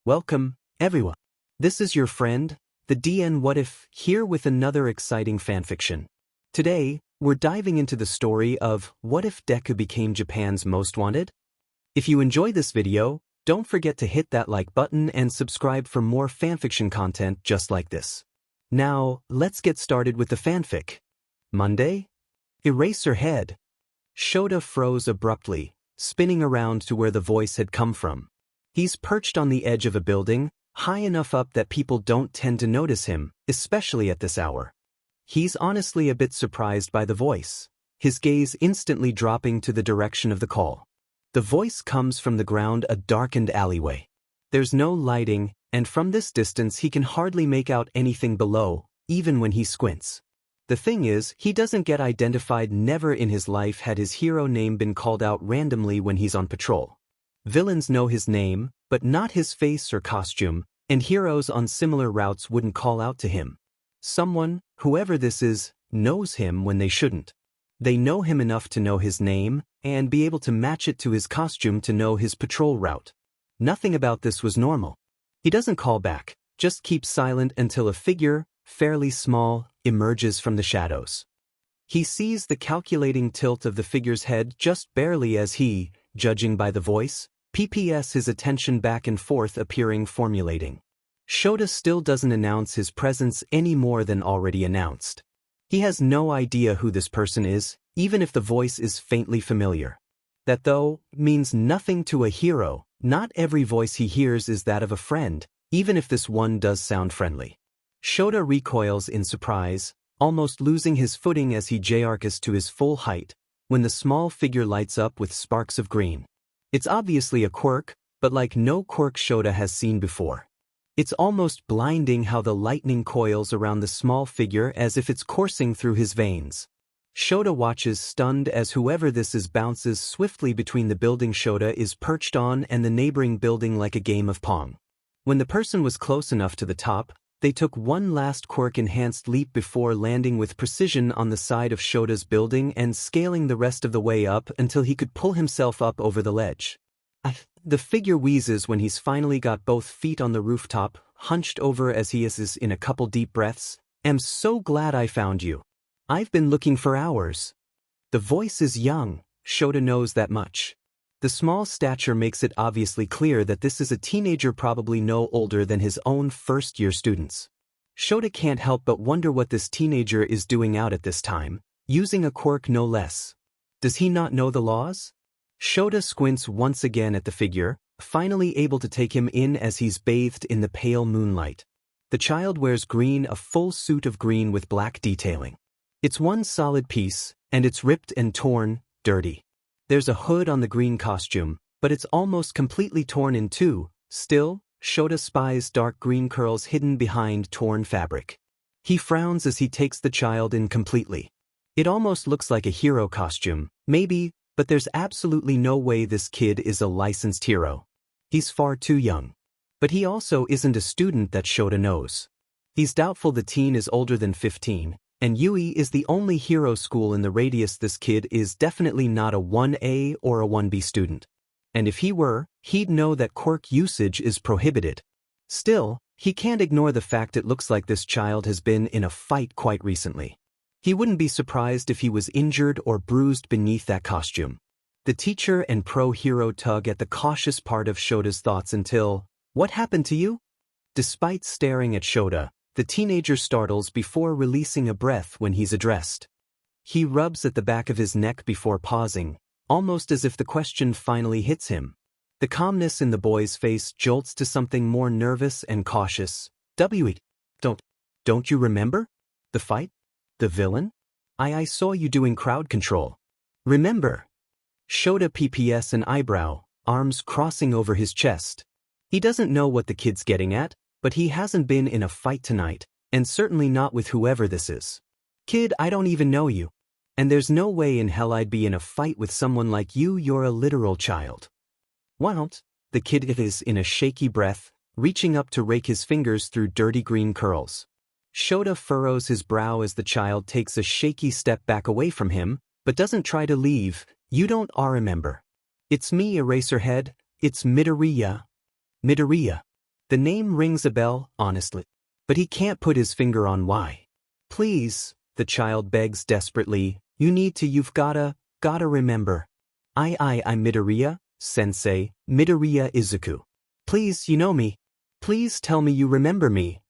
Welcome, everyone. This is your friend, the DN What If, here with another exciting fanfiction. Today, we're diving into the story of What If Deku Became Japan's Most Wanted? If you enjoy this video, don't forget to hit that like button and subscribe for more fanfiction content just like this. Now, let's get started with the fanfic. Monday? Eraserhead. Shota froze abruptly, spinning around to where the voice had come from. He's perched on the edge of a building, high enough up that people don't tend to notice him, especially at this hour. He's honestly a bit surprised by the voice, his gaze instantly dropping to the direction of the call. The voice comes from the ground, a darkened alleyway. There's no lighting, and from this distance he can hardly make out anything below, even when he squints. The thing is, he doesn't get identified. Never in his life had his hero name been called out randomly when he's on patrol. Villains know his name, but not his face or costume, and heroes on similar routes wouldn't call out to him. Someone, whoever this is, knows him when they shouldn't. They know him enough to know his name, and be able to match it to his costume to know his patrol route. Nothing about this was normal. He doesn't call back, just keeps silent until a figure, fairly small, emerges from the shadows. He sees the calculating tilt of the figure's head just barely as he, judging by the voice, PPS his attention back and forth appearing formulating. Shota still doesn't announce his presence any more than already announced. He has no idea who this person is, even if the voice is faintly familiar. That, though, means nothing to a hero. Not every voice he hears is that of a friend, even if this one does sound friendly. Shota recoils in surprise, almost losing his footing as he jarks to his full height, when the small figure lights up with sparks of green. It's obviously a quirk, but like no quirk Shota has seen before. It's almost blinding how the lightning coils around the small figure as if it's coursing through his veins. Shota watches stunned as whoever this is bounces swiftly between the building Shota is perched on and the neighboring building like a game of Pong. When the person was close enough to the top, they took one last quirk-enhanced leap before landing with precision on the side of Shota's building and scaling the rest of the way up until he could pull himself up over the ledge. The figure wheezes when he's finally got both feet on the rooftop, hunched over as he is in a couple deep breaths. "I'm so glad I found you. I've been looking for hours." The voice is young, Shota knows that much. The small stature makes it obviously clear that this is a teenager, probably no older than his own first-year students. Shota can't help but wonder what this teenager is doing out at this time, using a quirk no less. Does he not know the laws? Shota squints once again at the figure, finally able to take him in as he's bathed in the pale moonlight. The child wears green, a full suit of green with black detailing. It's one solid piece, and it's ripped and torn, dirty. There's a hood on the green costume, but it's almost completely torn in two. Still, Shota spies dark green curls hidden behind torn fabric. He frowns as he takes the child in completely. It almost looks like a hero costume, maybe, but there's absolutely no way this kid is a licensed hero. He's far too young. But he also isn't a student that Shota knows. He's doubtful the teen is older than 15. And Yui is the only hero school in the radius. This kid is definitely not a 1A or a 1B student. And if he were, he'd know that quirk usage is prohibited. Still, he can't ignore the fact it looks like this child has been in a fight quite recently. He wouldn't be surprised if he was injured or bruised beneath that costume. The teacher and pro-hero tug at the cautious part of Shota's thoughts until, "What happened to you?" Despite staring at Shota, the teenager startles before releasing a breath when he's addressed. He rubs at the back of his neck before pausing, almost as if the question finally hits him. The calmness in the boy's face jolts to something more nervous and cautious. Don't you remember? The fight? The villain? I saw you doing crowd control. Remember? Shota PPS an eyebrow, arms crossing over his chest. He doesn't know what the kid's getting at, but he hasn't been in a fight tonight, and certainly not with whoever this is. "Kid, I don't even know you. And there's no way in hell I'd be in a fight with someone like you. You're a literal child." "Won't?" The kid is in a shaky breath, reaching up to rake his fingers through dirty green curls. Shota furrows his brow as the child takes a shaky step back away from him, but doesn't try to leave. "You don't remember. It's me, Eraserhead. It's Midoriya." Midoriya. The name rings a bell, honestly. But he can't put his finger on why. Please, the child begs desperately, you've gotta remember. I'm Midoriya, sensei, Midoriya Izuku. Please, you know me. Please tell me you remember me.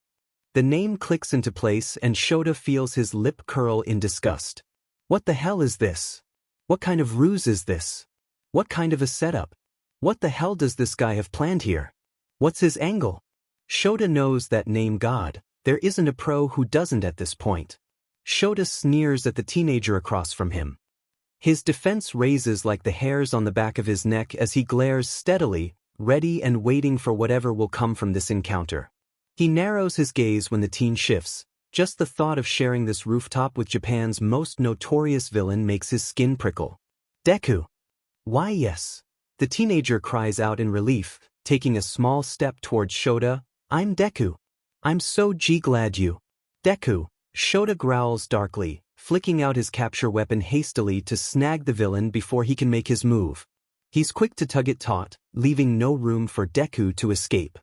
The name clicks into place and Shota feels his lip curl in disgust. What the hell is this? What kind of ruse is this? What kind of a setup? What the hell does this guy have planned here? What's his angle? Shota knows that name God. There isn't a pro who doesn't at this point. Shota sneers at the teenager across from him. His defense raises like the hairs on the back of his neck as he glares steadily, ready and waiting for whatever will come from this encounter. He narrows his gaze when the teen shifts. Just the thought of sharing this rooftop with Japan's most notorious villain makes his skin prickle. Deku. Why yes. The teenager cries out in relief, taking a small step towards Shota. I'm Deku. I'm so glad you. Deku. Shota growls darkly, flicking out his capture weapon hastily to snag the villain before he can make his move. He's quick to tug it taut, leaving no room for Deku to escape.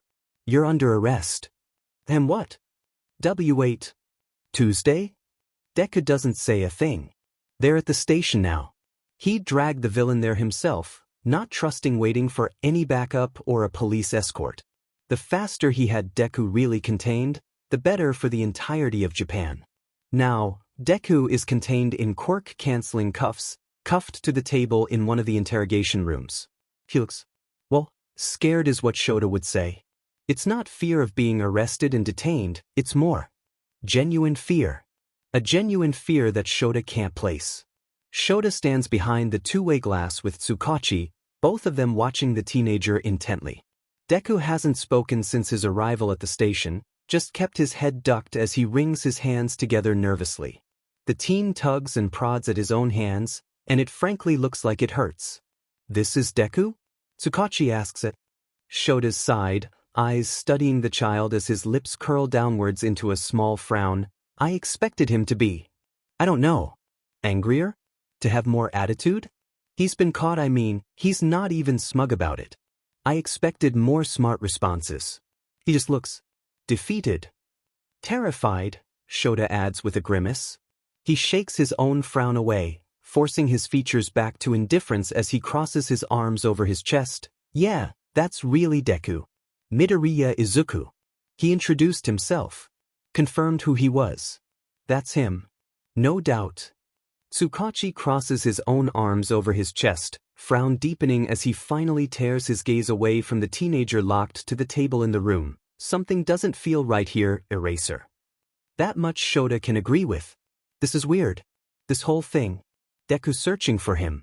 You're under arrest. And what? W8. Tuesday? Deku doesn't say a thing. They're at the station now. He'd dragged the villain there himself, not trusting waiting for any backup or a police escort. The faster he had Deku really contained, the better for the entirety of Japan. Now, Deku is contained in quirk-canceling cuffs, cuffed to the table in one of the interrogation rooms. He looks, well, scared is what Shota would say. It's not fear of being arrested and detained, it's more. Genuine fear. A genuine fear that Shota can't place. Shota stands behind the two-way glass with Tsukachi, both of them watching the teenager intently. Deku hasn't spoken since his arrival at the station, just kept his head ducked as he wrings his hands together nervously. The teen tugs and prods at his own hands, and it frankly looks like it hurts. This is Deku? Tsukachi asks it. Shota's sighed, eyes studying the child as his lips curl downwards into a small frown. I expected him to be. I don't know. Angrier? To have more attitude? He's been caught, he's not even smug about it. I expected more smart responses. He just looks defeated. Terrified, Shota adds with a grimace. He shakes his own frown away, forcing his features back to indifference as he crosses his arms over his chest. Yeah, that's really Deku. Midoriya Izuku. He introduced himself. Confirmed who he was. That's him. No doubt. Tsukachi crosses his own arms over his chest, frown deepening as he finally tears his gaze away from the teenager locked to the table in the room. Something doesn't feel right here, Eraser. That much Shota can agree with. This is weird. This whole thing. Deku searching for him.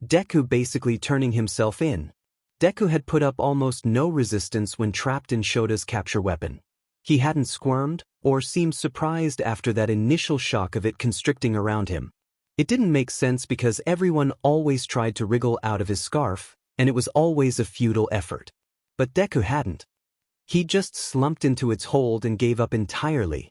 Deku basically turning himself in. Deku had put up almost no resistance when trapped in Shota's capture weapon. He hadn't squirmed, or seemed surprised after that initial shock of it constricting around him. It didn't make sense because everyone always tried to wriggle out of his scarf, and it was always a futile effort. But Deku hadn't. He just slumped into its hold and gave up entirely.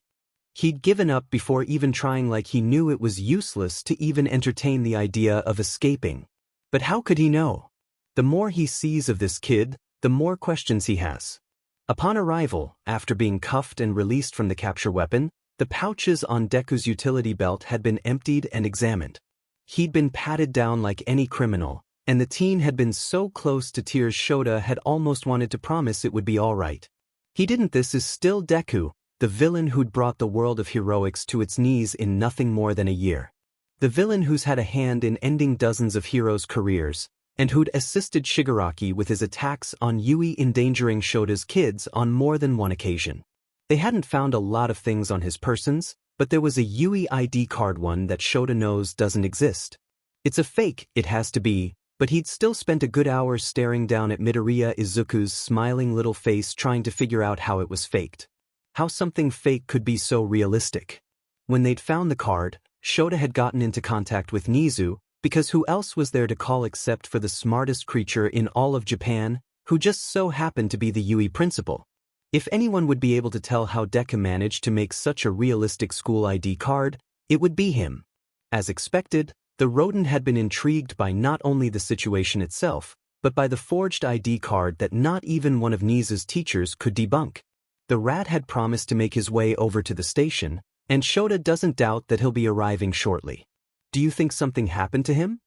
He'd given up before even trying, like he knew it was useless to even entertain the idea of escaping. But how could he know? The more he sees of this kid, the more questions he has. Upon arrival, after being cuffed and released from the capture weapon, the pouches on Deku's utility belt had been emptied and examined. He'd been patted down like any criminal, and the teen had been so close to tears Shota had almost wanted to promise it would be all right. He didn't. This is still Deku, the villain who'd brought the world of heroics to its knees in nothing more than a year. The villain who's had a hand in ending dozens of heroes' careers, and who'd assisted Shigaraki with his attacks on Yui, endangering Shota's kids on more than one occasion. They hadn't found a lot of things on his persons, but there was a Yui ID card, one that Shota knows doesn't exist. It's a fake, it has to be, but he'd still spent a good hour staring down at Midoriya Izuku's smiling little face trying to figure out how it was faked. How something fake could be so realistic. When they'd found the card, Shota had gotten into contact with Nizu, because who else was there to call except for the smartest creature in all of Japan, who just so happened to be the Yui principal. If anyone would be able to tell how Deku managed to make such a realistic school ID card, it would be him. As expected, the rodent had been intrigued by not only the situation itself, but by the forged ID card that not even one of Nizu's teachers could debunk. The rat had promised to make his way over to the station, and Shota doesn't doubt that he'll be arriving shortly. Do you think something happened to him?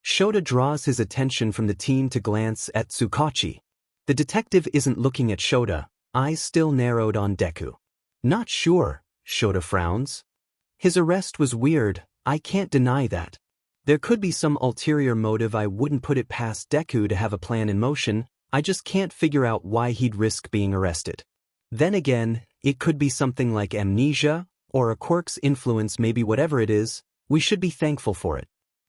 Shota draws his attention from the teen to glance at Tsukachi. The detective isn't looking at Shota, eyes still narrowed on Deku. Not sure, Shota frowns. His arrest was weird, I can't deny that. There could be some ulterior motive. I wouldn't put it past Deku to have a plan in motion, I just can't figure out why he'd risk being arrested. Then again, it could be something like amnesia, or a quirk's influence. Maybe whatever it is, we should be thankful for it.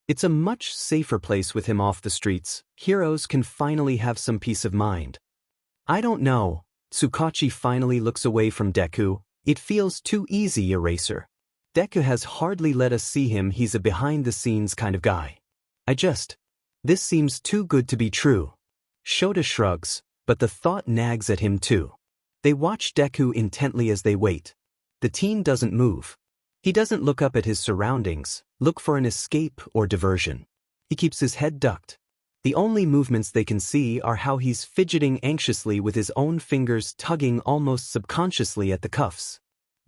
It's a much safer place with him off the streets. Heroes can finally have some peace of mind. I don't know. Tsukachi finally looks away from Deku. It feels too easy, Eraser. Deku has hardly let us see him. He's a behind-the-scenes kind of guy. This seems too good to be true. Shota shrugs, but the thought nags at him too. They watch Deku intently as they wait. The teen doesn't move. He doesn't look up at his surroundings, look for an escape or diversion. He keeps his head ducked. The only movements they can see are how he's fidgeting anxiously with his own fingers tugging almost subconsciously at the cuffs.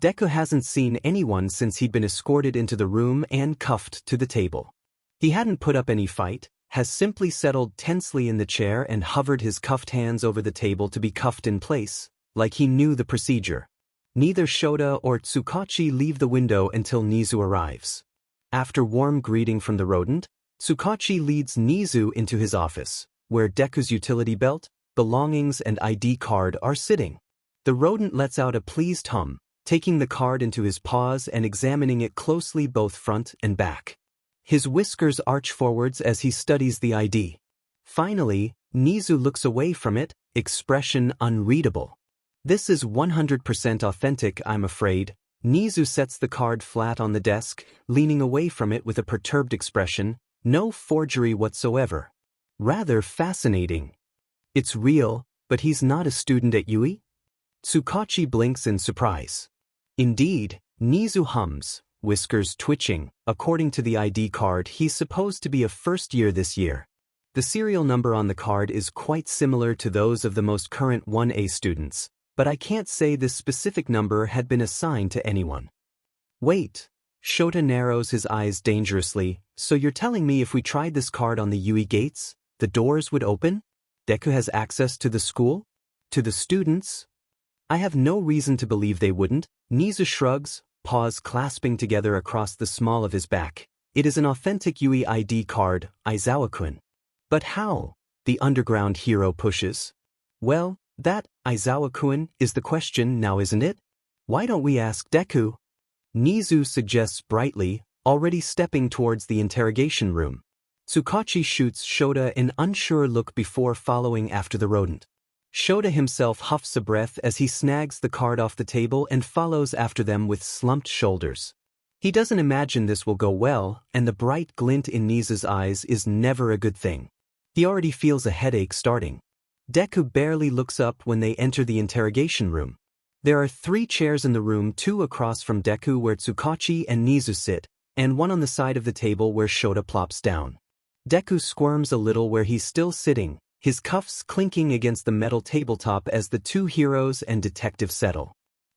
Deku hasn't seen anyone since he'd been escorted into the room and cuffed to the table. He hadn't put up any fight, has simply settled tensely in the chair and hovered his cuffed hands over the table to be cuffed in place, like he knew the procedure. Neither Shota or Tsukachi leave the window until Nizu arrives. After warm greeting from the rodent, Tsukachi leads Nizu into his office, where Deku's utility belt, belongings and ID card are sitting. The rodent lets out a pleased hum, taking the card into his paws and examining it closely both front and back. His whiskers arch forwards as he studies the ID. Finally, Nizu looks away from it, expression unreadable. This is 100% authentic, I'm afraid. Nizu sets the card flat on the desk, leaning away from it with a perturbed expression, no forgery whatsoever. Rather fascinating. It's real, but he's not a student at UE? Tsukachi blinks in surprise. Indeed, Nizu hums, whiskers twitching. According to the ID card, he's supposed to be a first year this year. The serial number on the card is quite similar to those of the most current 1A students, but I can't say this specific number had been assigned to anyone. Wait, Shota narrows his eyes dangerously, so you're telling me if we tried this card on the UE gates, the doors would open? Deku has access to the school? To the students? I have no reason to believe they wouldn't. Nizu shrugs, paws clasping together across the small of his back. It is an authentic UE ID card, Aizawa-kun. But how? The underground hero pushes. Well, that, Aizawa-kun, is the question now, isn't it? Why don't we ask Deku? Nizu suggests brightly, already stepping towards the interrogation room. Tsukachi shoots Shota an unsure look before following after the rodent. Shota himself huffs a breath as he snags the card off the table and follows after them with slumped shoulders. He doesn't imagine this will go well, and the bright glint in Nizu's eyes is never a good thing. He already feels a headache starting. Deku barely looks up when they enter the interrogation room. There are 3 chairs in the room, 2 across from Deku where Tsukachi and Nizu sit, and 1 on the side of the table where Shota plops down. Deku squirms a little where he's still sitting, his cuffs clinking against the metal tabletop as the 2 heroes and detective settle.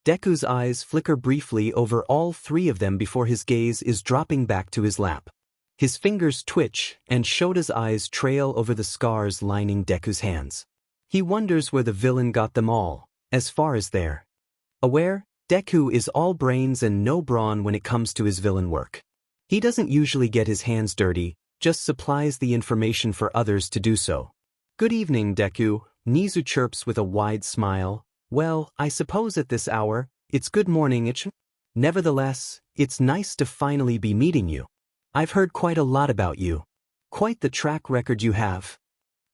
Deku's eyes flicker briefly over all 3 of them before his gaze is dropping back to his lap. His fingers twitch, and Shota's eyes trail over the scars lining Deku's hands. He wonders where the villain got them all, as far as they're aware. Deku is all brains and no brawn when it comes to his villain work. He doesn't usually get his hands dirty, just supplies the information for others to do so. Good evening, Deku, Nizu chirps with a wide smile. Well, I suppose at this hour, it's good morning. Nevertheless, it's nice to finally be meeting you. I've heard quite a lot about you. Quite the track record you have.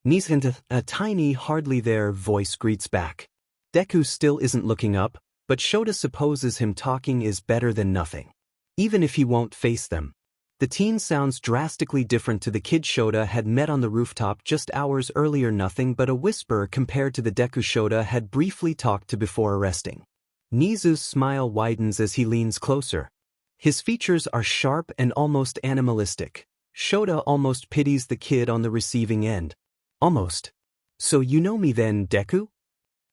Nizu's a tiny, hardly there voice greets back. Deku still isn't looking up, but Shota supposes him talking is better than nothing. Even if he won't face them. The teen sounds drastically different to the kid Shota had met on the rooftop just hours earlier, nothing but a whisper compared to the Deku Shota had briefly talked to before arresting. Nizu's smile widens as he leans closer. His features are sharp and almost animalistic. Shota almost pities the kid on the receiving end. Almost. So you know me then, Deku?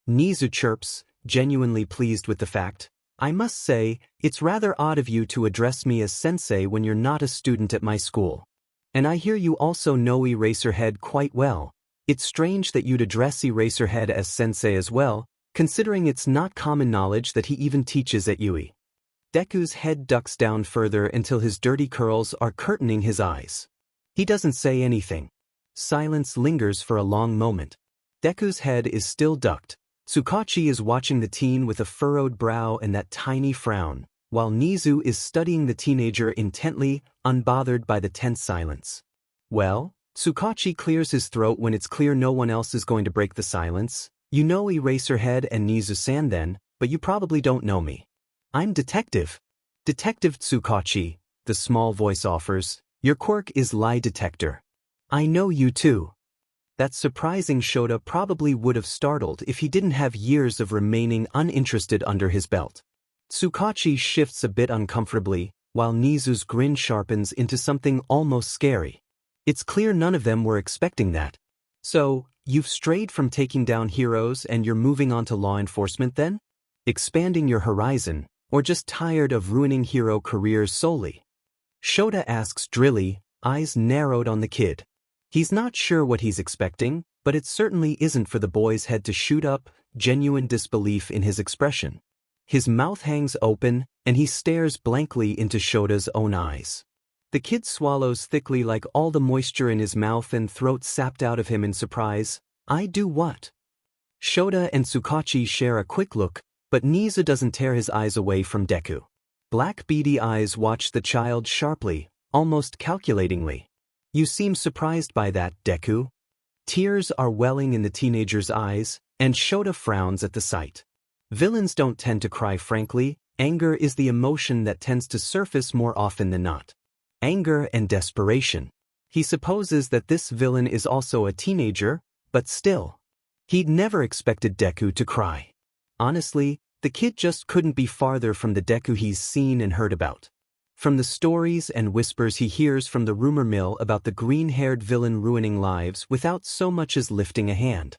Nizu chirps, genuinely pleased with the fact. I must say, it's rather odd of you to address me as sensei when you're not a student at my school. And I hear you also know Eraserhead quite well. It's strange that you'd address Eraserhead as sensei as well, considering it's not common knowledge that he even teaches at UI. Deku's head ducks down further until his dirty curls are curtaining his eyes. He doesn't say anything. Silence lingers for a long moment. Deku's head is still ducked. Tsukachi is watching the teen with a furrowed brow and that tiny frown, while Nizu is studying the teenager intently, unbothered by the tense silence. Well? Tsukachi clears his throat when it's clear no one else is going to break the silence. You know Eraserhead and Nizu-san then, but you probably don't know me. I'm Detective. Detective Tsukachi, the small voice offers. Your quirk is lie detector. I know you too. That surprising Shota probably would have startled if he didn't have years of remaining uninterested under his belt. Tsukachi shifts a bit uncomfortably, while Nizu's grin sharpens into something almost scary. It's clear none of them were expecting that. So, you've strayed from taking down heroes and you're moving on to law enforcement then? Expanding your horizon, or just tired of ruining hero careers solely? Shota asks drily, eyes narrowed on the kid. He's not sure what he's expecting, but it certainly isn't for the boy's head to shoot up, genuine disbelief in his expression. His mouth hangs open, and he stares blankly into Shota's own eyes. The kid swallows thickly like all the moisture in his mouth and throat sapped out of him in surprise. I do what? Shota and Tsukachi share a quick look, but Nizu doesn't tear his eyes away from Deku. Black beady eyes watch the child sharply, almost calculatingly. You seem surprised by that, Deku. Tears are welling in the teenager's eyes, and Shota frowns at the sight. Villains don't tend to cry frankly. Anger is the emotion that tends to surface more often than not. Anger and desperation. He supposes that this villain is also a teenager, but still. He'd never expected Deku to cry. Honestly, the kid just couldn't be farther from the Deku he's seen and heard about. From the stories and whispers he hears from the rumor mill about the green-haired villain ruining lives without so much as lifting a hand.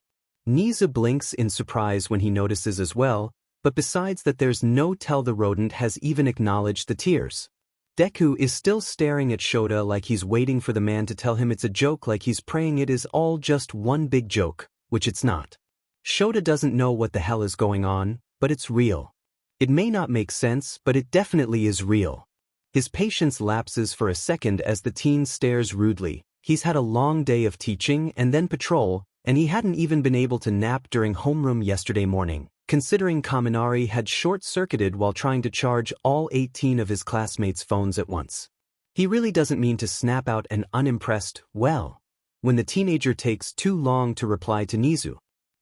Nizu blinks in surprise when he notices as well, but besides that there's no tell the rodent has even acknowledged the tears. Deku is still staring at Shota like he's waiting for the man to tell him it's a joke, like he's praying it is all just one big joke, which it's not. Shota doesn't know what the hell is going on, but it's real. It may not make sense, but it definitely is real. His patience lapses for a second as the teen stares rudely. He's had a long day of teaching and then patrol, and he hadn't even been able to nap during homeroom yesterday morning, considering Kaminari had short-circuited while trying to charge all 18 of his classmates' phones at once. He really doesn't mean to snap out an unimpressed, well, when the teenager takes too long to reply to Nizu.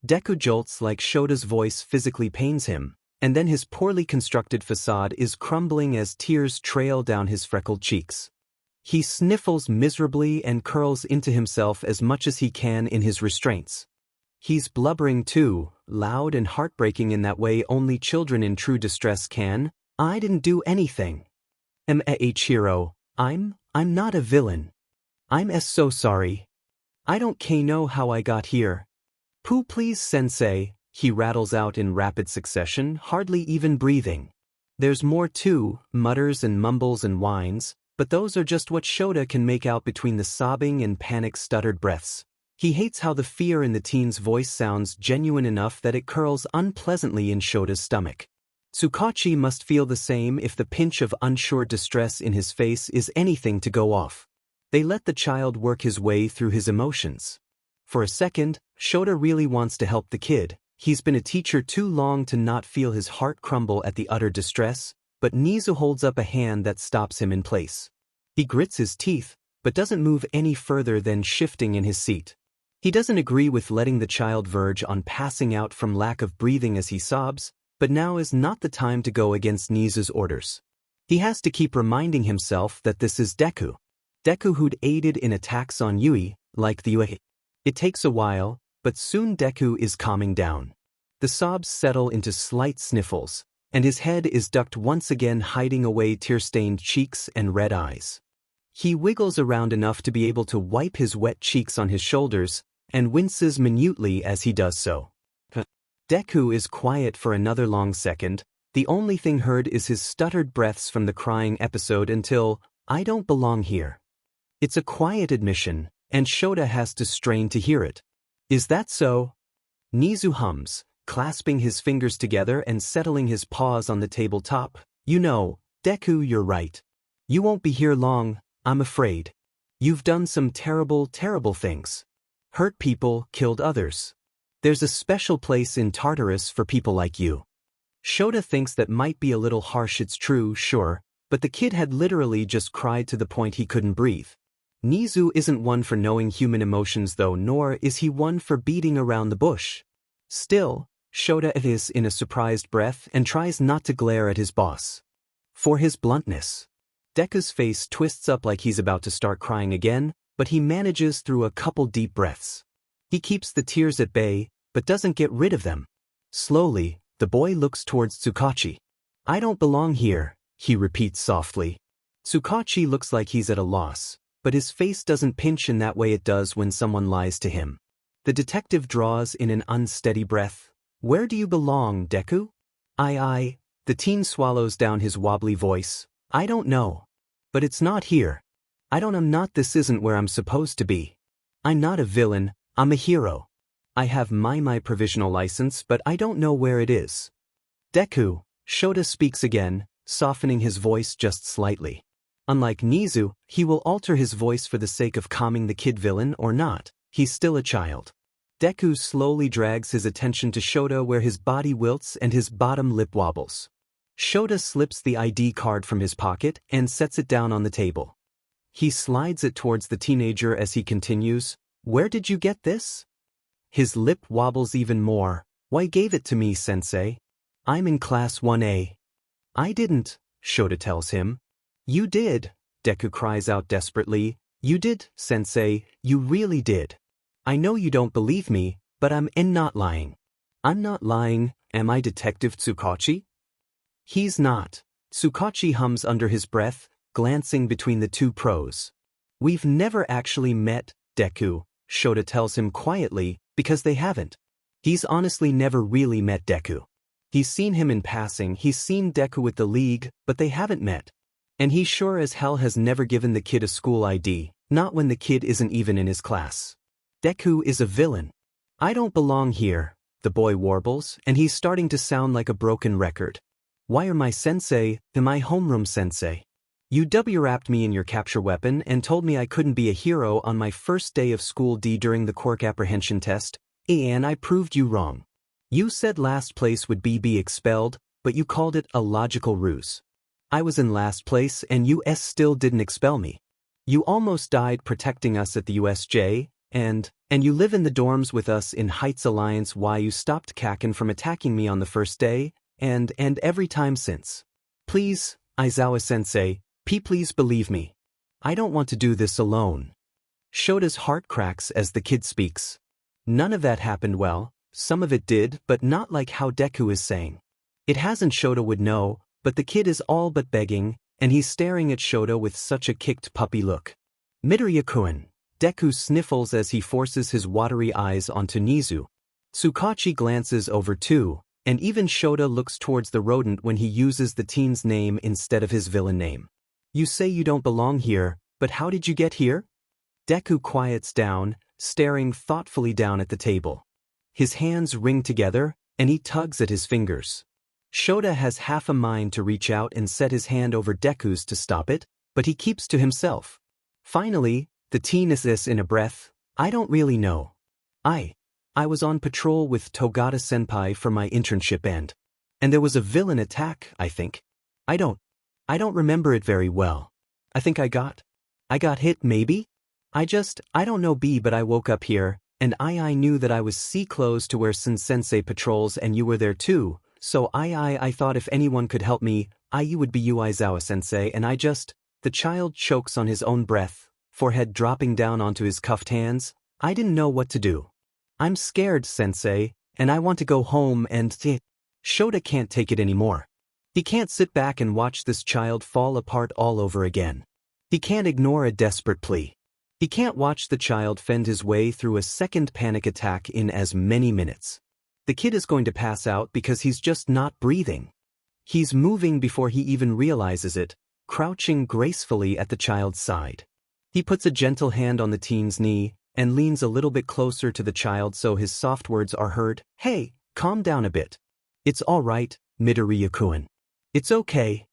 Deku jolts like Shota's voice physically pains him, and then his poorly constructed facade is crumbling as tears trail down his freckled cheeks. He sniffles miserably and curls into himself as much as he can in his restraints. He's blubbering too, loud and heartbreaking in that way only children in true distress can. I didn't do anything. Hiro, I'm not a villain. I'm so sorry. I don't know how I got here. Pooh please sensei, he rattles out in rapid succession, hardly even breathing. There's more too, mutters and mumbles and whines, but those are just what Shota can make out between the sobbing and panic-stuttered breaths. He hates how the fear in the teen's voice sounds genuine enough that it curls unpleasantly in Shota's stomach. Tsukachi must feel the same if the pinch of unsure distress in his face is anything to go off. They let the child work his way through his emotions. For a second, Shota really wants to help the kid. He's been a teacher too long to not feel his heart crumble at the utter distress, but Nizu holds up a hand that stops him in place. He grits his teeth, but doesn't move any further than shifting in his seat. He doesn't agree with letting the child verge on passing out from lack of breathing as he sobs, but now is not the time to go against Nizu's orders. He has to keep reminding himself that this is Deku. Deku who'd aided in attacks on Yui, like the Yui. It takes a while, but soon Deku is calming down. The sobs settle into slight sniffles, and his head is ducked once again, hiding away tear-stained cheeks and red eyes. He wiggles around enough to be able to wipe his wet cheeks on his shoulders, and winces minutely as he does so. Deku is quiet for another long second. The only thing heard is his stuttered breaths from the crying episode until, "I don't belong here." It's a quiet admission, and Shota has to strain to hear it. "Is that so?" Nizu hums, clasping his fingers together and settling his paws on the tabletop. "You know, Deku, you're right. You won't be here long, I'm afraid. You've done some terrible, terrible things. Hurt people, killed others. There's a special place in Tartarus for people like you." Shota thinks that might be a little harsh. It's true, sure, but the kid had literally just cried to the point he couldn't breathe. Nizu isn't one for knowing human emotions though, nor is he one for beating around the bush. Still, Shota is in a surprised breath and tries not to glare at his boss. For his bluntness. Deku's face twists up like he's about to start crying again, but he manages through a couple deep breaths. He keeps the tears at bay, but doesn't get rid of them. Slowly, the boy looks towards Tsukachi. "I don't belong here," he repeats softly. Tsukachi looks like he's at a loss, but his face doesn't pinch in that way it does when someone lies to him. The detective draws in an unsteady breath. "Where do you belong, Deku?" I. The teen swallows down his wobbly voice. "I don't know. But it's not here. I'm not. This isn't where I'm supposed to be. I'm not a villain, I'm a hero. I have my provisional license, but I don't know where it is." "Deku," Shota speaks again, softening his voice just slightly. Unlike Nizu, he will alter his voice for the sake of calming the kid. Villain or not, he's still a child. Deku slowly drags his attention to Shota where his body wilts and his bottom lip wobbles. Shota slips the ID card from his pocket and sets it down on the table. He slides it towards the teenager as he continues, "Where did you get this?" His lip wobbles even more. "Why gave it to me, sensei? I'm in class 1A. "I didn't," Shota tells him. "You did," Deku cries out desperately. "You did, sensei, you really did. I know you don't believe me, but I'm not lying." "I'm not lying, am I, Detective Tsukachi?" "He's not," Tsukachi hums under his breath, glancing between the two pros. "We've never actually met, Deku," Shota tells him quietly, because they haven't. He's honestly never really met Deku. He's seen him in passing, he's seen Deku with the League, but they haven't met. And he sure as hell has never given the kid a school ID, not when the kid isn't even in his class. Deku is a villain. "I don't belong here," the boy warbles, and he's starting to sound like a broken record. "Why are my sensei, my homeroom sensei? You W-wrapped me in your capture weapon and told me I couldn't be a hero on my first day of school D during the quirk apprehension test, and I proved you wrong. You said last place would be expelled, but you called it a logical ruse. I was in last place and you still didn't expel me. You almost died protecting us at the USJ, and you live in the dorms with us in Heights Alliance. Why you stopped Kaken from attacking me on the first day, and every time since. Please, Aizawa-sensei, please believe me. I don't want to do this alone." Shota's heart cracks as the kid speaks. None of that happened. Well, some of it did, but not like how Deku is saying. It hasn't. Shota would know, but the kid is all but begging, and he's staring at Shota with such a kicked puppy look. "Midoriya-kun," Deku sniffles as he forces his watery eyes onto Nizu. Tsukachi glances over too, and even Shota looks towards the rodent when he uses the teen's name instead of his villain name. "You say you don't belong here, but how did you get here?" Deku quiets down, staring thoughtfully down at the table. His hands ring together, and he tugs at his fingers. Shota has half a mind to reach out and set his hand over Deku's to stop it, but he keeps to himself. Finally, the teen says in a breath, "I don't really know. I was on patrol with Togata-senpai for my internship and there was a villain attack, I think. I don't remember it very well. I think I got hit maybe? I don't know but I woke up here, and I knew that I was close to where Sensei patrols and you were there too, so I thought if anyone could help me, you would be you, Aizawa-sensei, and the child chokes on his own breath, forehead dropping down onto his cuffed hands. "I didn't know what to do. I'm scared, sensei, and I want to go home and Shota can't take it anymore. He can't sit back and watch this child fall apart all over again. He can't ignore a desperate plea. He can't watch the child fend his way through a second panic attack in as many minutes. The kid is going to pass out because he's just not breathing. He's moving before he even realizes it, crouching gracefully at the child's side. He puts a gentle hand on the teen's knee and leans a little bit closer to the child so his soft words are heard. Hey, calm down a bit. It's all right, Midoriya-kun. It's okay.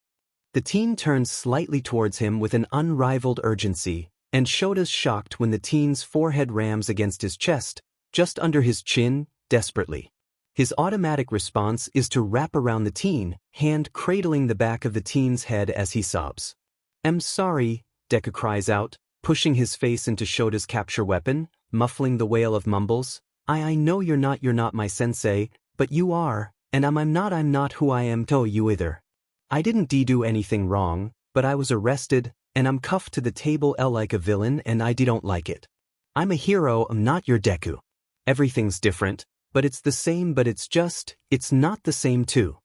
The teen turns slightly towards him with an unrivaled urgency, and Shota's shocked when the teen's forehead rams against his chest, just under his chin, desperately. His automatic response is to wrap around the teen, hand cradling the back of the teen's head as he sobs. I'm sorry, Deku cries out, pushing his face into Shota's capture weapon, muffling the wail of mumbles. I know you're not my sensei, but you are, and I'm not who I am to you either. I didn't do anything wrong, but I was arrested, and I'm cuffed to the table like a villain and I don't like it. I'm a hero, I'm not your Deku. Everything's different, but it's the same it's not the same too.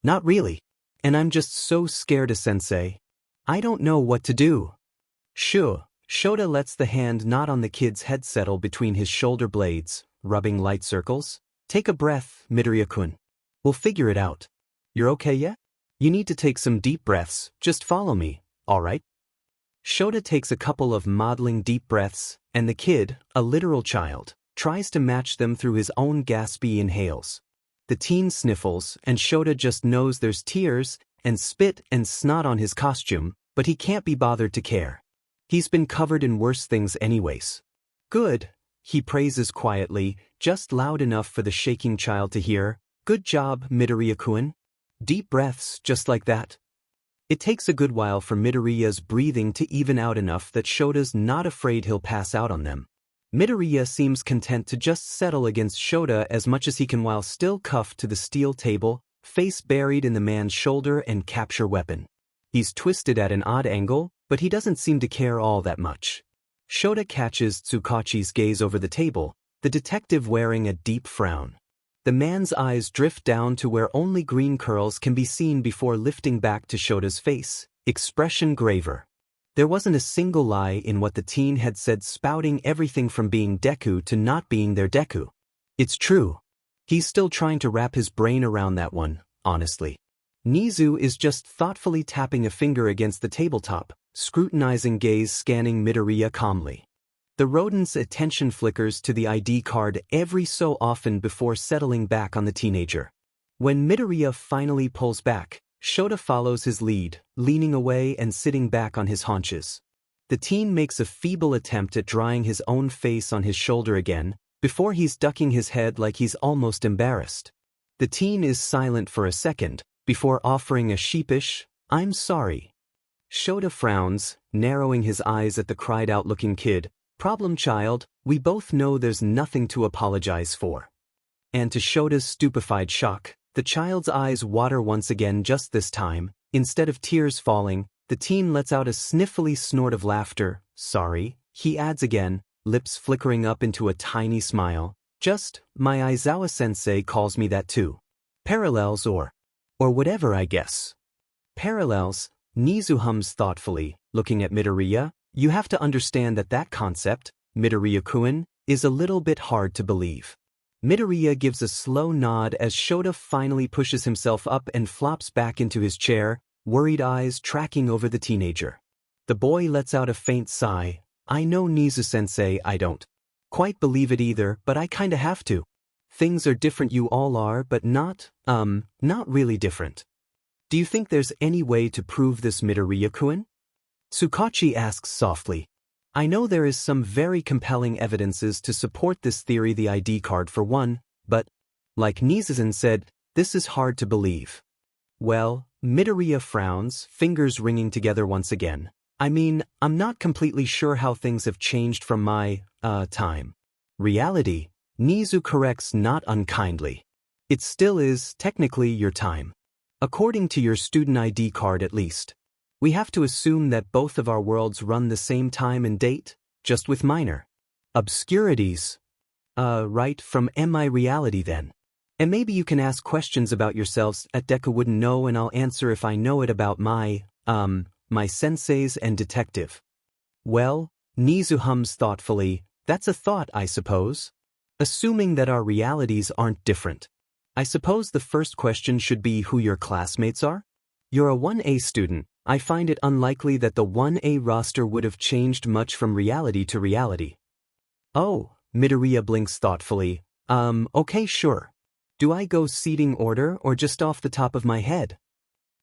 Not really. And I'm just so scared of sensei. I don't know what to do. Sure. Shota lets the hand not on the kid's head settle between his shoulder blades, rubbing light circles. Take a breath, Midoriya-kun. We'll figure it out. You're okay yet? You need to take some deep breaths, just follow me, alright? Shota takes a couple of maudlin deep breaths, and the kid, a literal child, tries to match them through his own gaspy inhales. The teen sniffles, and Shota just knows there's tears and spit and snot on his costume, but he can't be bothered to care. He's been covered in worse things anyways. Good, he praises quietly, just loud enough for the shaking child to hear. Good job, Midoriya-kun. Deep breaths, just like that. It takes a good while for Midoriya's breathing to even out enough that Shota's not afraid he'll pass out on them. Midoriya seems content to just settle against Shota as much as he can while still cuffed to the steel table, face buried in the man's shoulder and capture weapon. He's twisted at an odd angle, but he doesn't seem to care all that much. Shota catches Tsukachi's gaze over the table, the detective wearing a deep frown. The man's eyes drift down to where only green curls can be seen before lifting back to Shota's face, expression graver. There wasn't a single lie in what the teen had said, spouting everything from being Deku to not being their Deku. It's true. He's still trying to wrap his brain around that one, honestly. Nizu is just thoughtfully tapping a finger against the tabletop, scrutinizing gaze scanning Midoriya calmly. The rodent's attention flickers to the ID card every so often before settling back on the teenager. When Midoriya finally pulls back, Shota follows his lead, leaning away and sitting back on his haunches. The teen makes a feeble attempt at drying his own face on his shoulder again, before he's ducking his head like he's almost embarrassed. The teen is silent for a second, before offering a sheepish, I'm sorry. Shota frowns, narrowing his eyes at the cried-out-looking kid. Problem child, we both know there's nothing to apologize for. And to Shota's stupefied shock, the child's eyes water once again. Just this time, instead of tears falling, the teen lets out a sniffly snort of laughter. Sorry, he adds again, lips flickering up into a tiny smile. Just, my Aizawa-sensei calls me that too. Parallels or whatever, I guess. Parallels, Nizu hums thoughtfully, looking at Midoriya. You have to understand that concept, Midoriya-kun, is a little bit hard to believe. Midoriya gives a slow nod as Shota finally pushes himself up and flops back into his chair, worried eyes tracking over the teenager. The boy lets out a faint sigh. I know, Nizu-sensei, I don't quite believe it either, but I kinda have to. Things are different, you all are, but not really different. Do you think there's any way to prove this, Midoriya-kun? Tsukachi asks softly. I know there is some very compelling evidences to support this theory, the ID card for one, but, like Nizu said, this is hard to believe. Well, Midoriya frowns, fingers ringing together once again. I mean, I'm not completely sure how things have changed from my, time. Reality, Nizu corrects not unkindly. It still is, technically, your time. According to your student ID card at least. We have to assume that both of our worlds run the same time and date, just with minor obscurities. Right, from my reality then. And maybe you can ask questions about yourselves that Deku wouldn't know, and I'll answer if I know it about my senseis and detective. Well, Nizu hums thoughtfully, that's a thought, I suppose. Assuming that our realities aren't different. I suppose the first question should be who your classmates are? You're a 1A student. I find it unlikely that the 1A roster would have changed much from reality to reality. Oh, Midoriya blinks thoughtfully. Okay, sure. Do I go seating order or just off the top of my head?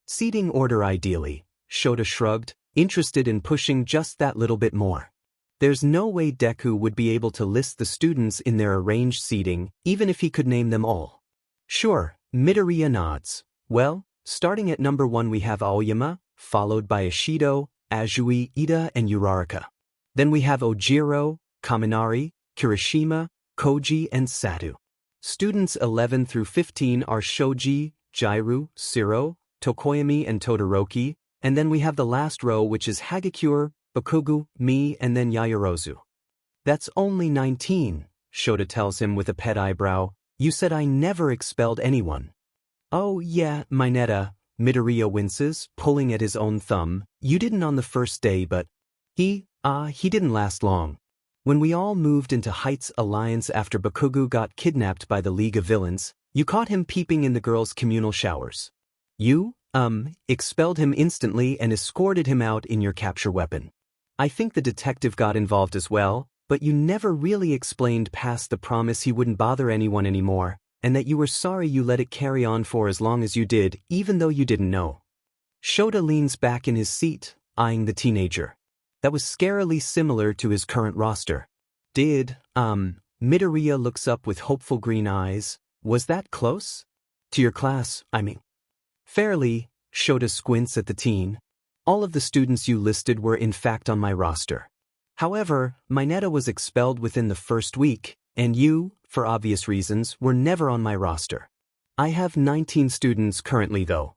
Seating order ideally, Shota shrugged, interested in pushing just that little bit more. There's no way Deku would be able to list the students in their arranged seating, even if he could name them all. Sure, Midoriya nods. Well, starting at number 1 we have Aoyama, followed by Ishido, Azui, Ida, and Uraraka. Then we have Ojiro, Kaminari, Kirishima, Koji, and Satu. Students 11 through 15 are Shoji, Jairu, Siro, Tokoyami, and Todoroki, and then we have the last row which is Hagakure, Bakugu, me, and then Yaoyorozu. That's only 19, Shota tells him with a pet eyebrow. You said I never expelled anyone. Oh yeah, Mineta, Midoriya winces, pulling at his own thumb. You didn't on the first day, but he didn't last long. When we all moved into Heights Alliance after Bakugu got kidnapped by the League of Villains, you caught him peeping in the girls' communal showers. You, expelled him instantly and escorted him out in your capture weapon. I think the detective got involved as well, but you never really explained past the promise he wouldn't bother anyone anymore, and that you were sorry you let it carry on for as long as you did, even though you didn't know. Shota leans back in his seat, eyeing the teenager. That was scarily similar to his current roster. Midoriya looks up with hopeful green eyes. Was that close? To your class, I mean. Fairly, Shota squints at the teen. All of the students you listed were in fact on my roster. However, Mineta was expelled within the first week, and you, for obvious reasons, were never on my roster. I have 19 students currently though.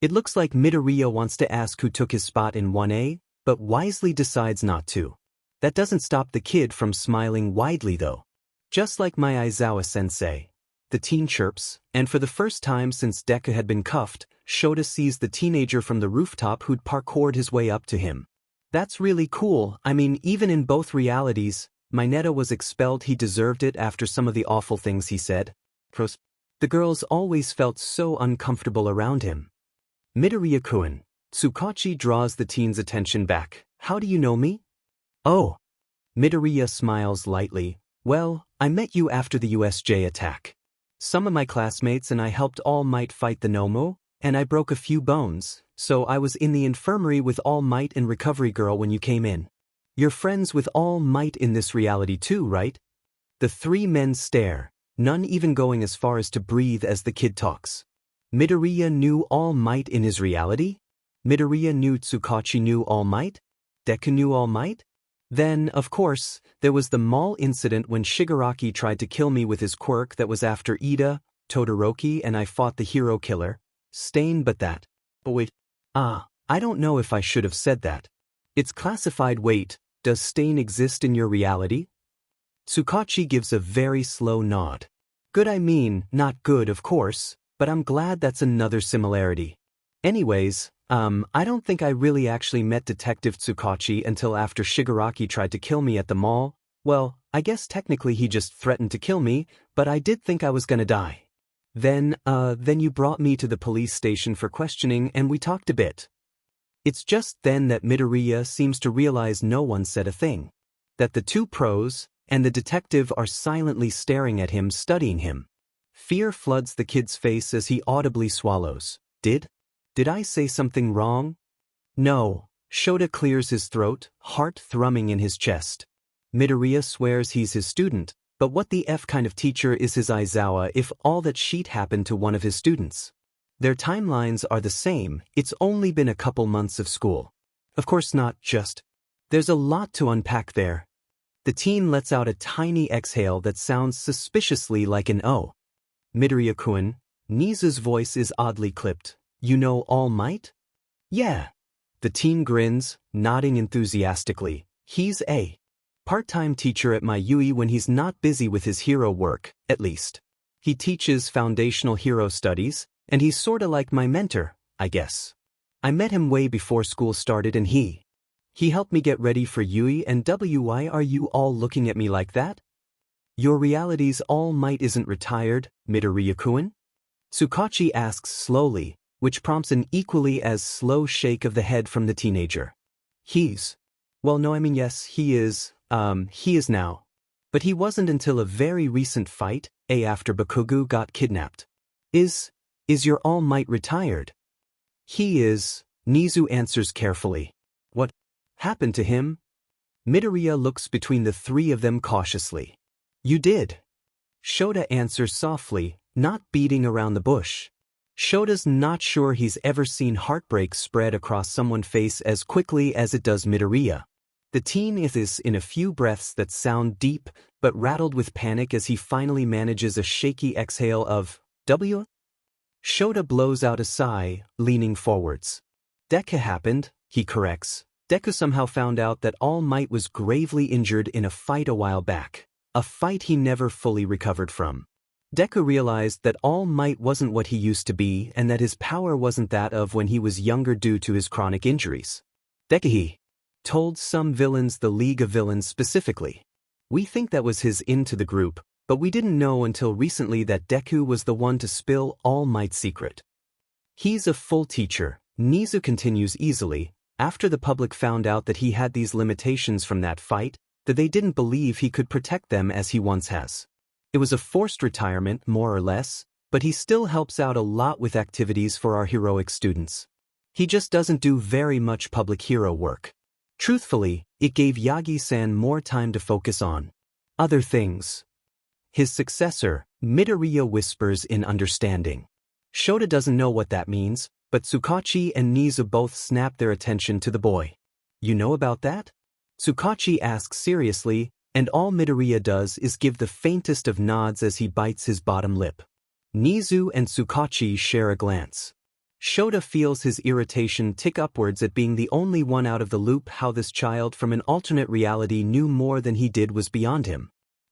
It looks like Midoriya wants to ask who took his spot in 1A, but wisely decides not to. That doesn't stop the kid from smiling widely though. Just like my Aizawa-sensei. The teen chirps, and for the first time since Deku had been cuffed, Shota sees the teenager from the rooftop who'd parkoured his way up to him. That's really cool. I mean, even in both realities, Mineta was expelled. He deserved it after some of the awful things he said. The girls always felt so uncomfortable around him. Midoriya-kun. Tsukachi draws the teen's attention back. How do you know me? Oh. Midoriya smiles lightly. Well, I met you after the USJ attack. Some of my classmates and I helped All Might fight the Nomo, and I broke a few bones, so I was in the infirmary with All Might and Recovery Girl when you came in. You're friends with All Might in this reality too, right? The three men stare, none even going as far as to breathe as the kid talks. Midoriya knew All Might in his reality? Midoriya knew Tsukachi knew All Might? Deku knew All Might? Then, of course, there was the mall incident when Shigaraki tried to kill me with his quirk that was after Ida, Todoroki, and I fought the hero killer. Stain, but wait. I don't know if I should have said that. It's classified. Wait, does Stain exist in your reality? Tsukachi gives a very slow nod. Good, I mean, not good of course, but I'm glad that's another similarity. Anyways, I don't think I really actually met Detective Tsukachi until after Shigaraki tried to kill me at the mall. Well, I guess technically he just threatened to kill me, but I did think I was gonna die. Then you brought me to the police station for questioning and we talked a bit. It's just then that Midoriya seems to realize no one said a thing. That the two pros and the detective are silently staring at him, studying him. Fear floods the kid's face as he audibly swallows. Did I say something wrong? No. Shota clears his throat, heart thrumming in his chest. Midoriya swears he's his student, but what the F kind of teacher is his Aizawa if all that shit happened to one of his students? Their timelines are the same, it's only been a couple months of school. Of course not just. There's a lot to unpack there. The teen lets out a tiny exhale that sounds suspiciously like an O. Midoriya-kun, Nizu's voice is oddly clipped. You know All Might? Yeah. The teen grins, nodding enthusiastically. He's a part-time teacher at my UE when he's not busy with his hero work, at least. He teaches foundational hero studies, and he's sorta like my mentor, I guess. I met him way before school started and he He helped me get ready for Yui and why are you all looking at me like that? Your reality's All Might isn't retired, Midoriya-kun? Tsukachi asks slowly, which prompts an equally as slow shake of the head from the teenager. Well no I mean yes, he is now. But he wasn't until a very recent fight, after Bakugo got kidnapped. Is your All Might retired? He is, Nizu answers carefully. What happened to him? Midoriya looks between the three of them cautiously. You did. Shota answers softly, not beating around the bush. Shota's not sure he's ever seen heartbreak spread across someone's face as quickly as it does Midoriya. The teen is in a few breaths that sound deep, but rattled with panic as he finally manages a shaky exhale of, W? Shota blows out a sigh, leaning forwards. Deku happened, he corrects. Deku somehow found out that All Might was gravely injured in a fight a while back. A fight he never fully recovered from. Deku realized that All Might wasn't what he used to be and that his power wasn't that of when he was younger due to his chronic injuries. Deku told some villains, the League of Villains specifically. We think that was his into the group, but we didn't know until recently that Deku was the one to spill All Might's secret. He's a full teacher, Nizu continues easily, after the public found out that he had these limitations from that fight, that they didn't believe he could protect them as he once has. It was a forced retirement, more or less, but he still helps out a lot with activities for our heroic students. He just doesn't do very much public hero work. Truthfully, it gave Yagi-san more time to focus on other things. His successor, Midoriya whispers in understanding. Shota doesn't know what that means, but Tsukachi and Nizu both snap their attention to the boy. You know about that? Tsukachi asks seriously, and all Midoriya does is give the faintest of nods as he bites his bottom lip. Nizu and Tsukachi share a glance. Shota feels his irritation tick upwards at being the only one out of the loop. How this child from an alternate reality knew more than he did was beyond him.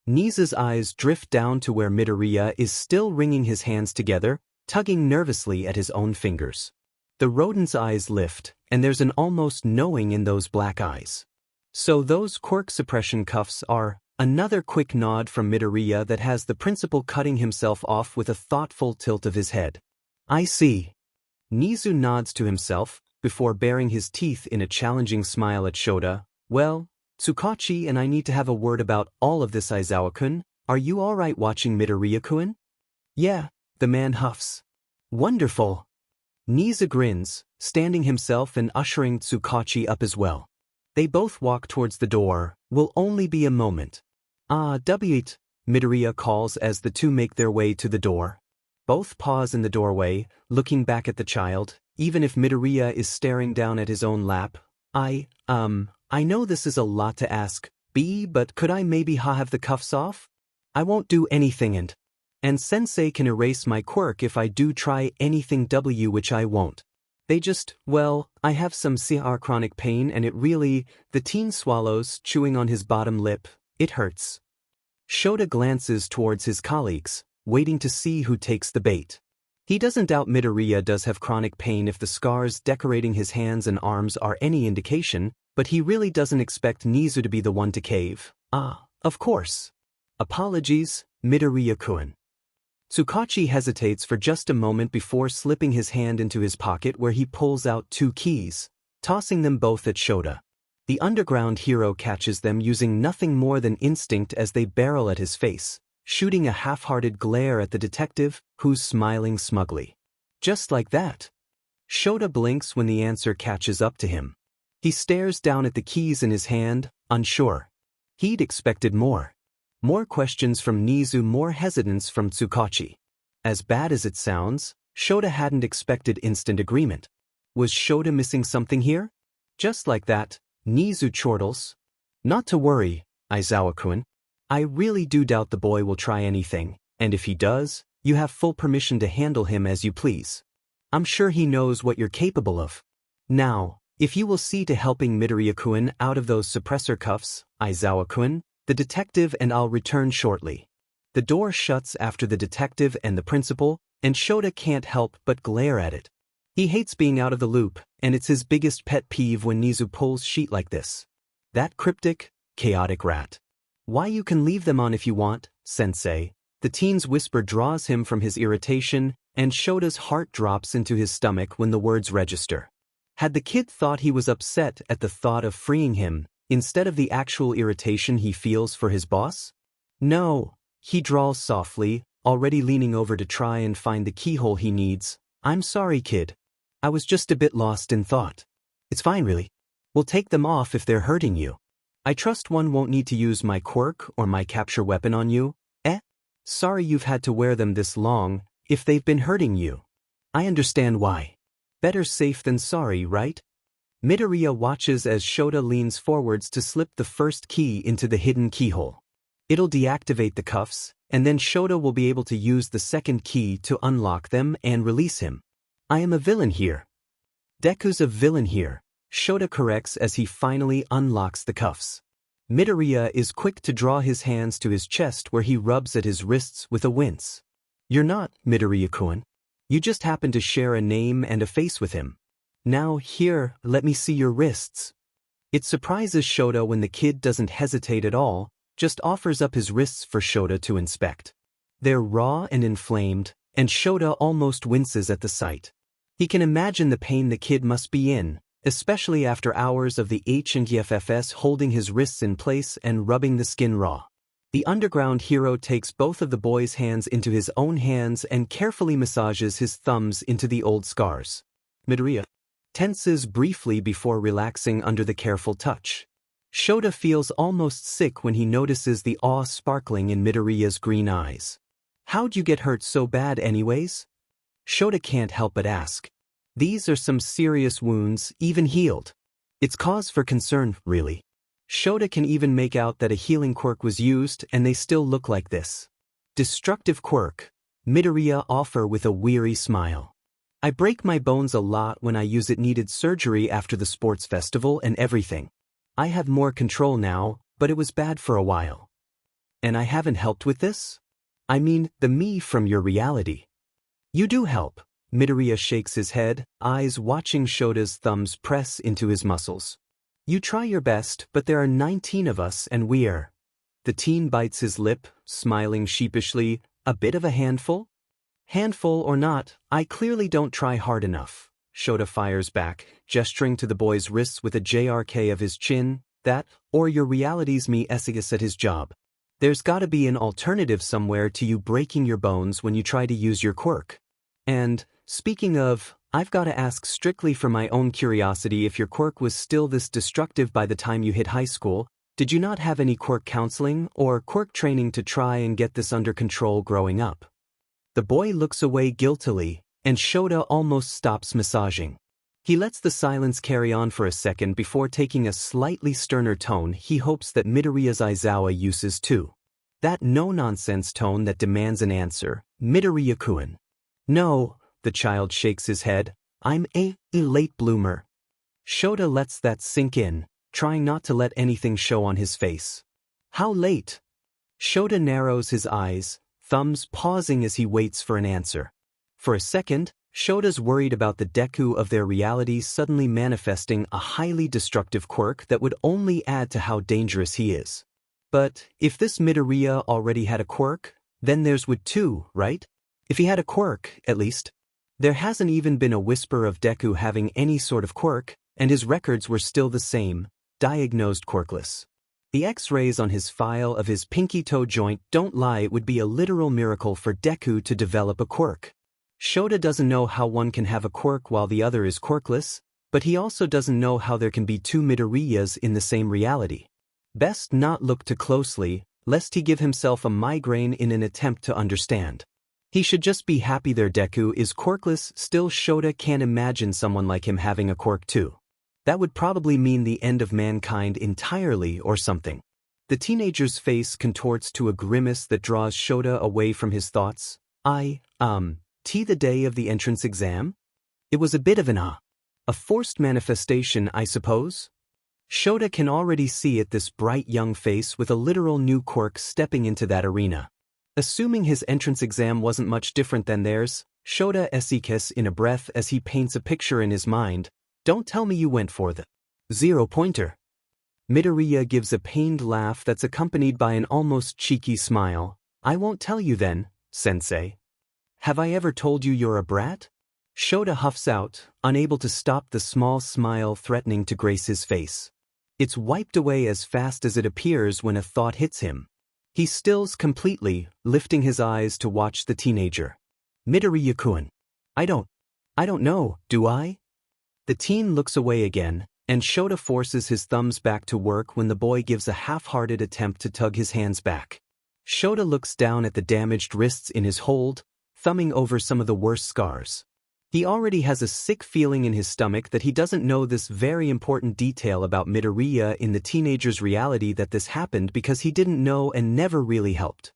Nizu's eyes drift down to where Midoriya is still wringing his hands together, tugging nervously at his own fingers. The rodent's eyes lift, and there's an almost knowing in those black eyes. So those quirk suppression cuffs are. Another quick nod from Midoriya that has the principal cutting himself off with a thoughtful tilt of his head. I see. Nizu nods to himself, before baring his teeth in a challenging smile at Shota. Well, Tsukachi and I need to have a word about all of this. Aizawa-kun, are you alright watching Midoriya-kun? Yeah, the man huffs. Wonderful. Nizu grins, standing himself and ushering Tsukachi up as well. They both walk towards the door. Will only be a moment. Wait, Midoriya calls as the two make their way to the door. Both pause in the doorway, looking back at the child, even if Midoriya is staring down at his own lap. I know this is a lot to ask, but could I maybe have the cuffs off? I won't do anything and Sensei can erase my quirk if I do try anything which I won't. They just, well, I have some chronic pain and it really, the teen swallows, chewing on his bottom lip, it hurts. Shota glances towards his colleagues, waiting to see who takes the bait. He doesn't doubt Midoriya does have chronic pain if the scars decorating his hands and arms are any indication, but he really doesn't expect Nizu to be the one to cave. Of course. Apologies, Midoriya-kun. Tsukachi hesitates for just a moment before slipping his hand into his pocket where he pulls out 2 keys, tossing them both at Shota. The underground hero catches them using nothing more than instinct as they barrel at his face, shooting a half-hearted glare at the detective, who's smiling smugly. Just like that. Shota blinks when the answer catches up to him. He stares down at the keys in his hand, unsure. He'd expected more. More questions from Nizu, more hesitance from Tsukachi. As bad as it sounds, Shota hadn't expected instant agreement. Was Shota missing something here? Just like that, Nizu chortles. Not to worry, Aizawa-kun. I really do doubt the boy will try anything, and if he does, you have full permission to handle him as you please. I'm sure he knows what you're capable of. Now, if you will see to helping Midoriya-kun out of those suppressor cuffs, Aizawa-kun, the detective and I'll return shortly. The door shuts after the detective and the principal, and Shota can't help but glare at it. He hates being out of the loop, and it's his biggest pet peeve when Nizu pulls sheet like this. That cryptic, chaotic rat. Why you can leave them on if you want, sensei. The teen's whisper draws him from his irritation, and Shota's heart drops into his stomach when the words register. Had the kid thought he was upset at the thought of freeing him, instead of the actual irritation he feels for his boss? No, he drawls softly, already leaning over to try and find the keyhole he needs. I'm sorry, kid. I was just a bit lost in thought. It's fine, really. We'll take them off if they're hurting you. I trust one won't need to use my quirk or my capture weapon on you. Sorry you've had to wear them this long, if they've been hurting you. I understand why. Better safe than sorry, right? Midoriya watches as Shota leans forwards to slip the first key into the hidden keyhole. It'll deactivate the cuffs, and then Shota will be able to use the second key to unlock them and release him. I am a villain here. Deku's a villain here, Shota corrects as he finally unlocks the cuffs. Midoriya is quick to draw his hands to his chest where he rubs at his wrists with a wince. You're not, Midoriya-kun. You just happen to share a name and a face with him. Now here, let me see your wrists. It surprises Shota when the kid doesn't hesitate at all, just offers up his wrists for Shota to inspect. They're raw and inflamed, and Shota almost winces at the sight. He can imagine the pain the kid must be in, especially after hours of the HNGFFS holding his wrists in place and rubbing the skin raw. The underground hero takes both of the boy's hands into his own hands and carefully massages his thumbs into the old scars. Midoriya tenses briefly before relaxing under the careful touch. Shota feels almost sick when he notices the awe sparkling in Midoriya's green eyes. How'd you get hurt so bad anyways? Shota can't help but ask. These are some serious wounds, even healed. It's cause for concern, really. Shota can even make out that a healing quirk was used and they still look like this. Destructive quirk, Midoriya offer with a weary smile. I break my bones a lot when I use it. Needed surgery after the sports festival and everything. I have more control now, but it was bad for a while. And I haven't helped with this? I mean, the me from your reality. You do help. Midoriya shakes his head, eyes watching Shota's thumbs press into his muscles. You try your best, but there are 19 of us and we're... The teen bites his lip, smiling sheepishly, a bit of a handful? Handful or not, I clearly don't try hard enough. Shota fires back, gesturing to the boy's wrists with a JRK of his chin. That, or your reality's me Esigus at his job. There's gotta be an alternative somewhere to you breaking your bones when you try to use your quirk. And, speaking of, I've gotta ask strictly for my own curiosity, if your quirk was still this destructive by the time you hit high school, did you not have any quirk counseling or quirk training to try and get this under control growing up? The boy looks away guiltily, and Shota almost stops massaging. He lets the silence carry on for a second before taking a slightly sterner tone he hopes that Midoriya's Aizawa uses too. That no-nonsense tone that demands an answer, Midoriya-kun. No, the child shakes his head, I'm a late bloomer. Shota lets that sink in, trying not to let anything show on his face. How late? Shota narrows his eyes, thumbs pausing as he waits for an answer. For a second, Shota's worried about the Deku of their reality suddenly manifesting a highly destructive quirk that would only add to how dangerous he is. But if this Midoriya already had a quirk, then theirs would too, right? If he had a quirk, at least. There hasn't even been a whisper of Deku having any sort of quirk, and his records were still the same, diagnosed quirkless. The X-rays on his file of his pinky toe joint don't lie. It would be a literal miracle for Deku to develop a quirk. Shota doesn't know how one can have a quirk while the other is quirkless, but he also doesn't know how there can be two Midoriyas in the same reality. Best not look too closely, lest he give himself a migraine in an attempt to understand. He should just be happy their Deku is quirkless. Still, Shota can't imagine someone like him having a quirk too. That would probably mean the end of mankind entirely or something. The teenager's face contorts to a grimace that draws Shota away from his thoughts. The day of the entrance exam? It was a bit of a forced manifestation, I suppose? Shota can already see it, this bright young face with a literal new quirk stepping into that arena. Assuming his entrance exam wasn't much different than theirs, Shota esikes in a breath as he paints a picture in his mind. Don't tell me you went for the 0-pointer. Midoriya gives a pained laugh that's accompanied by an almost cheeky smile. I won't tell you then, sensei. Have I ever told you you're a brat? Shota huffs out, unable to stop the small smile threatening to grace his face. It's wiped away as fast as it appears when a thought hits him. He stills completely, lifting his eyes to watch the teenager. Midoriya-kun. I don't know, do I? The teen looks away again, and Shota forces his thumbs back to work when the boy gives a half-hearted attempt to tug his hands back. Shota looks down at the damaged wrists in his hold, thumbing over some of the worst scars. He already has a sick feeling in his stomach that he doesn't know this very important detail about Midoriya in the teenager's reality, that this happened because he didn't know and never really helped.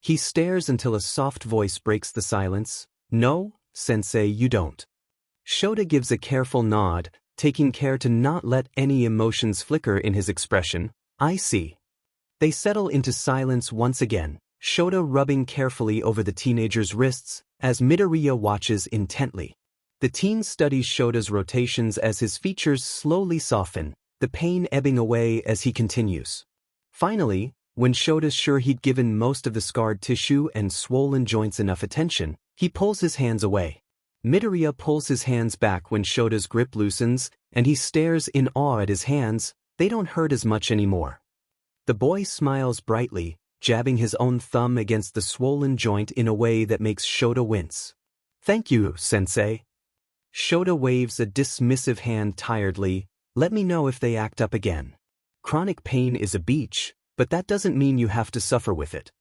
He stares until a soft voice breaks the silence. No, sensei, you don't. Shota gives a careful nod, taking care to not let any emotions flicker in his expression. I see. They settle into silence once again, Shota rubbing carefully over the teenager's wrists, as Midoriya watches intently. The teen studies Shota's rotations as his features slowly soften, the pain ebbing away as he continues. Finally, when Shota's sure he'd given most of the scarred tissue and swollen joints enough attention, he pulls his hands away. Midoriya pulls his hands back when Shota's grip loosens, and he stares in awe at his hands. They don't hurt as much anymore. The boy smiles brightly, jabbing his own thumb against the swollen joint in a way that makes Shota wince. Thank you, sensei. Shota waves a dismissive hand tiredly. Let me know if they act up again. Chronic pain is a beach, but that doesn't mean you have to suffer with it.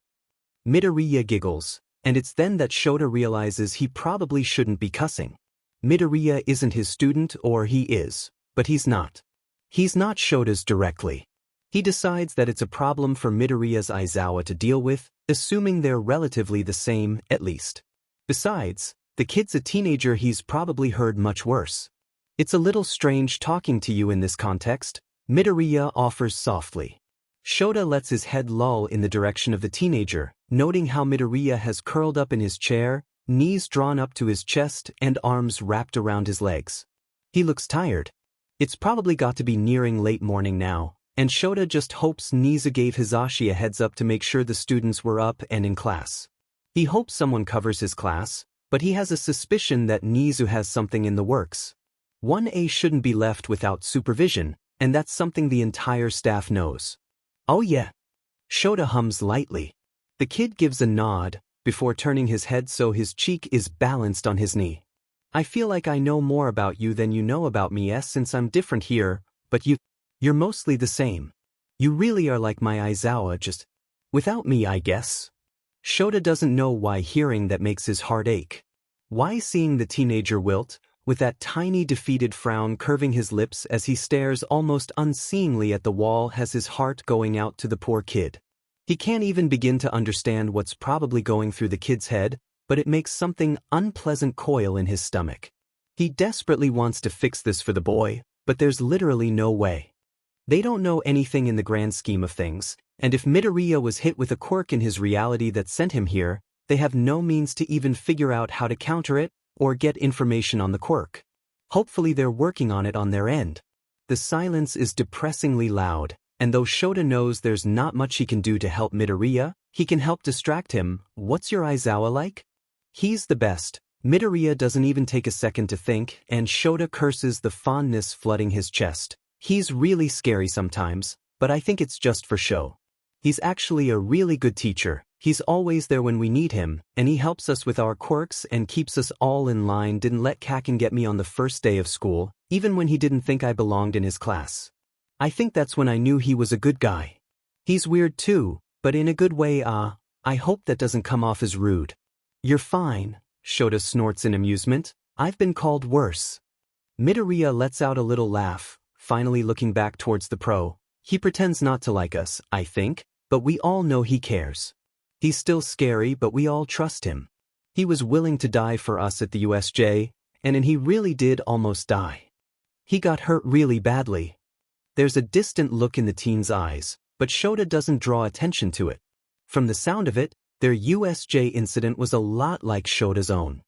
Midoriya giggles, and it's then that Shota realizes he probably shouldn't be cussing. Midoriya isn't his student, or he is, but he's not. He's not Shota's directly. He decides that it's a problem for Midoriya's Aizawa to deal with, assuming they're relatively the same, at least. Besides, the kid's a teenager, he's probably heard much worse. It's a little strange talking to you in this context, Midoriya offers softly. Shota lets his head loll in the direction of the teenager, noting how Midoriya has curled up in his chair, knees drawn up to his chest and arms wrapped around his legs. He looks tired. It's probably got to be nearing late morning now, and Shota just hopes Nizu gave Hisashi a heads up to make sure the students were up and in class. He hopes someone covers his class, but he has a suspicion that Nizu has something in the works. 1A shouldn't be left without supervision, and that's something the entire staff knows. Oh yeah. Shota hums lightly. The kid gives a nod, before turning his head so his cheek is balanced on his knee. I feel like I know more about you than you know about me, since I'm different here, but you're mostly the same. You really are like my Aizawa, just without me, I guess. Shota doesn't know why hearing that makes his heart ache. Why seeing the teenager wilt, with that tiny defeated frown curving his lips as he stares almost unseeingly at the wall, has his heart going out to the poor kid. He can't even begin to understand what's probably going through the kid's head, but it makes something unpleasant coil in his stomach. He desperately wants to fix this for the boy, but there's literally no way. They don't know anything in the grand scheme of things, and if Midoriya was hit with a quirk in his reality that sent him here, they have no means to even figure out how to counter it or get information on the quirk. Hopefully they're working on it on their end. The silence is depressingly loud, and though Shota knows there's not much he can do to help Midoriya, he can help distract him. What's your Aizawa like? He's the best. Midoriya doesn't even take a second to think, and Shota curses the fondness flooding his chest. He's really scary sometimes, but I think it's just for show. He's actually a really good teacher. He's always there when we need him, and he helps us with our quirks and keeps us all in line. Didn't let Kaken get me on the first day of school, even when he didn't think I belonged in his class. I think that's when I knew he was a good guy. He's weird too, but in a good way. I hope that doesn't come off as rude. You're fine, Shota snorts in amusement. I've been called worse. Midoriya lets out a little laugh, finally looking back towards the pro. He pretends not to like us, I think, but we all know he cares. He's still scary, but we all trust him. He was willing to die for us at the USJ, and he really did almost die. He got hurt really badly. There's a distant look in the teen's eyes, but Shota doesn't draw attention to it. From the sound of it, their USJ incident was a lot like Shota's own.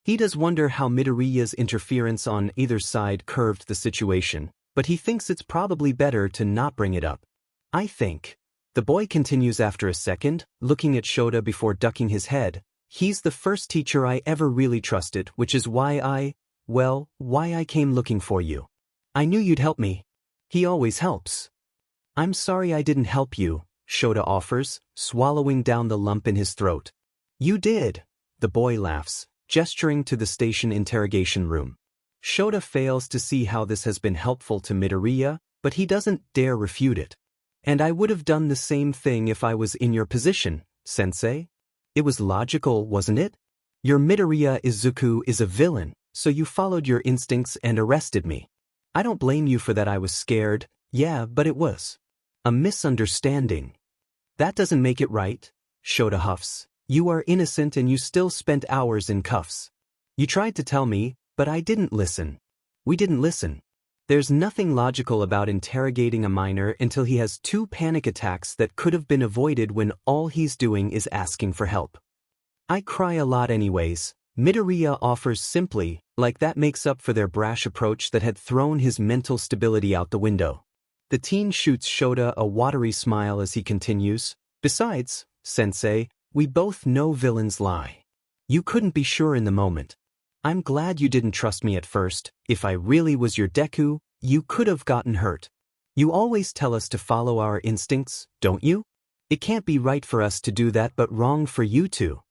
He does wonder how Midoriya's interference on either side curved the situation, but he thinks it's probably better to not bring it up. I think. The boy continues after a second, looking at Shota before ducking his head. He's the first teacher I ever really trusted, which is why I came looking for you. I knew you'd help me. He always helps. I'm sorry I didn't help you, Shota offers, swallowing down the lump in his throat. You did. The boy laughs, gesturing to the station interrogation room. Shota fails to see how this has been helpful to Midoriya, but he doesn't dare refute it. And I would have done the same thing if I was in your position, sensei. It was logical, wasn't it? Your Midoriya Izuku is a villain, so you followed your instincts and arrested me. I don't blame you for that. I was scared, yeah, but it was a misunderstanding. That doesn't make it right, Shota huffs. You are innocent and you still spent hours in cuffs. You tried to tell me, but I didn't listen. We didn't listen. There's nothing logical about interrogating a minor until he has 2 panic attacks that could have been avoided when all he's doing is asking for help. I cry a lot anyways, Midoriya offers simply, like that makes up for their brash approach that had thrown his mental stability out the window. The teen shoots Shota a watery smile as he continues. Besides, sensei, we both know villains lie. You couldn't be sure in the moment. I'm glad you didn't trust me at first. If I really was your Deku, you could have gotten hurt. You always tell us to follow our instincts, don't you? It can't be right for us to do that but wrong for you to.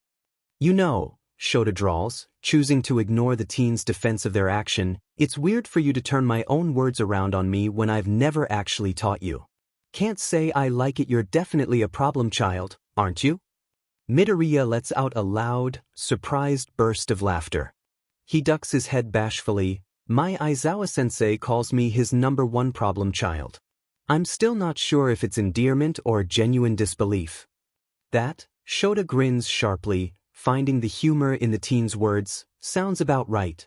You know, Shota drawls, choosing to ignore the teen's defense of their action, it's weird for you to turn my own words around on me when I've never actually taught you. Can't say I like it. You're definitely a problem child, aren't you? Midoriya lets out a loud, surprised burst of laughter. He ducks his head bashfully. My Aizawa-sensei calls me his #1 problem child. I'm still not sure if it's endearment or genuine disbelief. That, Shota grins sharply, finding the humor in the teen's words, sounds about right.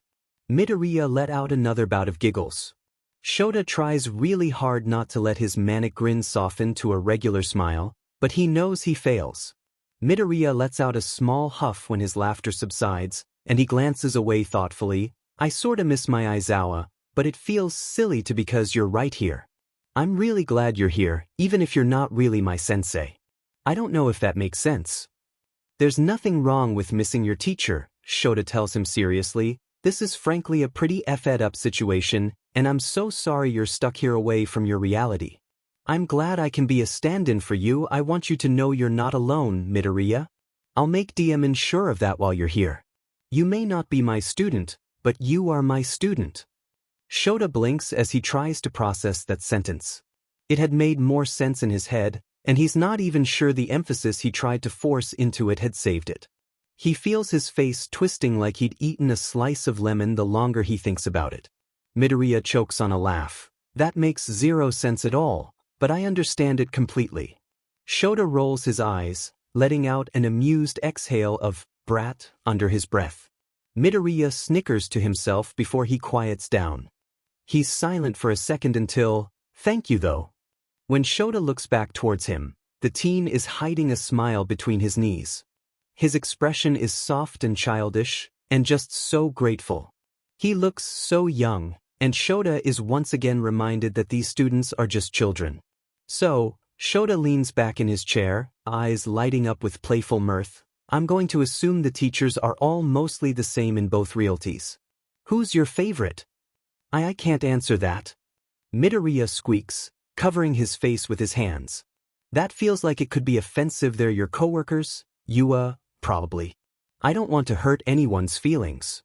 Midoriya let out another bout of giggles. Shota tries really hard not to let his manic grin soften to a regular smile, but he knows he fails. Midoriya lets out a small huff when his laughter subsides, and he glances away thoughtfully. I sorta miss my Aizawa, but it feels silly to because you're right here. I'm really glad you're here, even if you're not really my sensei. I don't know if that makes sense. There's nothing wrong with missing your teacher, Shota tells him seriously. This is frankly a pretty effed up situation, and I'm so sorry you're stuck here away from your reality. I'm glad I can be a stand-in for you. I want you to know you're not alone, Midoriya. I'll make DM sure of that while you're here. You may not be my student, but you are my student. Shota blinks as he tries to process that sentence. It had made more sense in his head, and he's not even sure the emphasis he tried to force into it had saved it. He feels his face twisting like he'd eaten a slice of lemon the longer he thinks about it. Midoriya chokes on a laugh. That makes 0 sense at all, but I understand it completely. Shota rolls his eyes, letting out an amused exhale of brat under his breath. Midoriya snickers to himself before he quiets down. He's silent for a second until, thank you though. When Shota looks back towards him, the teen is hiding a smile between his knees. His expression is soft and childish, and just so grateful. He looks so young, and Shota is once again reminded that these students are just children. So, Shota leans back in his chair, eyes lighting up with playful mirth. I'm going to assume the teachers are all mostly the same in both realties. Who's your favorite? I can't answer that. Midoriya squeaks, covering his face with his hands. That feels like it could be offensive. They're your coworkers, probably. I don't want to hurt anyone's feelings.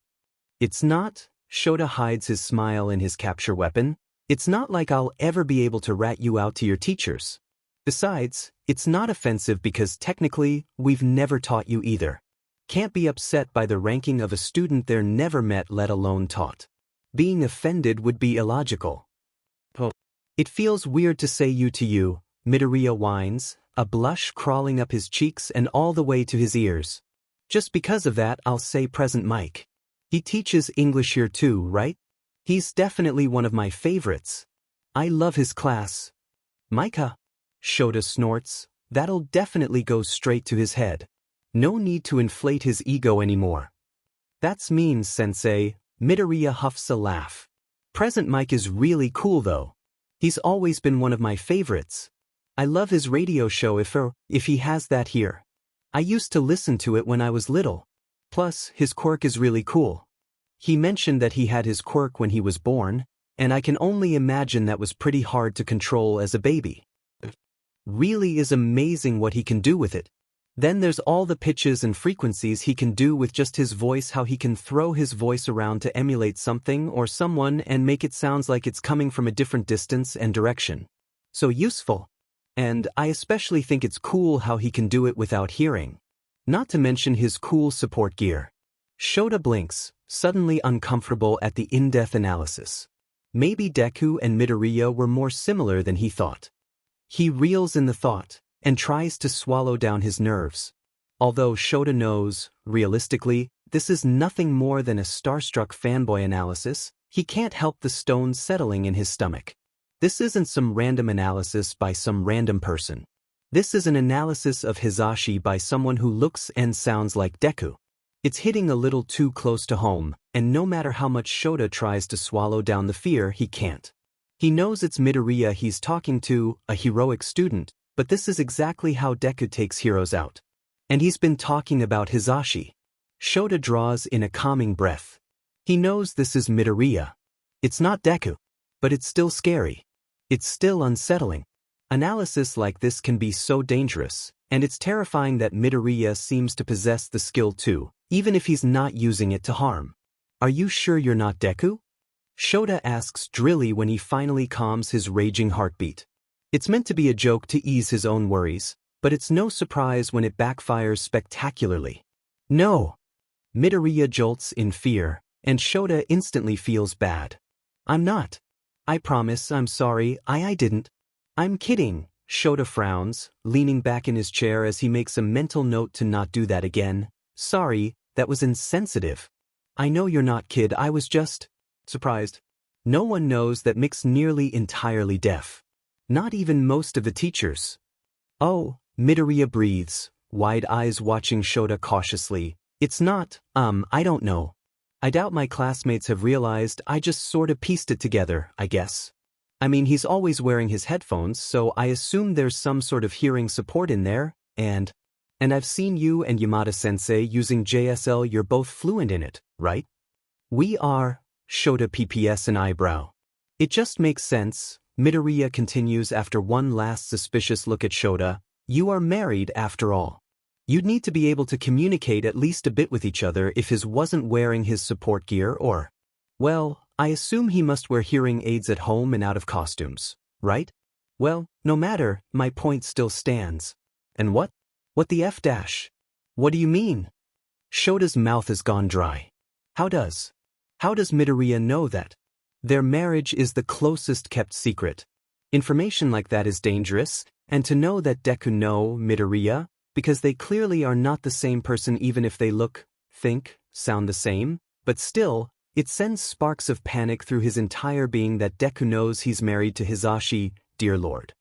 It's not, Shota hides his smile in his capture weapon. It's not like I'll ever be able to rat you out to your teachers. Besides, it's not offensive because technically, we've never taught you either. Can't be upset by the ranking of a student they're never met, let alone taught. Being offended would be illogical. It feels weird to say you to you, Midoriya whines, a blush crawling up his cheeks and all the way to his ears. Just because of that, I'll say present Mike. He teaches English here too, right? He's definitely one of my favorites. I love his class. Micah. Shota snorts. That'll definitely go straight to his head. No need to inflate his ego anymore. That's mean, sensei. Midoriya huffs a laugh. Present Mike is really cool though. He's always been one of my favorites. I love his radio show if he has that here. I used to listen to it when I was little. Plus, his quirk is really cool. He mentioned that he had his quirk when he was born, and I can only imagine that was pretty hard to control as a baby. Really is amazing what he can do with it. Then there's all the pitches and frequencies he can do with just his voice, how he can throw his voice around to emulate something or someone and make it sound like it's coming from a different distance and direction. So useful. And I especially think it's cool how he can do it without hearing. Not to mention his cool support gear. Shota blinks, suddenly uncomfortable at the in-depth analysis. Maybe Deku and Midoriya were more similar than he thought. He reels in the thought and tries to swallow down his nerves. Although Shota knows, realistically, this is nothing more than a starstruck fanboy analysis, he can't help the stones settling in his stomach. This isn't some random analysis by some random person. This is an analysis of Hisashi by someone who looks and sounds like Deku. It's hitting a little too close to home, and no matter how much Shota tries to swallow down the fear, he can't. He knows it's Midoriya he's talking to, a heroic student, but this is exactly how Deku takes heroes out. And he's been talking about Hisashi. Shota draws in a calming breath. He knows this is Midoriya. It's not Deku. But it's still scary. It's still unsettling. Analysis like this can be so dangerous, and it's terrifying that Midoriya seems to possess the skill too, even if he's not using it to harm. Are you sure you're not Deku? Shota asks drily when he finally calms his raging heartbeat. It's meant to be a joke to ease his own worries, but it's no surprise when it backfires spectacularly. No! Midoriya jolts in fear, and Shota instantly feels bad. I'm not. I promise, I'm sorry, I didn't. I'm kidding. Shota frowns, leaning back in his chair as he makes a mental note to not do that again. Sorry, that was insensitive. I know you're not, kid, I was just surprised. No one knows that Mick's nearly entirely deaf. Not even most of the teachers. Oh, Midoriya breathes, wide eyes watching Shota cautiously. It's not, I don't know. I doubt my classmates have realized. I just sorta pieced it together, I guess. I mean, he's always wearing his headphones, so I assume there's some sort of hearing support in there, and I've seen you and Yamada-sensei using JSL. You're both fluent in it, right? We are. Shota PPS an eyebrow. It just makes sense. Midoriya continues after one last suspicious look at Shota. You are married after all. You'd need to be able to communicate at least a bit with each other if his wasn't wearing his support gear or… Well, I assume he must wear hearing aids at home and out of costumes, right? Well, no matter, my point still stands. And what? What the F dash? What do you mean? Shota's mouth has gone dry. How does Midoriya know that? Their marriage is the closest kept secret. Information like that is dangerous, and to know that Deku know Midoriya, because they clearly are not the same person even if they look, think, sound the same, but still, it sends sparks of panic through his entire being that Deku knows he's married to Hisashi, dear lord.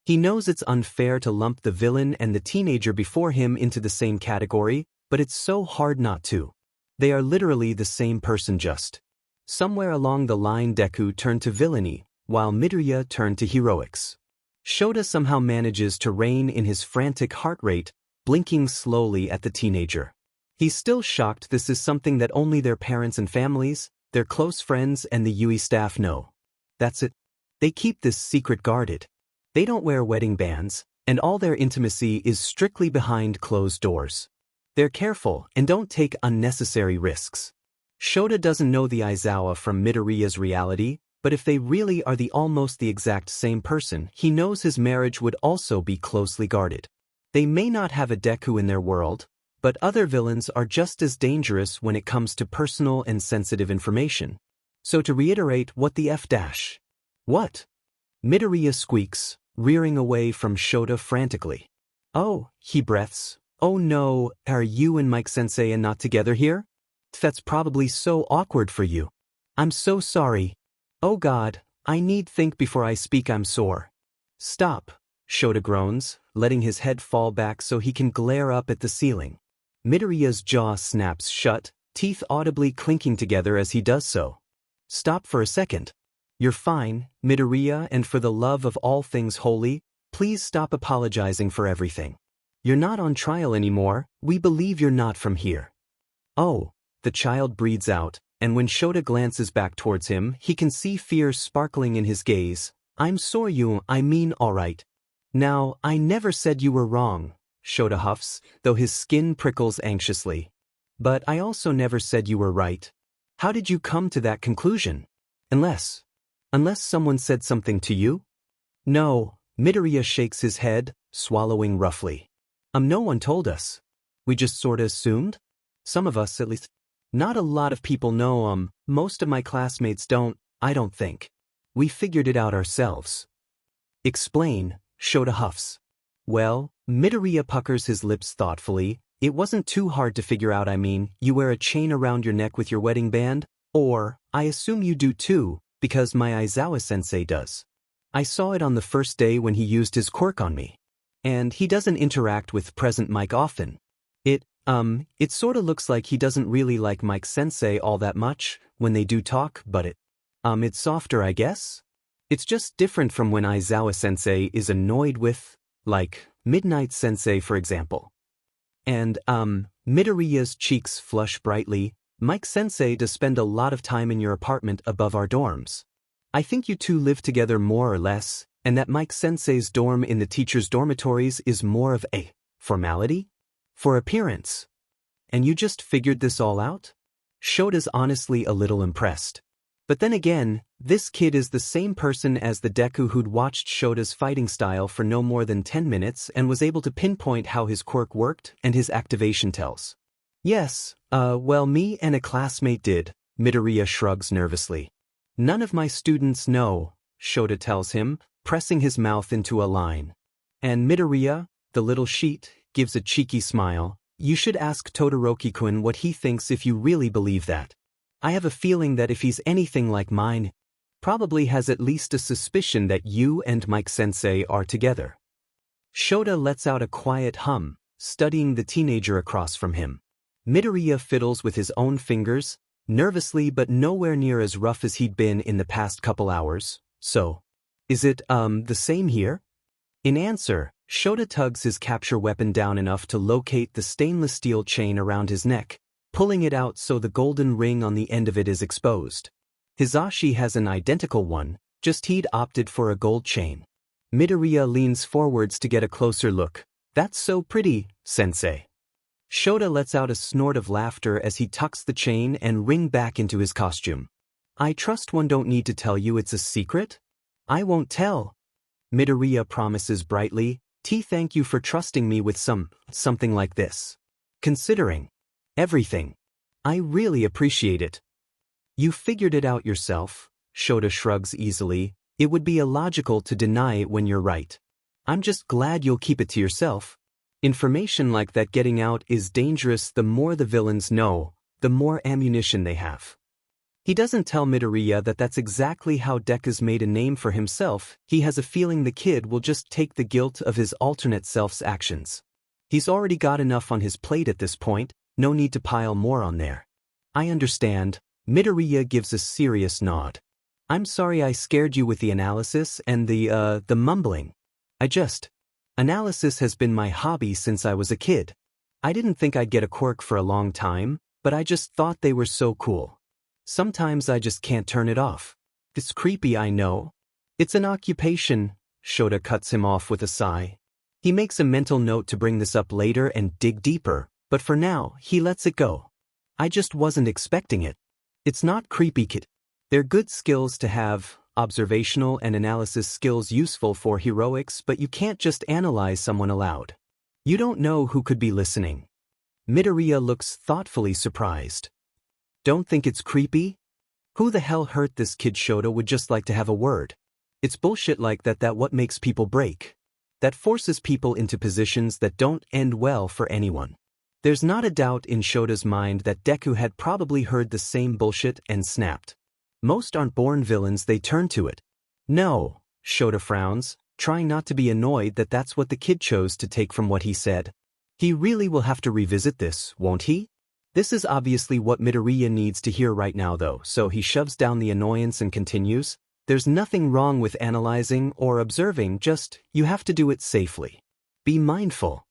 He knows it's unfair to lump the villain and the teenager before him into the same category, but it's so hard not to. They are literally the same person, just somewhere along the line Deku turned to villainy, while Midoriya turned to heroics. Shota somehow manages to rein in his frantic heart rate, blinking slowly at the teenager. He's still shocked this is something that only their parents and families, their close friends and the UE staff know. That's it. They keep this secret guarded. They don't wear wedding bands, and all their intimacy is strictly behind closed doors. They're careful and don't take unnecessary risks. Shota doesn't know the Aizawa from Midoriya's reality, but if they really are almost the exact same person, he knows his marriage would also be closely guarded. They may not have a Deku in their world, but other villains are just as dangerous when it comes to personal and sensitive information. So to reiterate, what the F dash? What? Midoriya squeaks, rearing away from Shota frantically. Oh, he breaths. Oh no, are you and Mike-sensei not together here? That's probably so awkward for you. I'm so sorry. Oh God, I need think before I speak, I'm sore. Stop, Shota groans, letting his head fall back so he can glare up at the ceiling. Midoriya's jaw snaps shut, teeth audibly clinking together as he does so. Stop for a second. You're fine, Midoriya, and for the love of all things holy, please stop apologizing for everything. You're not on trial anymore, we believe you're not from here. Oh, the child breathes out, and when Shota glances back towards him, he can see fear sparkling in his gaze. I'm sorry I mean alright. Now, I never said you were wrong, Shota huffs, though his skin prickles anxiously. But I also never said you were right. How did you come to that conclusion? Unless someone said something to you? No, Midoriya shakes his head, swallowing roughly. No one told us. We just sorta assumed? Some of us, at least. Not a lot of people know, most of my classmates don't, I don't think. We figured it out ourselves. Explain, Shota huffs. Well, Midoriya puckers his lips thoughtfully. It wasn't too hard to figure out. I mean, you wear a chain around your neck with your wedding band? Or, I assume you do too, because my Aizawa-sensei does. I saw it on the first day when he used his quirk on me. And he doesn't interact with present Mike often. It sorta looks like he doesn't really like Mike-sensei all that much when they do talk, but it's softer, I guess? It's just different from when Aizawa-sensei is annoyed with, like, Midnight-sensei for example. And, Midoriya's cheeks flush brightly. Mike-sensei does spend a lot of time in your apartment above our dorms. I think you two live together more or less, and that Mike-sensei's dorm in the teachers' dormitories is more of a formality? For appearance. And you just figured this all out? Shota's honestly a little impressed. But then again, this kid is the same person as the Deku who'd watched Shota's fighting style for no more than 10 minutes and was able to pinpoint how his quirk worked and his activation tells. Yes, well, me and a classmate did, Midoriya shrugs nervously. None of my students know, Shota tells him, pressing his mouth into a line. And Midoriya, the little sheet, gives a cheeky smile. You should ask Todoroki-kun what he thinks if you really believe that. I have a feeling that if he's anything like mine, probably has at least a suspicion that you and Mike-sensei are together. Shota lets out a quiet hum, studying the teenager across from him. Midoriya fiddles with his own fingers, nervously but nowhere near as rough as he'd been in the past couple hours. So, is it, the same here? In answer, Shota tugs his capture weapon down enough to locate the stainless steel chain around his neck, pulling it out so the golden ring on the end of it is exposed. Hizashi has an identical one, just he'd opted for a gold chain. Midoriya leans forwards to get a closer look. That's so pretty, sensei. Shota lets out a snort of laughter as he tucks the chain and ring back into his costume. I trust one don't need to tell you it's a secret? I won't tell. Midoriya promises brightly. Thank you for trusting me with something like this. Considering everything. I really appreciate it. You figured it out yourself, Shota shrugs easily. It would be illogical to deny it when you're right. I'm just glad you'll keep it to yourself. Information like that getting out is dangerous. The more the villains know, the more ammunition they have. He doesn't tell Midoriya that that's exactly how Deku's made a name for himself. He has a feeling the kid will just take the guilt of his alternate self's actions. He's already got enough on his plate at this point, no need to pile more on there. I understand. Midoriya gives a serious nod. I'm sorry I scared you with the analysis and the mumbling. Analysis has been my hobby since I was a kid. I didn't think I'd get a quirk for a long time, but I just thought they were so cool. Sometimes I just can't turn it off. It's creepy, I know. It's an occupation, Shota cuts him off with a sigh. He makes a mental note to bring this up later and dig deeper, but for now, he lets it go. I just wasn't expecting it. It's not creepy, kid. They're good skills to have, observational and analysis skills useful for heroics, but you can't just analyze someone aloud. You don't know who could be listening. Midoriya looks thoughtfully surprised. Don't think it's creepy? Who the hell hurt this kid? Shota would just like to have a word. It's bullshit like that what makes people break. That forces people into positions that don't end well for anyone. There's not a doubt in Shota's mind that Deku had probably heard the same bullshit and snapped. Most aren't born villains, they turn to it. No, Shota frowns, trying not to be annoyed that that's what the kid chose to take from what he said. He really will have to revisit this, won't he? This is obviously what Midoriya needs to hear right now though, so he shoves down the annoyance and continues, "There's nothing wrong with analyzing or observing, just, you have to do it safely. Be mindful."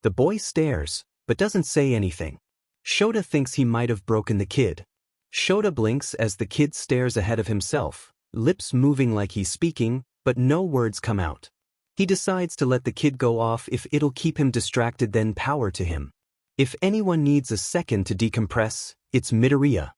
The boy stares, but doesn't say anything. Shota thinks he might have broken the kid. Shota blinks as the kid stares ahead of himself, lips moving like he's speaking, but no words come out. He decides to let the kid go off if it'll keep him distracted, then power to him. If anyone needs a second to decompress, it's Midoriya.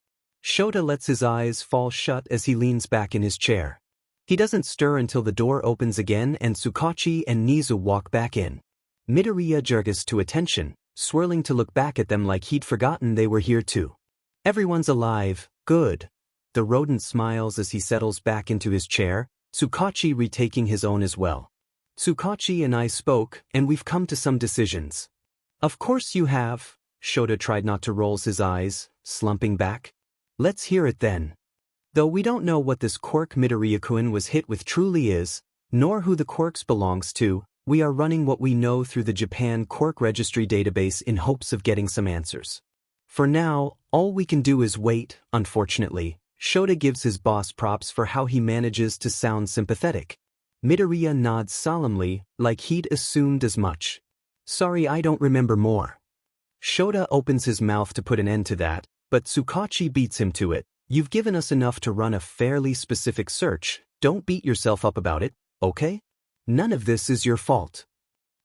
Shota lets his eyes fall shut as he leans back in his chair. He doesn't stir until the door opens again and Tsukachi and Nizu walk back in. Midoriya jerks to attention, swirling to look back at them like he'd forgotten they were here too. "Everyone's alive, good." The rodent smiles as he settles back into his chair, Tsukachi retaking his own as well. "Tsukachi and I spoke, and we've come to some decisions." "Of course you have." Shota tried not to roll his eyes, slumping back. "Let's hear it then." "Though we don't know what this quirk Midoriya-kun was hit with truly is, nor who the quirks belongs to, we are running what we know through the Japan Quirk Registry database in hopes of getting some answers. For now, all we can do is wait, unfortunately." Shota gives his boss props for how he manages to sound sympathetic. Midoriya nods solemnly, like he'd assumed as much. "Sorry, I don't remember more." Shota opens his mouth to put an end to that, but Tsukachi beats him to it. "You've given us enough to run a fairly specific search, don't beat yourself up about it, okay? None of this is your fault."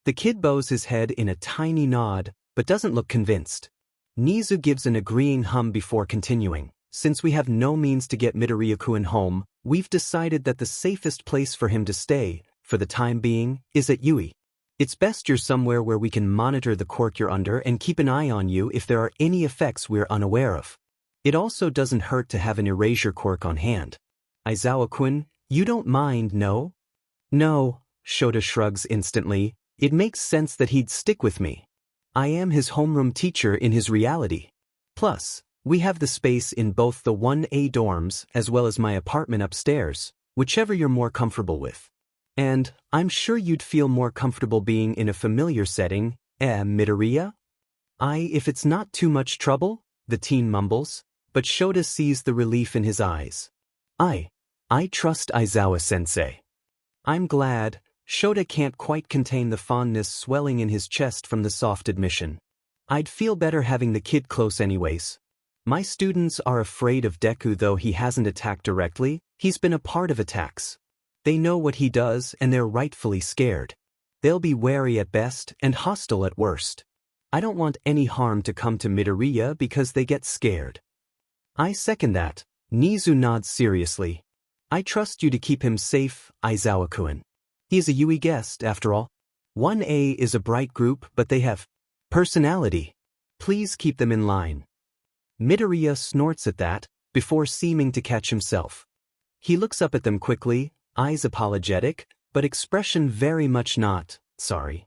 The kid bows his head in a tiny nod, but doesn't look convinced. Nizu gives an agreeing hum before continuing. "Since we have no means to get Midoriya-kun home, we've decided that the safest place for him to stay, for the time being, is at Yui. It's best you're somewhere where we can monitor the quirk you're under and keep an eye on you if there are any effects we're unaware of. It also doesn't hurt to have an erasure quirk on hand. Aizawa-kun, you don't mind, no?" "No," Shota shrugs instantly. "It makes sense that he'd stick with me. I am his homeroom teacher in his reality. Plus, we have the space in both the 1A dorms as well as my apartment upstairs, whichever you're more comfortable with. And I'm sure you'd feel more comfortable being in a familiar setting, Midoriya?" If it's not too much trouble," the teen mumbles, but Shota sees the relief in his eyes. I trust Aizawa-sensei." "I'm glad." Shota can't quite contain the fondness swelling in his chest from the soft admission. "I'd feel better having the kid close anyways. My students are afraid of Deku, though he hasn't attacked directly, he's been a part of attacks. They know what he does and they're rightfully scared. They'll be wary at best and hostile at worst. I don't want any harm to come to Midoriya because they get scared." "I second that." Nizu nods seriously. "I trust you to keep him safe, Aizawa-kun. He is a Yui guest, after all. 1A is a bright group, but they have personality. Please keep them in line." Midoriya snorts at that, before seeming to catch himself. He looks up at them quickly, eyes apologetic, but expression very much not sorry.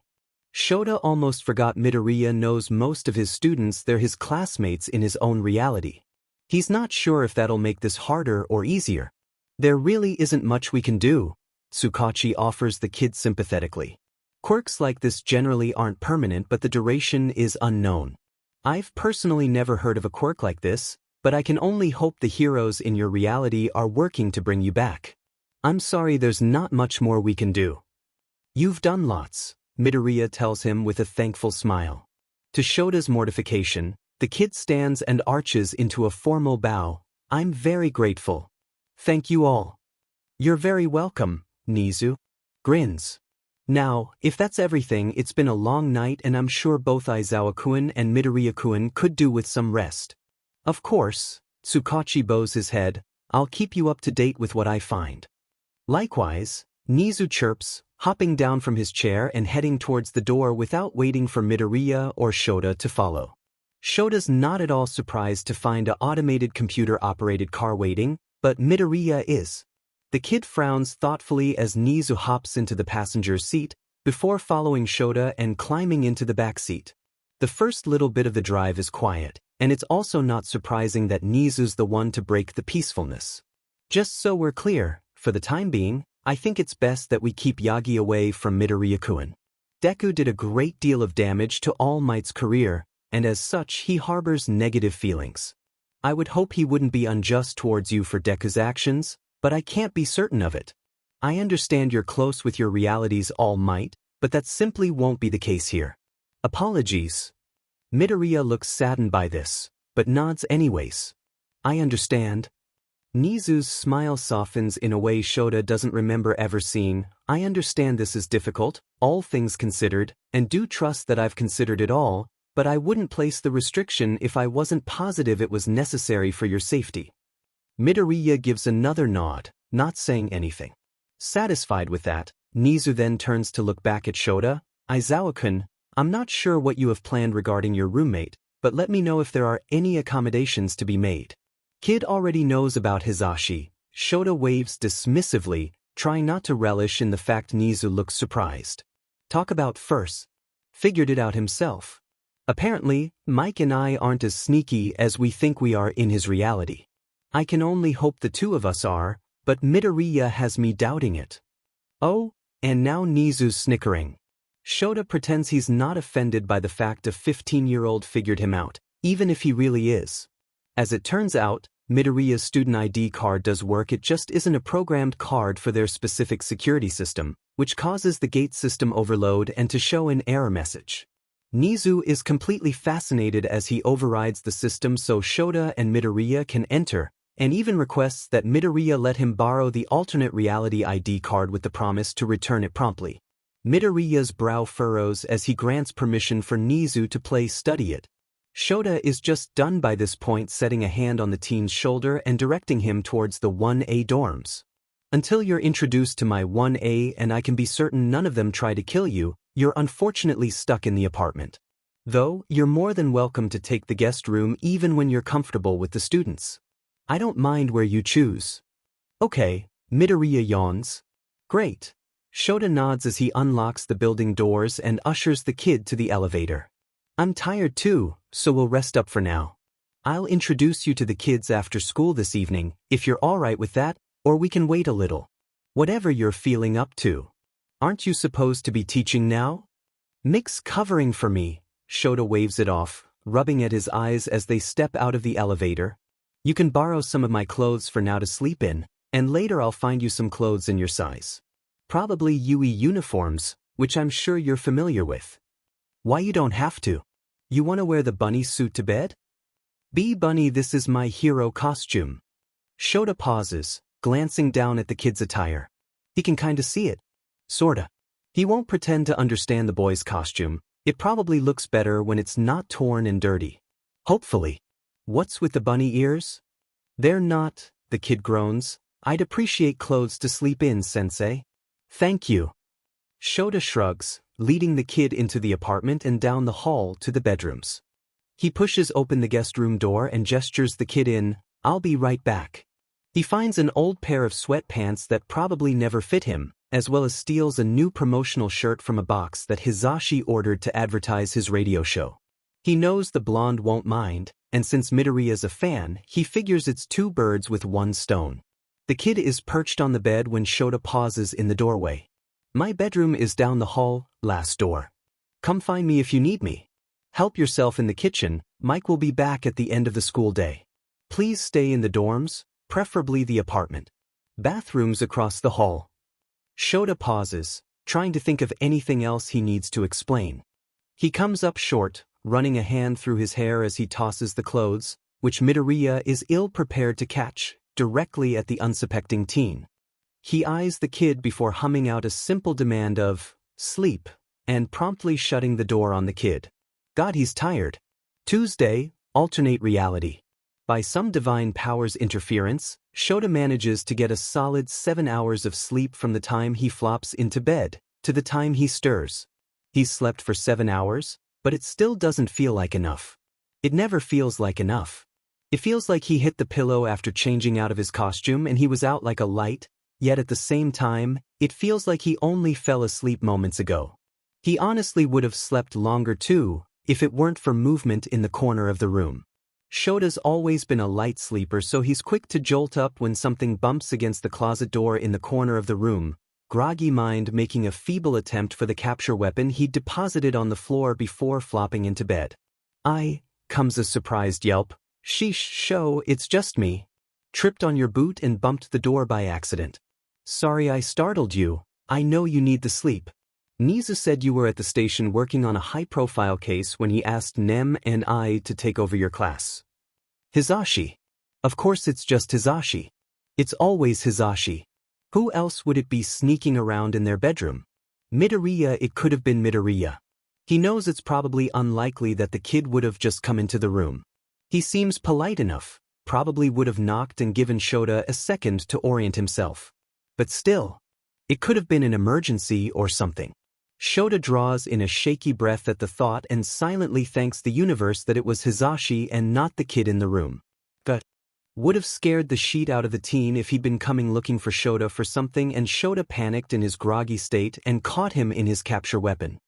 Shota almost forgot Midoriya knows most of his students, they're his classmates in his own reality. He's not sure if that'll make this harder or easier. "There really isn't much we can do," Tsukachi offers the kid sympathetically. "Quirks like this generally aren't permanent, but the duration is unknown. I've personally never heard of a quirk like this, but I can only hope the heroes in your reality are working to bring you back. I'm sorry, there's not much more we can do." "You've done lots," Midoriya tells him with a thankful smile. To Shota's mortification, the kid stands and arches into a formal bow. "I'm very grateful. Thank you all." "You're very welcome," Nizu grins. "Now, if that's everything, it's been a long night and I'm sure both Aizawa-kun and Midoriya-kun could do with some rest." "Of course," Tsukachi bows his head, "I'll keep you up to date with what I find." "Likewise," Nizu chirps, hopping down from his chair and heading towards the door without waiting for Midoriya or Shota to follow. Shota's not at all surprised to find a automated computer-operated car waiting, but Midoriya is. The kid frowns thoughtfully as Nizu hops into the passenger's seat, before following Shota and climbing into the back seat. The first little bit of the drive is quiet, and it's also not surprising that Nizu's the one to break the peacefulness. "Just so we're clear, for the time being, I think it's best that we keep Yagi away from Midoriya-kun. Deku did a great deal of damage to All Might's career, and as such he harbors negative feelings. I would hope he wouldn't be unjust towards you for Deku's actions, but I can't be certain of it. I understand you're close with your reality's All Might, but that simply won't be the case here. Apologies. Midoriya looks saddened by this, but nods anyways. I understand. Nizu's smile softens in a way Shota doesn't remember ever seeing. I understand this is difficult, all things considered, and do trust that I've considered it all, but I wouldn't place the restriction if I wasn't positive it was necessary for your safety. Midoriya gives another nod, not saying anything. Satisfied with that, Nizu then turns to look back at Shota. Aizawa-kun, I'm not sure what you have planned regarding your roommate, but let me know if there are any accommodations to be made. Kid already knows about Hizashi. Shota waves dismissively, trying not to relish in the fact Nizu looks surprised. Talk about first. Figured it out himself. Apparently, Mike and I aren't as sneaky as we think we are in his reality. I can only hope the two of us are, but Midoriya has me doubting it. Oh, and now Nizu's snickering. Shota pretends he's not offended by the fact a 15-year-old figured him out, even if he really is. As it turns out, Midoriya's student ID card does work, it just isn't a programmed card for their specific security system, which causes the gate system overload and to show an error message. Nizu is completely fascinated as he overrides the system so Shota and Midoriya can enter, and even requests that Midoriya let him borrow the alternate reality ID card with the promise to return it promptly. Midoriya's brow furrows as he grants permission for Nizu to study it. Shota is just done by this point, setting a hand on the teen's shoulder and directing him towards the 1A dorms. Until you're introduced to my 1A and I can be certain none of them try to kill you, you're unfortunately stuck in the apartment. Though, you're more than welcome to take the guest room even when you're comfortable with the students. I don't mind where you choose. Okay, Midoriya yawns. Great. Shota nods as he unlocks the building doors and ushers the kid to the elevator. I'm tired too, so we'll rest up for now. I'll introduce you to the kids after school this evening, if you're alright with that, or we can wait a little. Whatever you're feeling up to. Aren't you supposed to be teaching now? Mix covering for me. Shota waves it off, rubbing at his eyes as they step out of the elevator. You can borrow some of my clothes for now to sleep in, and later I'll find you some clothes in your size. Probably UE uniforms, which I'm sure you're familiar with. Why you don't have to? You want to wear the bunny suit to bed? Be bunny, this is my hero costume. Shota pauses, glancing down at the kid's attire. He can kinda see it. Sorta. He won't pretend to understand the boy's costume. It probably looks better when it's not torn and dirty. Hopefully. What's with the bunny ears? They're not, the kid groans. I'd appreciate clothes to sleep in, sensei. Thank you. Shota shrugs, leading the kid into the apartment and down the hall to the bedrooms. He pushes open the guest room door and gestures the kid in. I'll be right back. He finds an old pair of sweatpants that probably never fit him, as well as steals a new promotional shirt from a box that Hizashi ordered to advertise his radio show. He knows the blonde won't mind, and since Midoriya's a fan, he figures it's two birds with one stone. The kid is perched on the bed when Shota pauses in the doorway. My bedroom is down the hall, last door. Come find me if you need me. Help yourself in the kitchen, Mike will be back at the end of the school day. Please stay in the dorms, preferably the apartment. Bathrooms across the hall. Shota pauses, trying to think of anything else he needs to explain. He comes up short, running a hand through his hair as he tosses the clothes, which Midoriya is ill-prepared to catch, directly at the unsuspecting teen. He eyes the kid before humming out a simple demand of, sleep, and promptly shutting the door on the kid. God, he's tired. Tuesday, alternate reality. By some divine power's interference, Shota manages to get a solid 7 hours of sleep from the time he flops into bed to the time he stirs. He's slept for 7 hours, but it still doesn't feel like enough. It never feels like enough. It feels like he hit the pillow after changing out of his costume and he was out like a light, yet at the same time, it feels like he only fell asleep moments ago. He honestly would have slept longer too, if it weren't for movement in the corner of the room. Shota's always been a light sleeper, so he's quick to jolt up when something bumps against the closet door in the corner of the room, groggy mind making a feeble attempt for the capture weapon he'd deposited on the floor before flopping into bed. Comes a surprised yelp. Sheesh, show, it's just me. Tripped on your boot and bumped the door by accident. Sorry I startled you, I know you need the sleep. Nizu said you were at the station working on a high-profile case when he asked Nem and I to take over your class. Hizashi. Of course it's just Hizashi. It's always Hizashi. Who else would it be sneaking around in their bedroom? Midoriya. It could have been Midoriya. He knows it's probably unlikely that the kid would have just come into the room. He seems polite enough, probably would have knocked and given Shota a second to orient himself. But still, it could have been an emergency or something. Shota draws in a shaky breath at the thought and silently thanks the universe that it was Hizashi and not the kid in the room. That would have scared the sheet out of the teen if he'd been coming looking for Shota for something and Shota panicked in his groggy state and caught him in his capture weapon.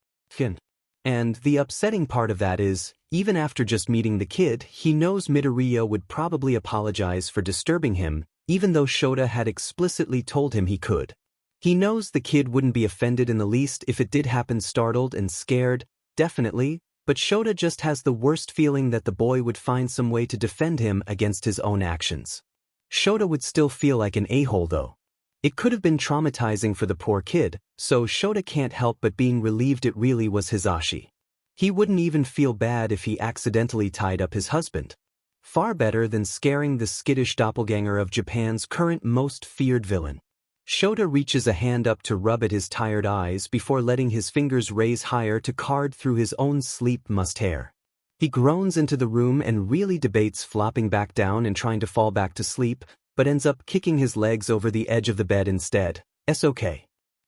And the upsetting part of that is, even after just meeting the kid, he knows Midoriya would probably apologize for disturbing him, even though Shota had explicitly told him he could. He knows the kid wouldn't be offended in the least if it did happen, startled and scared, definitely, but Shota just has the worst feeling that the boy would find some way to defend him against his own actions. Shota would still feel like an a-hole though. It could have been traumatizing for the poor kid, so Shota can't help but being relieved it really was Hizashi. He wouldn't even feel bad if he accidentally tied up his husband. Far better than scaring the skittish doppelganger of Japan's current most feared villain. Shota reaches a hand up to rub at his tired eyes before letting his fingers raise higher to card through his own sleep-mussed hair. He groans into the room and really debates flopping back down and trying to fall back to sleep, but ends up kicking his legs over the edge of the bed instead. "Es okay.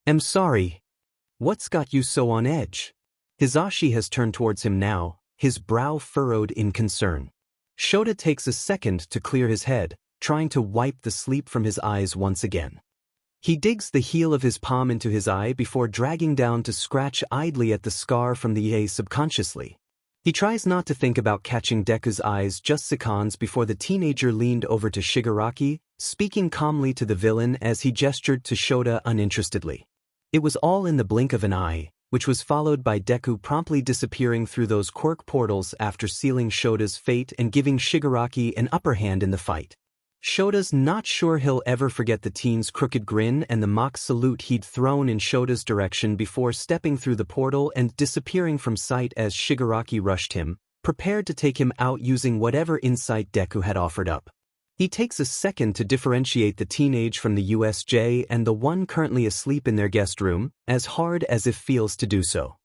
I'm sorry. What's got you so on edge?" Hizashi has turned towards him now, his brow furrowed in concern. Shota takes a second to clear his head, trying to wipe the sleep from his eyes once again. He digs the heel of his palm into his eye before dragging down to scratch idly at the scar from the eye subconsciously. He tries not to think about catching Deku's eyes just seconds before the teenager leaned over to Shigaraki, speaking calmly to the villain as he gestured to Shota uninterestedly. It was all in the blink of an eye, which was followed by Deku promptly disappearing through those quirk portals after sealing Shota's fate and giving Shigaraki an upper hand in the fight. Shota's not sure he'll ever forget the teen's crooked grin and the mock salute he'd thrown in Shota's direction before stepping through the portal and disappearing from sight as Shigaraki rushed him, prepared to take him out using whatever insight Deku had offered up. He takes a second to differentiate the teenage from the USJ and the one currently asleep in their guest room, as hard as it feels to do so.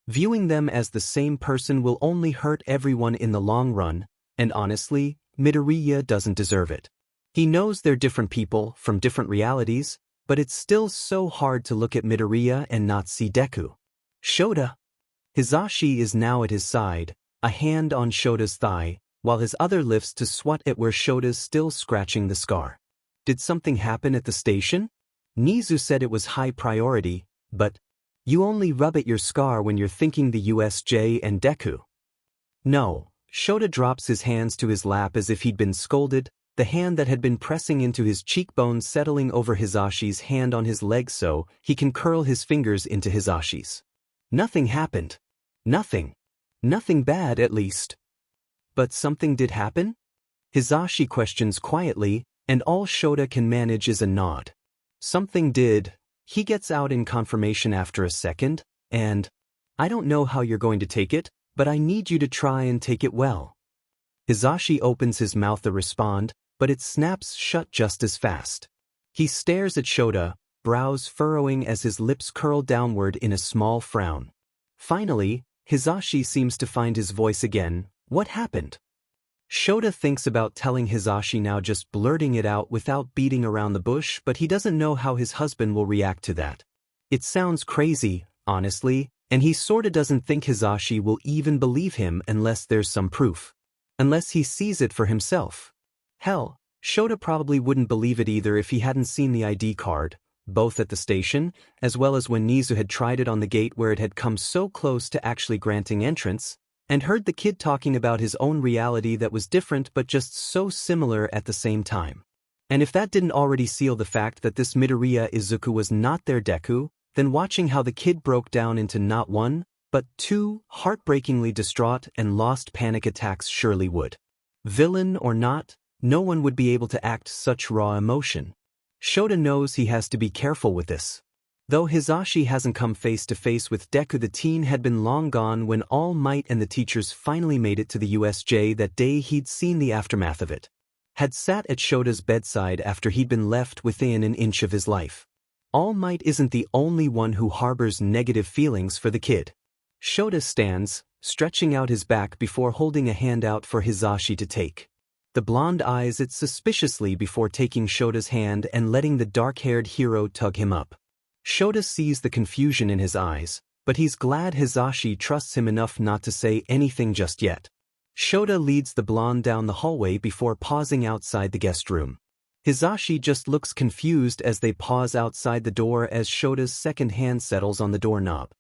Viewing them as the same person will only hurt everyone in the long run, and honestly, Midoriya doesn't deserve it. He knows they're different people from different realities, but it's still so hard to look at Midoriya and not see Deku. Shota. Hizashi is now at his side, a hand on Shota's thigh, while his other lifts to swat at where Shota's still scratching the scar. Did something happen at the station? Nizu said it was high priority, but you only rub at your scar when you're thinking the USJ and Deku. No. Shota drops his hands to his lap as if he'd been scolded, the hand that had been pressing into his cheekbone settling over Hizashi's hand on his leg so he can curl his fingers into Hizashi's. Nothing happened. Nothing. Nothing bad, at least. But something did happen? Hizashi questions quietly, and all Shota can manage is a nod. Something did. He gets out in confirmation after a second, and I don't know how you're going to take it, but I need you to try and take it well. Hizashi opens his mouth to respond, but it snaps shut just as fast. He stares at Shota, brows furrowing as his lips curl downward in a small frown. Finally, Hizashi seems to find his voice again. What happened? Shota thinks about telling Hizashi now, just blurting it out without beating around the bush, but he doesn't know how his husband will react to that. It sounds crazy, honestly, and he sorta doesn't think Hizashi will even believe him unless there's some proof. Unless he sees it for himself. Hell, Shota probably wouldn't believe it either if he hadn't seen the ID card, both at the station, as well as when Nizu had tried it on the gate where it had come so close to actually granting entrance, and heard the kid talking about his own reality that was different but just so similar at the same time. And if that didn't already seal the fact that this Midoriya Izuku was not their Deku, then watching how the kid broke down into not one, but 2, heartbreakingly distraught and lost panic attacks surely would. Villain or not, no one would be able to act such raw emotion. Shota knows he has to be careful with this. Though Hisashi hasn't come face to face with Deku, the teen had been long gone when All Might and the teachers finally made it to the USJ. That day he'd seen the aftermath of it. Had sat at Shota's bedside after he'd been left within an inch of his life. All Might isn't the only one who harbors negative feelings for the kid. Shota stands, stretching out his back before holding a hand out for Hisashi to take. The blonde eyes it suspiciously before taking Shota's hand and letting the dark-haired hero tug him up. Shota sees the confusion in his eyes, but he's glad Hisashi trusts him enough not to say anything just yet. Shota leads the blonde down the hallway before pausing outside the guest room. Hisashi just looks confused as they pause outside the door as Shota's second hand settles on the doorknob.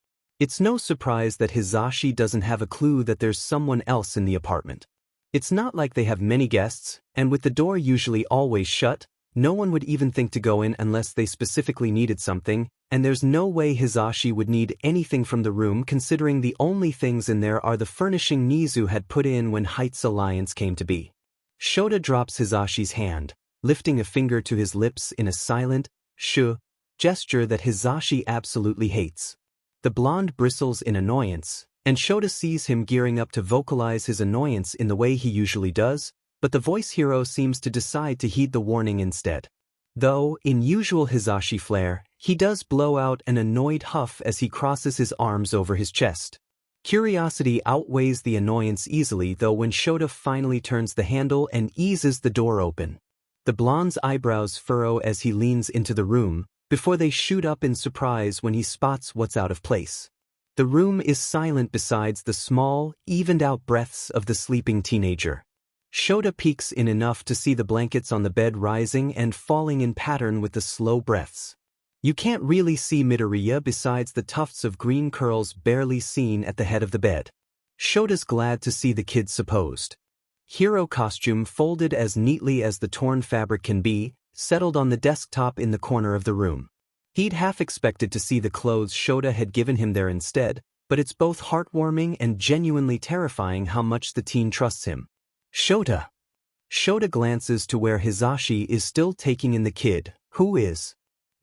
It's no surprise that Hisashi doesn't have a clue that there's someone else in the apartment. It's not like they have many guests, and with the door usually always shut, no one would even think to go in unless they specifically needed something, and there's no way Hisashi would need anything from the room considering the only things in there are the furnishing Nizu had put in when Heights Alliance came to be. Shota drops Hisashi's hand, lifting a finger to his lips in a silent, shh gesture that Hisashi absolutely hates. The blonde bristles in annoyance, and Shota sees him gearing up to vocalize his annoyance in the way he usually does, but the voice hero seems to decide to heed the warning instead. Though, in usual Hisashi flair, he does blow out an annoyed huff as he crosses his arms over his chest. Curiosity outweighs the annoyance easily though when Shota finally turns the handle and eases the door open. The blonde's eyebrows furrow as he leans into the room, before they shoot up in surprise when he spots what's out of place. The room is silent besides the small, evened-out breaths of the sleeping teenager. Shota peeks in enough to see the blankets on the bed rising and falling in pattern with the slow breaths. You can't really see Midoriya besides the tufts of green curls barely seen at the head of the bed. Shota's glad to see the kid supposed hero costume folded as neatly as the torn fabric can be, settled on the desktop in the corner of the room. He'd half expected to see the clothes Shota had given him there instead, but it's both heartwarming and genuinely terrifying how much the teen trusts him. Shota. Shota glances to where Hisashi is still taking in the kid, who is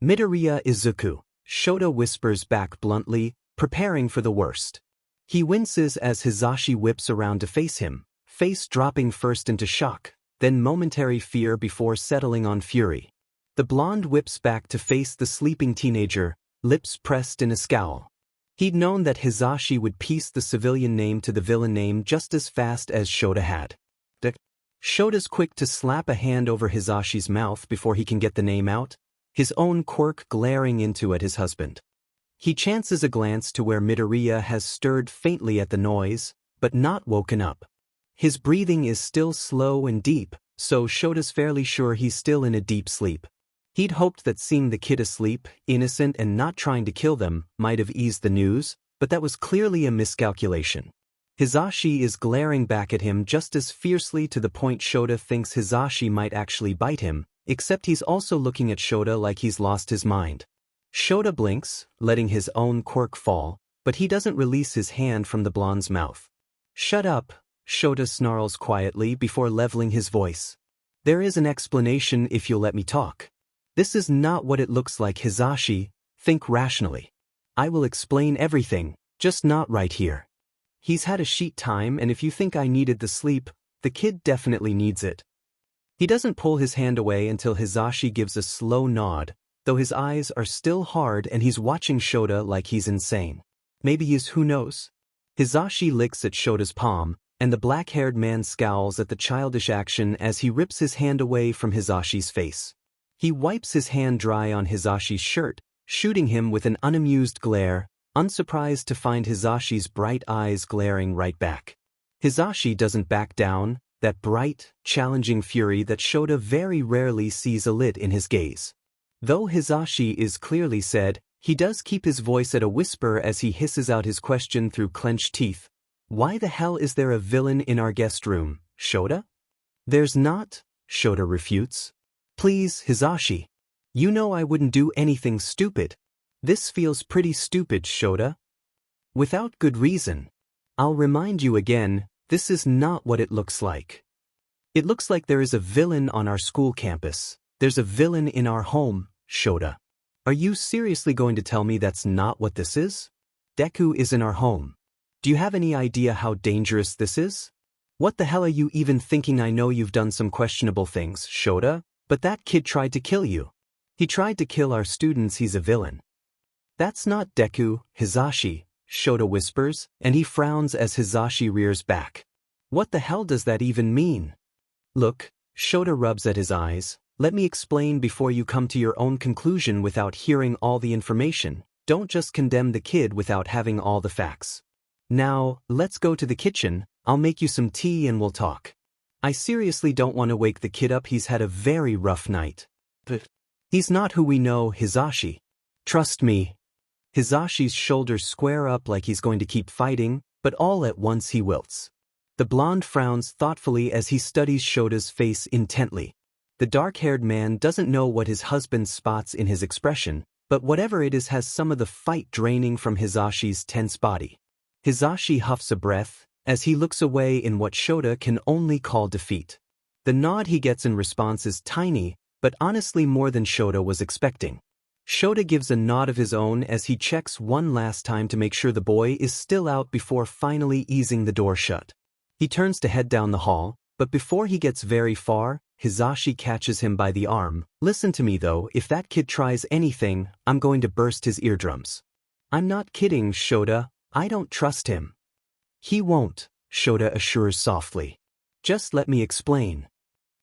Midoriya Izuku. Shota whispers back bluntly, preparing for the worst. He winces as Hisashi whips around to face him, face dropping first into shock, then momentary fear before settling on fury. The blonde whips back to face the sleeping teenager, lips pressed in a scowl. He'd known that Hisashi would piece the civilian name to the villain name just as fast as Shota had. Shota's quick to slap a hand over Hisashi's mouth before he can get the name out, his own quirk glaring into at his husband. He chances a glance to where Midoriya has stirred faintly at the noise, but not woken up. His breathing is still slow and deep, so Shota's fairly sure he's still in a deep sleep. He'd hoped that seeing the kid asleep, innocent and not trying to kill them, might have eased the news, but that was clearly a miscalculation. Hisashi is glaring back at him just as fiercely to the point Shota thinks Hisashi might actually bite him, except he's also looking at Shota like he's lost his mind. Shota blinks, letting his own quirk fall, but he doesn't release his hand from the blonde's mouth. "Shut up," Shota snarls quietly before leveling his voice. "There is an explanation if you'll let me talk. This is not what it looks like, Hisashi. Think rationally. I will explain everything, just not right here. He's had a sheet time and if you think I needed the sleep, the kid definitely needs it." He doesn't pull his hand away until Hisashi gives a slow nod, though his eyes are still hard and he's watching Shota like he's insane. Maybe he's, who knows? Hisashi licks at Shota's palm, and the black-haired man scowls at the childish action as he rips his hand away from Hisashi's face. He wipes his hand dry on Hisashi's shirt, shooting him with an unamused glare, unsurprised to find Hisashi's bright eyes glaring right back. Hisashi doesn't back down, that bright, challenging fury that Shota very rarely sees alit in his gaze. Though Hisashi is clearly said, he does keep his voice at a whisper as he hisses out his question through clenched teeth. "Why the hell is there a villain in our guest room, Shota?" "There's not," Shota refutes. "Please, Hisashi. You know I wouldn't do anything stupid." "This feels pretty stupid, Shota." Without good reason. I'll remind you again, this is not what it looks like. It looks like there is a villain on our school campus. There's a villain in our home, Shota. Are you seriously going to tell me that's not what this is? Deku is in our home. Do you have any idea how dangerous this is? What the hell are you even thinking? I know you've done some questionable things, Shota, but that kid tried to kill you. He tried to kill our students. He's a villain. That's not Deku, Hizashi, Shota whispers, and he frowns as Hizashi rears back. What the hell does that even mean? Look, Shota rubs at his eyes. Let me explain before you come to your own conclusion without hearing all the information. Don't just condemn the kid without having all the facts. Now, let's go to the kitchen. I'll make you some tea and we'll talk. I seriously don't want to wake the kid up. He's had a very rough night. But he's not who we know, Hizashi. Trust me. Hizashi's shoulders square up like he's going to keep fighting, but all at once he wilts. The blonde frowns thoughtfully as he studies Shota's face intently. The dark-haired man doesn't know what his husband spots in his expression, but whatever it is has some of the fight draining from Hizashi's tense body. Hizashi huffs a breath as he looks away in what Shota can only call defeat. The nod he gets in response is tiny, but honestly more than Shota was expecting. Shota gives a nod of his own as he checks one last time to make sure the boy is still out before finally easing the door shut. He turns to head down the hall, but before he gets very far, Hizashi catches him by the arm. Listen to me though, if that kid tries anything, I'm going to burst his eardrums. I'm not kidding, Shota. I don't trust him. He won't, Shota assures softly. Just let me explain.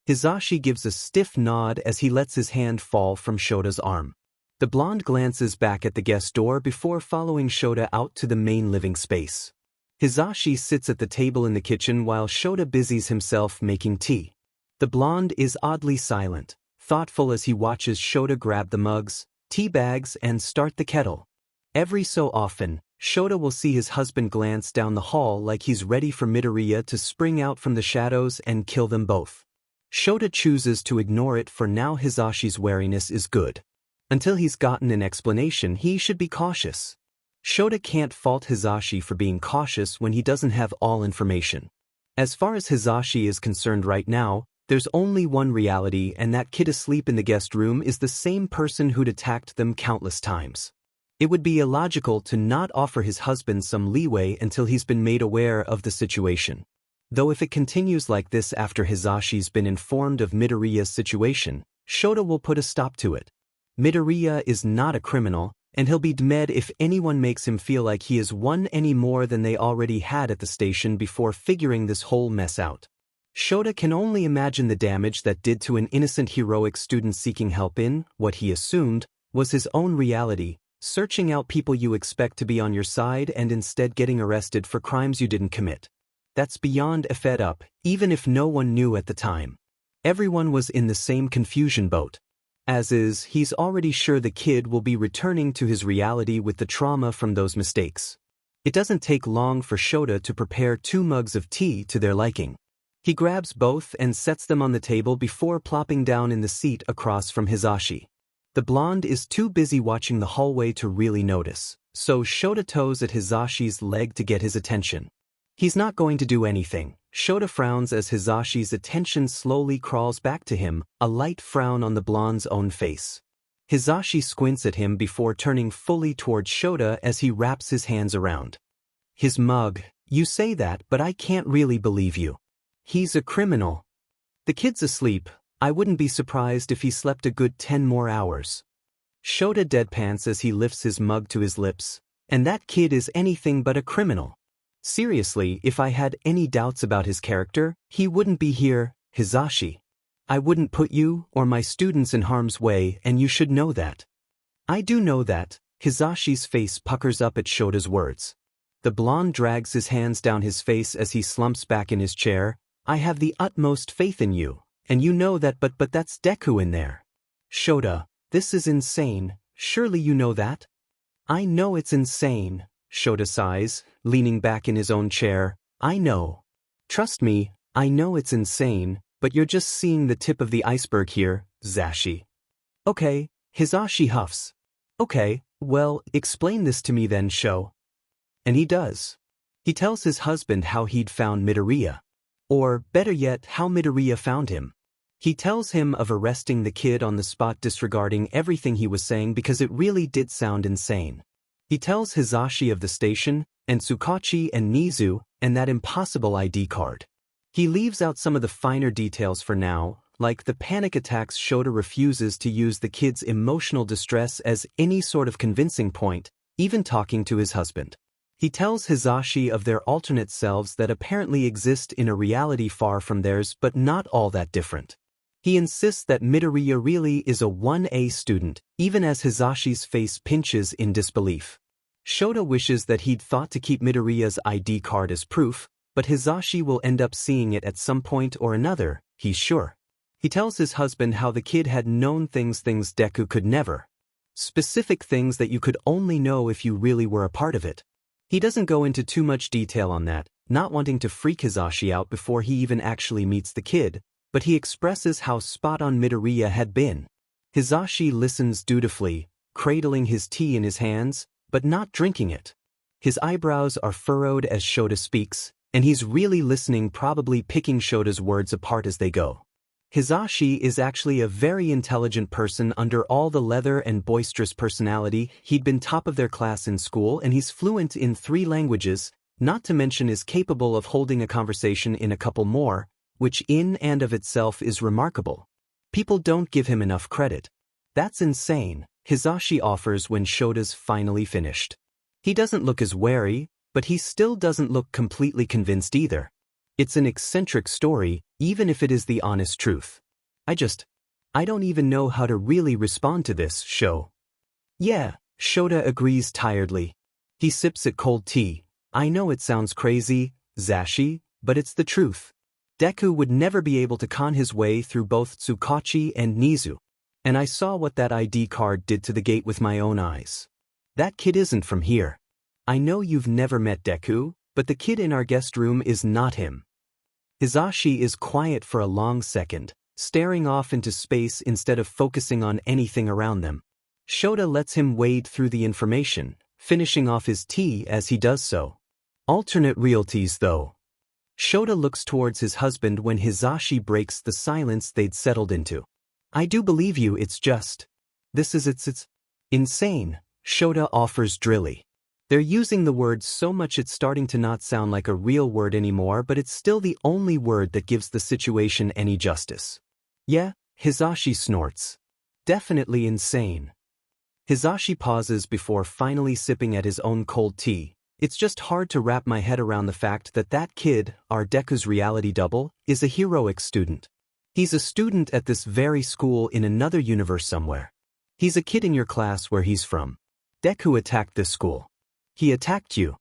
Hizashi gives a stiff nod as he lets his hand fall from Shota's arm. The blonde glances back at the guest door before following Shota out to the main living space. Hizashi sits at the table in the kitchen while Shota busies himself making tea. The blonde is oddly silent, thoughtful as he watches Shota grab the mugs, tea bags, and start the kettle. Every so often, Shota will see his husband glance down the hall like he's ready for Midoriya to spring out from the shadows and kill them both. Shota chooses to ignore it for now. Hizashi's wariness is good. Until he's gotten an explanation, he should be cautious. Shota can't fault Hizashi for being cautious when he doesn't have all information. As far as Hizashi is concerned right now, there's only one reality, and that kid asleep in the guest room is the same person who'd attacked them countless times. It would be illogical to not offer his husband some leeway until he's been made aware of the situation. Though if it continues like this after Hizashi's been informed of Midoriya's situation, Shota will put a stop to it. Midoriya is not a criminal, and he'll be dead if anyone makes him feel like he has won any more than they already had at the station before figuring this whole mess out. Shota can only imagine the damage that did to an innocent heroic student seeking help in, what he assumed, was his own reality, searching out people you expect to be on your side and instead getting arrested for crimes you didn't commit. That's beyond fed up, even if no one knew at the time. Everyone was in the same confusion boat. As is, he's already sure the kid will be returning to his reality with the trauma from those mistakes. It doesn't take long for Shota to prepare 2 mugs of tea to their liking. He grabs both and sets them on the table before plopping down in the seat across from Hizashi. The blonde is too busy watching the hallway to really notice, so Shota toes at Hizashi's leg to get his attention. He's not going to do anything. Shota frowns as Hizashi's attention slowly crawls back to him, a light frown on the blonde's own face. Hizashi squints at him before turning fully towards Shota as he wraps his hands around his mug. You say that, but I can't really believe you. He's a criminal. The kid's asleep. I wouldn't be surprised if he slept a good 10 more hours. Shota deadpans as he lifts his mug to his lips. And that kid is anything but a criminal. Seriously, if I had any doubts about his character, he wouldn't be here, Hizashi. I wouldn't put you or my students in harm's way, and you should know that. I do know that. Hizashi's face puckers up at Shota's words. The blonde drags his hands down his face as he slumps back in his chair. I have the utmost faith in you. And you know that, but that's Deku in there. Shota, this is insane. Surely you know that? I know it's insane, Shota sighs, leaning back in his own chair. I know. Trust me, I know it's insane, but you're just seeing the tip of the iceberg here, Zashi. Okay, Hizashi huffs. Okay, well, explain this to me then, Sho. And he does. He tells his husband how he'd found Midoriya. Or, better yet, how Midoriya found him. He tells him of arresting the kid on the spot, disregarding everything he was saying because it really did sound insane. He tells Hizashi of the station, and Tsukachi and Nizu, and that impossible ID card. He leaves out some of the finer details for now, like the panic attacks. Shota refuses to use the kid's emotional distress as any sort of convincing point, even talking to his husband. He tells Hizashi of their alternate selves that apparently exist in a reality far from theirs but not all that different. He insists that Midoriya really is a 1A student, even as Hizashi's face pinches in disbelief. Shota wishes that he'd thought to keep Midoriya's ID card as proof, but Hizashi will end up seeing it at some point or another, he's sure. He tells his husband how the kid had known things Deku could never. Specific things that you could only know if you really were a part of it. He doesn't go into too much detail on that, not wanting to freak Hizashi out before he even actually meets the kid, but he expresses how spot-on Midoriya had been. Hizashi listens dutifully, cradling his tea in his hands, but not drinking it. His eyebrows are furrowed as Shota speaks, and he's really listening, probably picking Shota's words apart as they go. Hizashi is actually a very intelligent person under all the leather and boisterous personality. He'd been top of their class in school and he's fluent in 3 languages, not to mention is capable of holding a conversation in a couple more, which in and of itself is remarkable. People don't give him enough credit. That's insane, Hizashi offers when Shota's finally finished. He doesn't look as wary, but he still doesn't look completely convinced either. It's an eccentric story, even if it is the honest truth. I don't even know how to really respond to this, Sho. Yeah, Shota agrees tiredly. He sips at cold tea. I know it sounds crazy, Zashi, but it's the truth. Deku would never be able to con his way through both Tsukachi and Nizu. And I saw what that ID card did to the gate with my own eyes. That kid isn't from here. I know you've never met Deku, but the kid in our guest room is not him. Hizashi is quiet for a long second, staring off into space instead of focusing on anything around them. Shota lets him wade through the information, finishing off his tea as he does so. Alternate realties, though. Shota looks towards his husband when Hizashi breaks the silence they'd settled into. I do believe you, it's just. It's insane, Shota offers drily. They're using the word so much it's starting to not sound like a real word anymore, but it's still the only word that gives the situation any justice. Yeah, Hizashi snorts. Definitely insane. Hizashi pauses before finally sipping at his own cold tea. It's just hard to wrap my head around the fact that that kid, our Deku's reality double, is a heroic student. He's a student at this very school in another universe somewhere. He's a kid in your class where he's from. Deku attacked this school. He attacked you.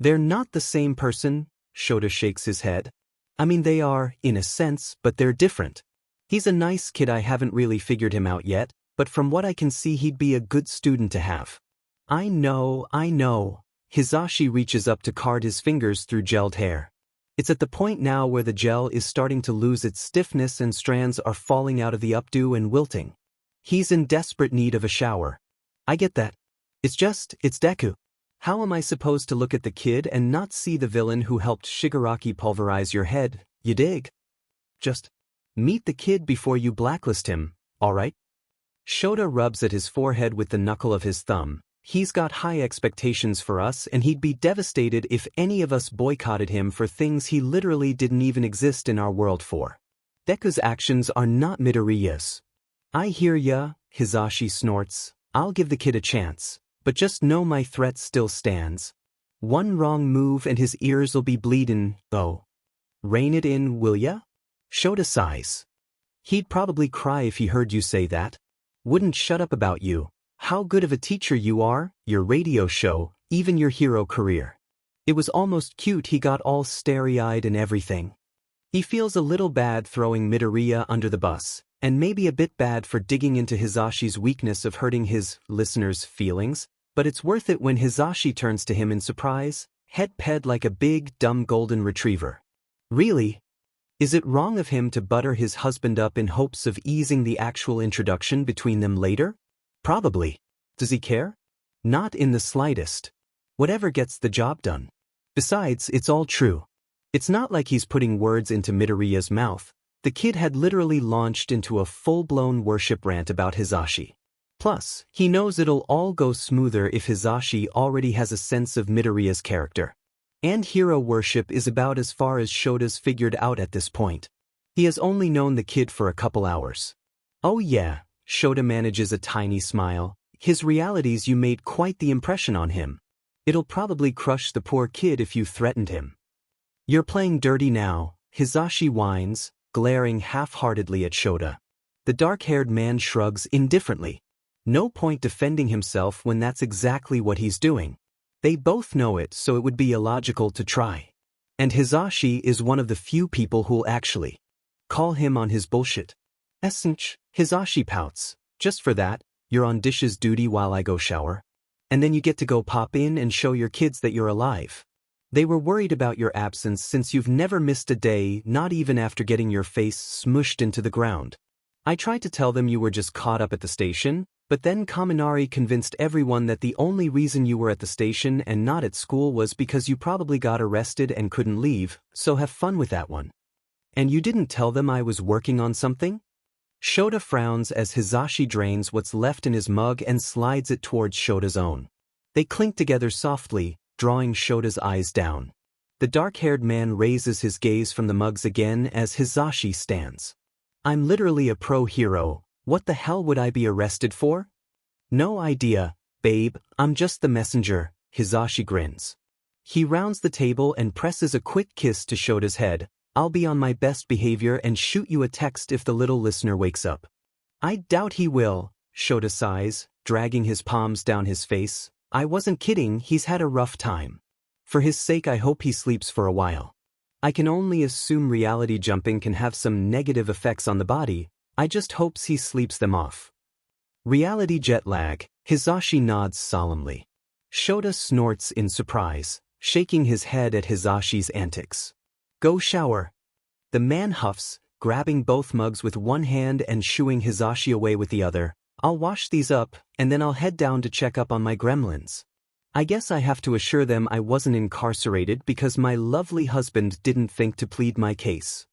They're not the same person, Shota shakes his head. I mean, they are, in a sense, but they're different. He's a nice kid. I haven't really figured him out yet, but from what I can see he'd be a good student to have. I know. Hizashi reaches up to card his fingers through gelled hair. It's at the point now where the gel is starting to lose its stiffness and strands are falling out of the updo and wilting. He's in desperate need of a shower. I get that. It's Deku. How am I supposed to look at the kid and not see the villain who helped Shigaraki pulverize your head, you dig? Just meet the kid before you blacklist him, alright? Shota rubs at his forehead with the knuckle of his thumb. He's got high expectations for us and he'd be devastated if any of us boycotted him for things he literally didn't even exist in our world for. Deku's actions are not Midoriya's. I hear ya, Hizashi snorts. I'll give the kid a chance, but just know my threat still stands. One wrong move and his ears'll be bleedin', though. Rein it in, will ya? Shota sighs. He'd probably cry if he heard you say that. Wouldn't shut up about you. How good of a teacher you are, your radio show, even your hero career. It was almost cute. He got all starry-eyed and everything. He feels a little bad throwing Midoriya under the bus, and maybe a bit bad for digging into Hizashi's weakness of hurting his listeners' feelings, but it's worth it when Hizashi turns to him in surprise, head-ped like a big, dumb golden retriever. Really? Is it wrong of him to butter his husband up in hopes of easing the actual introduction between them later? Probably. Does he care? Not in the slightest. Whatever gets the job done. Besides, it's all true. It's not like he's putting words into Midoriya's mouth. The kid had literally launched into a full-blown worship rant about Hizashi. Plus, he knows it'll all go smoother if Hizashi already has a sense of Midoriya's character. And hero worship is about as far as Shota's figured out at this point. He has only known the kid for a couple hours. Oh yeah, Shota manages a tiny smile. His realities you made quite the impression on him. It'll probably crush the poor kid if you threatened him. You're playing dirty now, Hizashi whines, glaring half-heartedly at Shota. The dark-haired man shrugs indifferently. No point defending himself when that's exactly what he's doing. They both know it, so it would be illogical to try. And Hizashi is one of the few people who'll actually call him on his bullshit. Essence, Hizashi pouts. Just for that, you're on dishes duty while I go shower. And then you get to go pop in and show your kids that you're alive. They were worried about your absence since you've never missed a day, not even after getting your face smushed into the ground. I tried to tell them you were just caught up at the station, but then Kaminari convinced everyone that the only reason you were at the station and not at school was because you probably got arrested and couldn't leave, so have fun with that one. And you didn't tell them I was working on something? Shota frowns as Hizashi drains what's left in his mug and slides it towards Shota's own. They clink together softly, drawing Shota's eyes down. The dark-haired man raises his gaze from the mugs again as Hizashi stands. I'm literally a pro hero. What the hell would I be arrested for? No idea, babe, I'm just the messenger, Hizashi grins. He rounds the table and presses a quick kiss to Shota's head. I'll be on my best behavior and shoot you a text if the little listener wakes up. I doubt he will, Shota sighs, dragging his palms down his face. I wasn't kidding, he's had a rough time. For his sake I hope he sleeps for a while. I can only assume reality jumping can have some negative effects on the body. I just hopes he sleeps them off. Reality jet lag, Hizashi nods solemnly. Shota snorts in surprise, shaking his head at Hizashi's antics. Go shower. The man huffs, grabbing both mugs with one hand and shooing Hizashi away with the other. I'll wash these up, and then I'll head down to check up on my gremlins. I guess I have to assure them I wasn't incarcerated because my lovely husband didn't think to plead my case.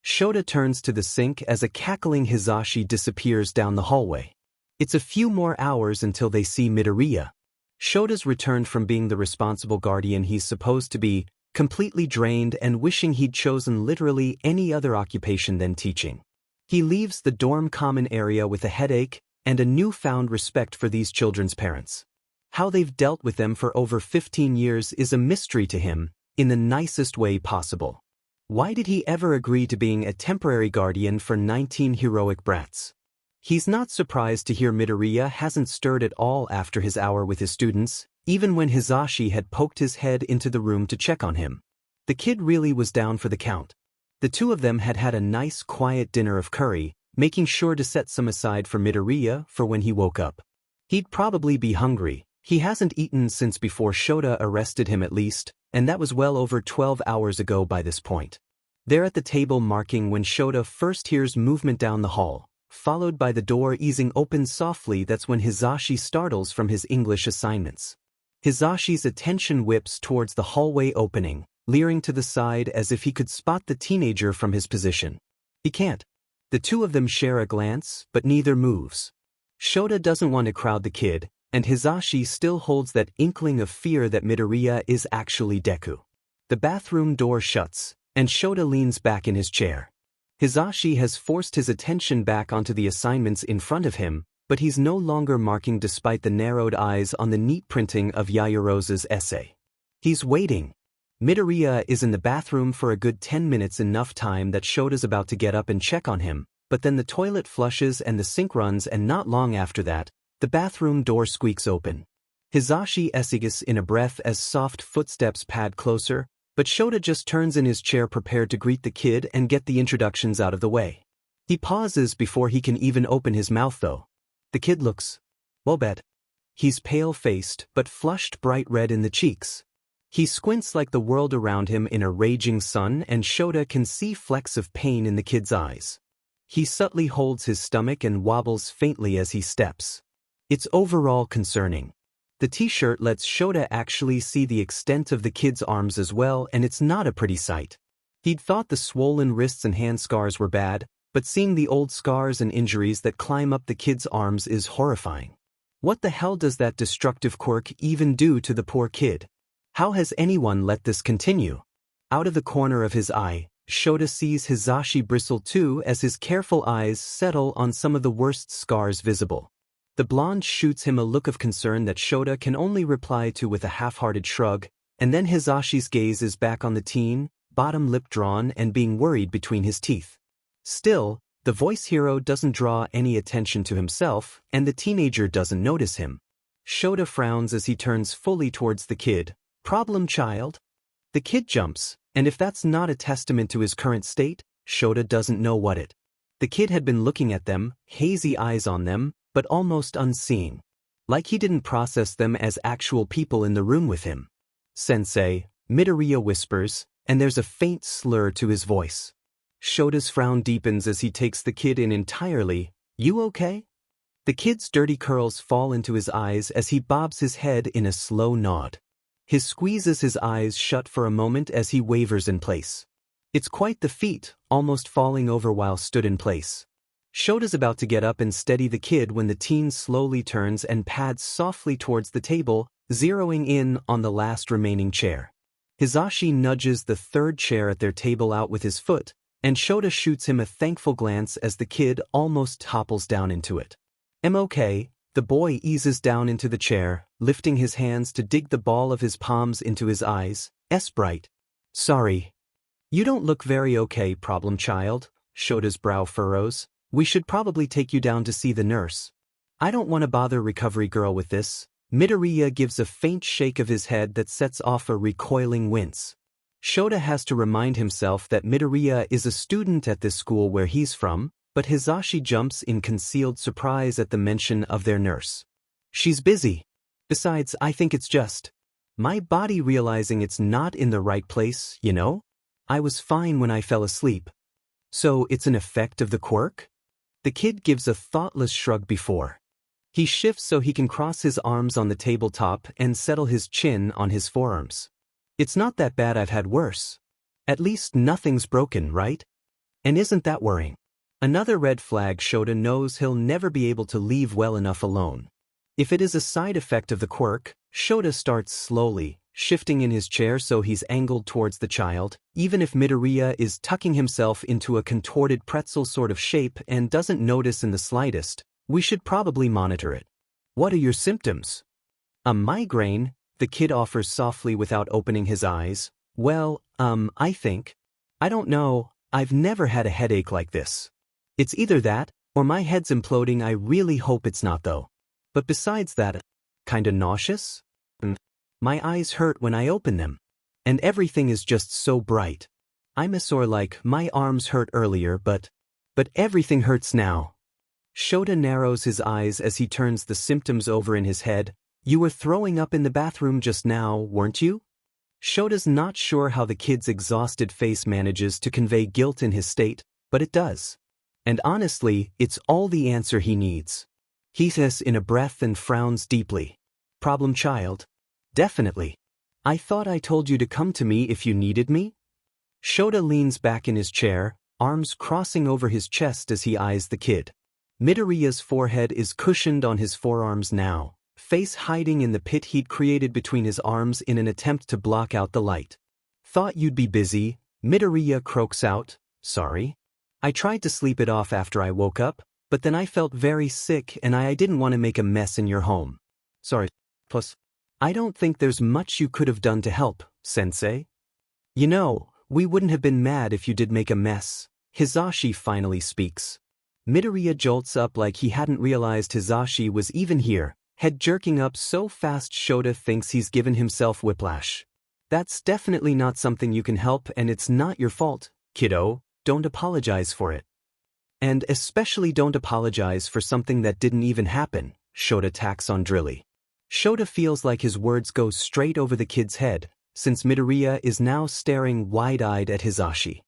Shota turns to the sink as a cackling Hizashi disappears down the hallway. It's a few more hours until they see Midoriya. Shota's returned from being the responsible guardian he's supposed to be, completely drained and wishing he'd chosen literally any other occupation than teaching. He leaves the dorm common area with a headache and a newfound respect for these children's parents. How they've dealt with them for over 15 years is a mystery to him, in the nicest way possible. Why did he ever agree to being a temporary guardian for 19 heroic brats? He's not surprised to hear Midoriya hasn't stirred at all after his hour with his students, even when Hizashi had poked his head into the room to check on him. The kid really was down for the count. The two of them had had a nice quiet dinner of curry, making sure to set some aside for Midoriya for when he woke up. He'd probably be hungry. He hasn't eaten since before Shota arrested him at least, and that was well over 12 hours ago by this point. They're at the table marking when Shota first hears movement down the hall, followed by the door easing open softly. That's when Hizashi startles from his English assignments. Hizashi's attention whips towards the hallway opening, leering to the side as if he could spot the teenager from his position. He can't. The two of them share a glance, but neither moves. Shota doesn't want to crowd the kid, and Hizashi still holds that inkling of fear that Midoriya is actually Deku. The bathroom door shuts, and Shota leans back in his chair. Hizashi has forced his attention back onto the assignments in front of him, but he's no longer marking despite the narrowed eyes on the neat printing of Yaoyorozu's essay. He's waiting. Midoriya is in the bathroom for a good 10 minutes, enough time that Shota's about to get up and check on him, but then the toilet flushes and the sink runs, and not long after that, the bathroom door squeaks open. Hizashi exiges in a breath as soft footsteps pad closer, but Shota just turns in his chair prepared to greet the kid and get the introductions out of the way. He pauses before he can even open his mouth though. The kid looks well bet. He's pale-faced but flushed bright red in the cheeks. He squints like the world around him in a raging sun, and Shota can see flecks of pain in the kid's eyes. He subtly holds his stomach and wobbles faintly as he steps. It's overall concerning. The The t-shirt lets Shota actually see the extent of the kid's arms as well, and it's not a pretty sight. He'd thought the swollen wrists and hand scars were bad, but seeing the old scars and injuries that climb up the kid's arms is horrifying. What the hell does that destructive quirk even do to the poor kid? How has anyone let this continue? Out of the corner of his eye, Shota sees Hisashi bristle too as his careful eyes settle on some of the worst scars visible. The blonde shoots him a look of concern that Shota can only reply to with a half-hearted shrug, and then Hisashi's gaze is back on the teen, bottom lip drawn and being worried between his teeth. Still, the voice hero doesn't draw any attention to himself, and the teenager doesn't notice him. Shota frowns as he turns fully towards the kid. Problem child? The kid jumps, and if that's not a testament to his current state, Shota doesn't know what it. The kid had been looking at them, hazy eyes on them, but almost unseeing. Like he didn't process them as actual people in the room with him. Sensei, Midoriya whispers, and there's a faint slur to his voice. Shota's frown deepens as he takes the kid in entirely. You okay? The kid's dirty curls fall into his eyes as he bobs his head in a slow nod. He squeezes his eyes shut for a moment as he wavers in place. It's quite the feat, almost falling over while stood in place. Shota's about to get up and steady the kid when the teen slowly turns and pads softly towards the table, zeroing in on the last remaining chair. Hisashi nudges the third chair at their table out with his foot, and Shota shoots him a thankful glance as the kid almost topples down into it. "I'm okay." The boy eases down into the chair, lifting his hands to dig the ball of his palms into his eyes. Bright. "Sorry. You don't look very okay, problem child." Shota's brow furrows. "We should probably take you down to see the nurse." "I don't want to bother recovery girl with this." Midoriya gives a faint shake of his head that sets off a recoiling wince. Shota has to remind himself that Midoriya is a student at this school where he's from, but Hisashi jumps in concealed surprise at the mention of their nurse. "She's busy. Besides, I think it's just my body realizing it's not in the right place, you know? I was fine when I fell asleep." "So it's an effect of the quirk?" The kid gives a thoughtless shrug before. He shifts so he can cross his arms on the tabletop and settle his chin on his forearms. "It's not that bad, I've had worse. At least nothing's broken, right? And isn't that worrying?" Another red flag. Shota knows he'll never be able to leave well enough alone. If it is a side effect of the quirk, Shota starts slowly, shifting in his chair so he's angled towards the child, even if Midoriya is tucking himself into a contorted pretzel sort of shape and doesn't notice in the slightest. "We should probably monitor it." "What are your symptoms?" "A migraine," the kid offers softly without opening his eyes. "Well, I think. I don't know, I've never had a headache like this. It's either that, or my head's imploding. I really hope it's not though. But besides that, kinda nauseous? My eyes hurt when I open them. And everything is just so bright. I'm a sore like my arms hurt earlier but everything hurts now." Shota narrows his eyes as he turns the symptoms over in his head. "You were throwing up in the bathroom just now, weren't you?" Shota's not sure how the kid's exhausted face manages to convey guilt in his state, but it does. And honestly, it's all the answer he needs. He says in a breath and frowns deeply. "Problem child?" "Definitely. I thought I told you to come to me if you needed me?" Shota leans back in his chair, arms crossing over his chest as he eyes the kid. Midoriya's forehead is cushioned on his forearms now, face hiding in the pit he'd created between his arms in an attempt to block out the light. "Thought you'd be busy," Midoriya croaks out. "Sorry. I tried to sleep it off after I woke up, but then I felt very sick and I didn't want to make a mess in your home. Sorry. Plus, I don't think there's much you could have done to help, Sensei. You know, we wouldn't have been mad if you did make a mess." Hisashi finally speaks. Midoriya jolts up like he hadn't realized Hisashi was even here, head jerking up so fast Shota thinks he's given himself whiplash. "That's definitely not something you can help and it's not your fault, kiddo. Don't apologize for it. And especially don't apologize for something that didn't even happen," Shota tacks on Drilly. Shota feels like his words go straight over the kid's head, since Midoriya is now staring wide-eyed at Hisashi.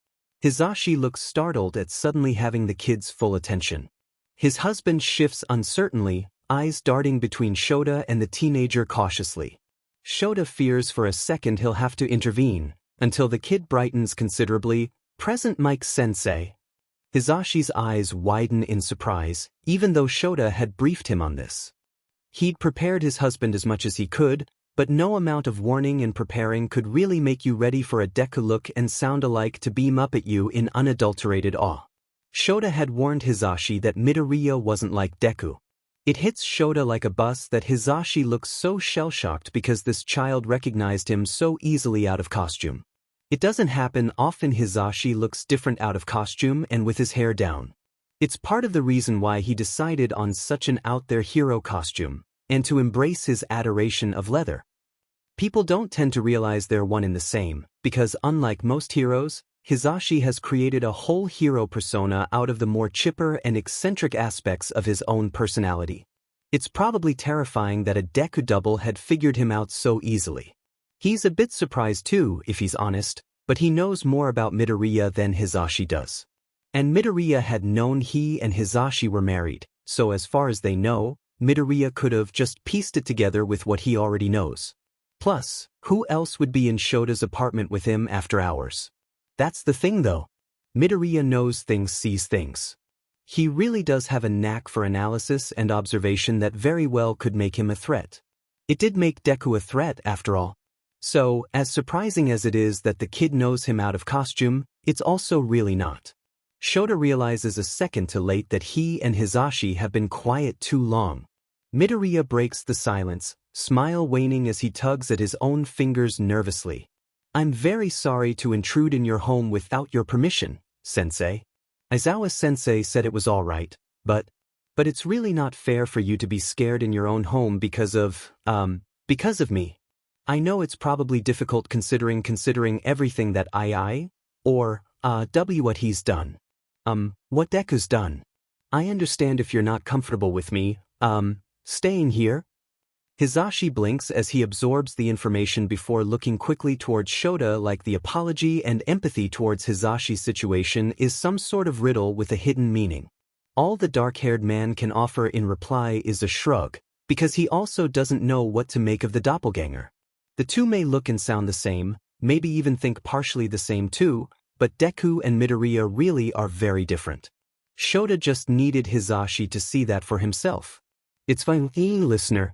Hisashi looks startled at suddenly having the kid's full attention. His husband shifts uncertainly, eyes darting between Shota and the teenager cautiously. Shota fears for a second he'll have to intervene, until the kid brightens considerably. "Present Mike-sensei." Hisashi's eyes widen in surprise, even though Shota had briefed him on this. He'd prepared his husband as much as he could, but no amount of warning and preparing could really make you ready for a Deku look and sound alike to beam up at you in unadulterated awe. Shota had warned Hisashi that Midoriya wasn't like Deku. It hits Shota like a bus that Hisashi looks so shell-shocked because this child recognized him so easily out of costume. It doesn't happen often. Hisashi looks different out of costume and with his hair down. It's part of the reason why he decided on such an out-there hero costume, and to embrace his adoration of leather. People don't tend to realize they're one and the same, because unlike most heroes, Hisashi has created a whole hero persona out of the more chipper and eccentric aspects of his own personality. It's probably terrifying that a Deku double had figured him out so easily. He's a bit surprised too, if he's honest, but he knows more about Midoriya than Hisashi does. And Midoriya had known he and Hisashi were married, so as far as they know, Midoriya could have just pieced it together with what he already knows. Plus, who else would be in Shota's apartment with him after hours? That's the thing though. Midoriya knows things, sees things. He really does have a knack for analysis and observation that very well could make him a threat. It did make Deku a threat after all. So, as surprising as it is that the kid knows him out of costume, it's also really not. Shota realizes a second too late that he and Hisashi have been quiet too long. Midoriya breaks the silence, smile waning as he tugs at his own fingers nervously. "I'm very sorry to intrude in your home without your permission, sensei. Aizawa-sensei said it was all right, but it's really not fair for you to be scared in your own home because of me. I know it's probably difficult considering everything that what he's done. What Deku's done. I understand if you're not comfortable with me, staying here." Hisashi blinks as he absorbs the information before looking quickly towards Shota like the apology and empathy towards Hisashi's situation is some sort of riddle with a hidden meaning. All the dark-haired man can offer in reply is a shrug, because he also doesn't know what to make of the doppelganger. The two may look and sound the same, maybe even think partially the same too, but Deku and Midoriya really are very different. Shota just needed Hisashi to see that for himself. "It's fine, listener."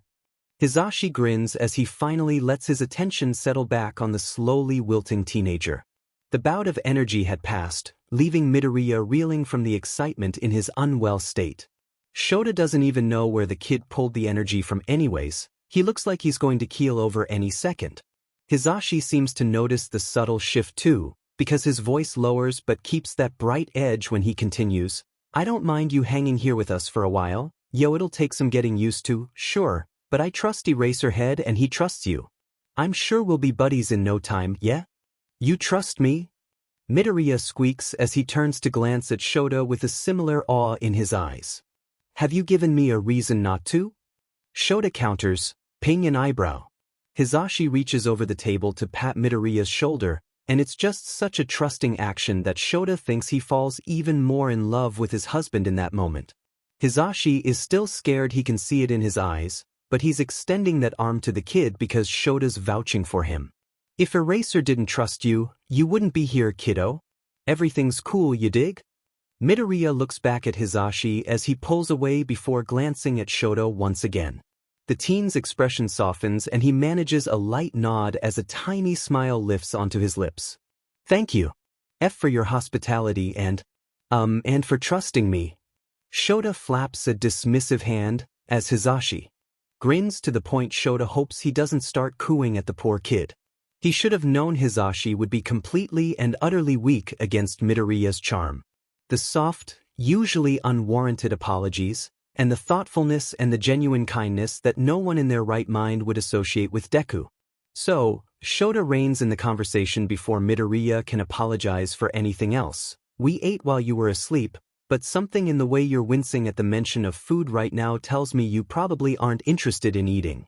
Hisashi grins as he finally lets his attention settle back on the slowly wilting teenager. The bout of energy had passed, leaving Midoriya reeling from the excitement in his unwell state. Shota doesn't even know where the kid pulled the energy from anyways. He looks like he's going to keel over any second. Hisashi seems to notice the subtle shift too, because his voice lowers but keeps that bright edge when he continues. "I don't mind you hanging here with us for a while. It'll take some getting used to, sure. But I trust Eraserhead and he trusts you. I'm sure we'll be buddies in no time, yeah? You trust me?" Midoriya squeaks as he turns to glance at Shota with a similar awe in his eyes. "Have you given me a reason not to?" Shota counters, ping an eyebrow. Hisashi reaches over the table to pat Midoriya's shoulder, and it's just such a trusting action that Shota thinks he falls even more in love with his husband in that moment. Hisashi is still scared, he can see it in his eyes, but he's extending that arm to the kid because Shota's vouching for him. "If Eraser didn't trust you, you wouldn't be here, kiddo. Everything's cool, you dig?" Midoriya looks back at Hisashi as he pulls away before glancing at Shota once again. The teen's expression softens and he manages a light nod as a tiny smile lifts onto his lips. "Thank you. For your hospitality and for trusting me." Shota flaps a dismissive hand as Hisashi grins to the point Shota hopes he doesn't start cooing at the poor kid. He should have known Hisashi would be completely and utterly weak against Midoriya's charm. The soft, usually unwarranted apologies, and the thoughtfulness and the genuine kindness that no one in their right mind would associate with Deku. So, Shota reins in the conversation before Midoriya can apologize for anything else. "We ate while you were asleep, but something in the way you're wincing at the mention of food right now tells me you probably aren't interested in eating."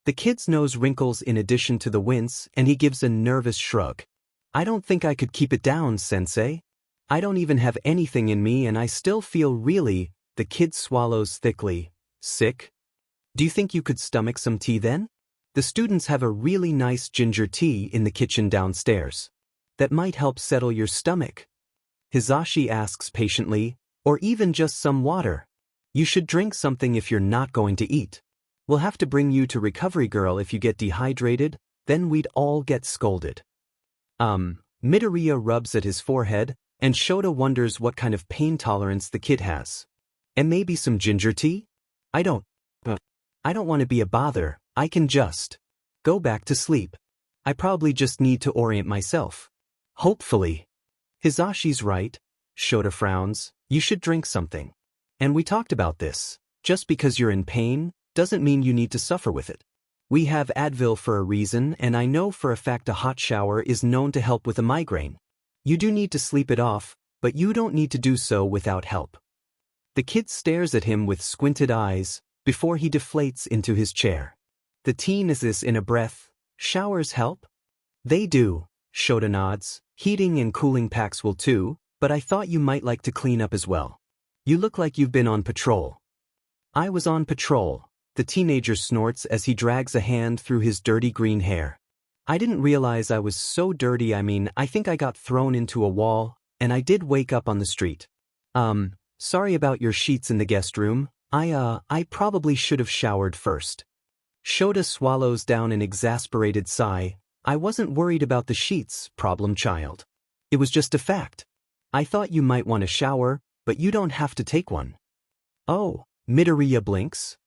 The kid's nose wrinkles in addition to the wince, and he gives a nervous shrug. "I don't think I could keep it down, sensei. I don't even have anything in me and I still feel really..." The kid swallows thickly. "Sick?" Do you think you could stomach some tea then? The students have a really nice ginger tea in the kitchen downstairs. That might help settle your stomach. Hizashi asks patiently, or even just some water. You should drink something if you're not going to eat. We'll have to bring you to Recovery Girl if you get dehydrated, then we'd all get scolded. Midoriya rubs at his forehead, and Shota wonders what kind of pain tolerance the kid has. And maybe some ginger tea? I don't want to be a bother, I can just go back to sleep. I probably just need to orient myself. Hopefully. Hizashi's right, Shota frowns, you should drink something. And we talked about this. Just because you're in pain, doesn't mean you need to suffer with it. We have Advil for a reason, and I know for a fact a hot shower is known to help with a migraine. You do need to sleep it off, but you don't need to do so without help. The kid stares at him with squinted eyes, before he deflates into his chair. The teen is this in a breath, showers help? They do, Shota nods, heating and cooling packs will too, but I thought you might like to clean up as well. You look like you've been on patrol. I was on patrol, the teenager snorts as he drags a hand through his dirty green hair. I didn't realize I was so dirty. I think I got thrown into a wall, and I did wake up on the street. Sorry about your sheets in the guest room. I probably should have showered first. Shota swallows down an exasperated sigh. I wasn't worried about the sheets, problem child. It was just a fact. I thought you might want a shower, but you don't have to take one. Oh, Midoriya blinks.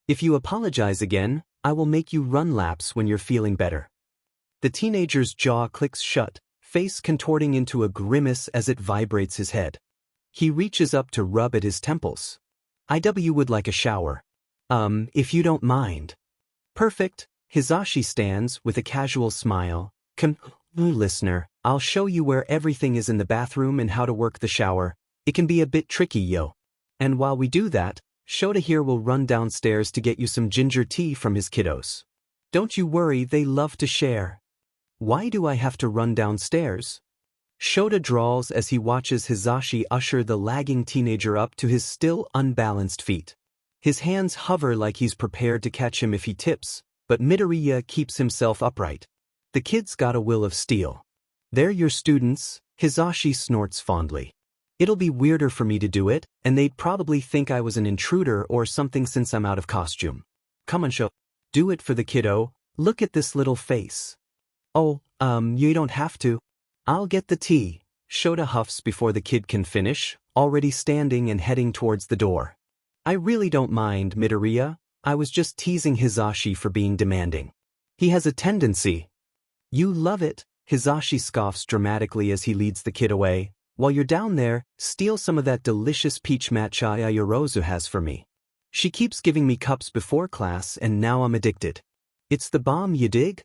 If you apologize again, I will make you run laps when you're feeling better. The teenager's jaw clicks shut, face contorting into a grimace as it vibrates his head. He reaches up to rub at his temples. IW would like a shower. If you don't mind. Perfect. Hizashi stands with a casual smile. Listener, I'll show you where everything is in the bathroom and how to work the shower. It can be a bit tricky, yo. And while we do that, Shota here will run downstairs to get you some ginger tea from his kiddos. Don't you worry, they love to share. Why do I have to run downstairs? Shota drawls as he watches Hizashi usher the lagging teenager up to his still unbalanced feet. His hands hover like he's prepared to catch him if he tips, but Midoriya keeps himself upright. The kid's got a will of steel. They're your students, Hizashi snorts fondly. It'll be weirder for me to do it, and they'd probably think I was an intruder or something since I'm out of costume. Come on, Sho. Do it for the kiddo. Look at this little face. Oh, you don't have to. I'll get the tea. Shota huffs before the kid can finish, already standing and heading towards the door. I really don't mind, Midoriya. I was just teasing Hizashi for being demanding. He has a tendency. You love it, Hizashi scoffs dramatically as he leads the kid away. While you're down there, steal some of that delicious peach matcha Yorozu has for me. She keeps giving me cups before class and now I'm addicted. It's the bomb, you dig?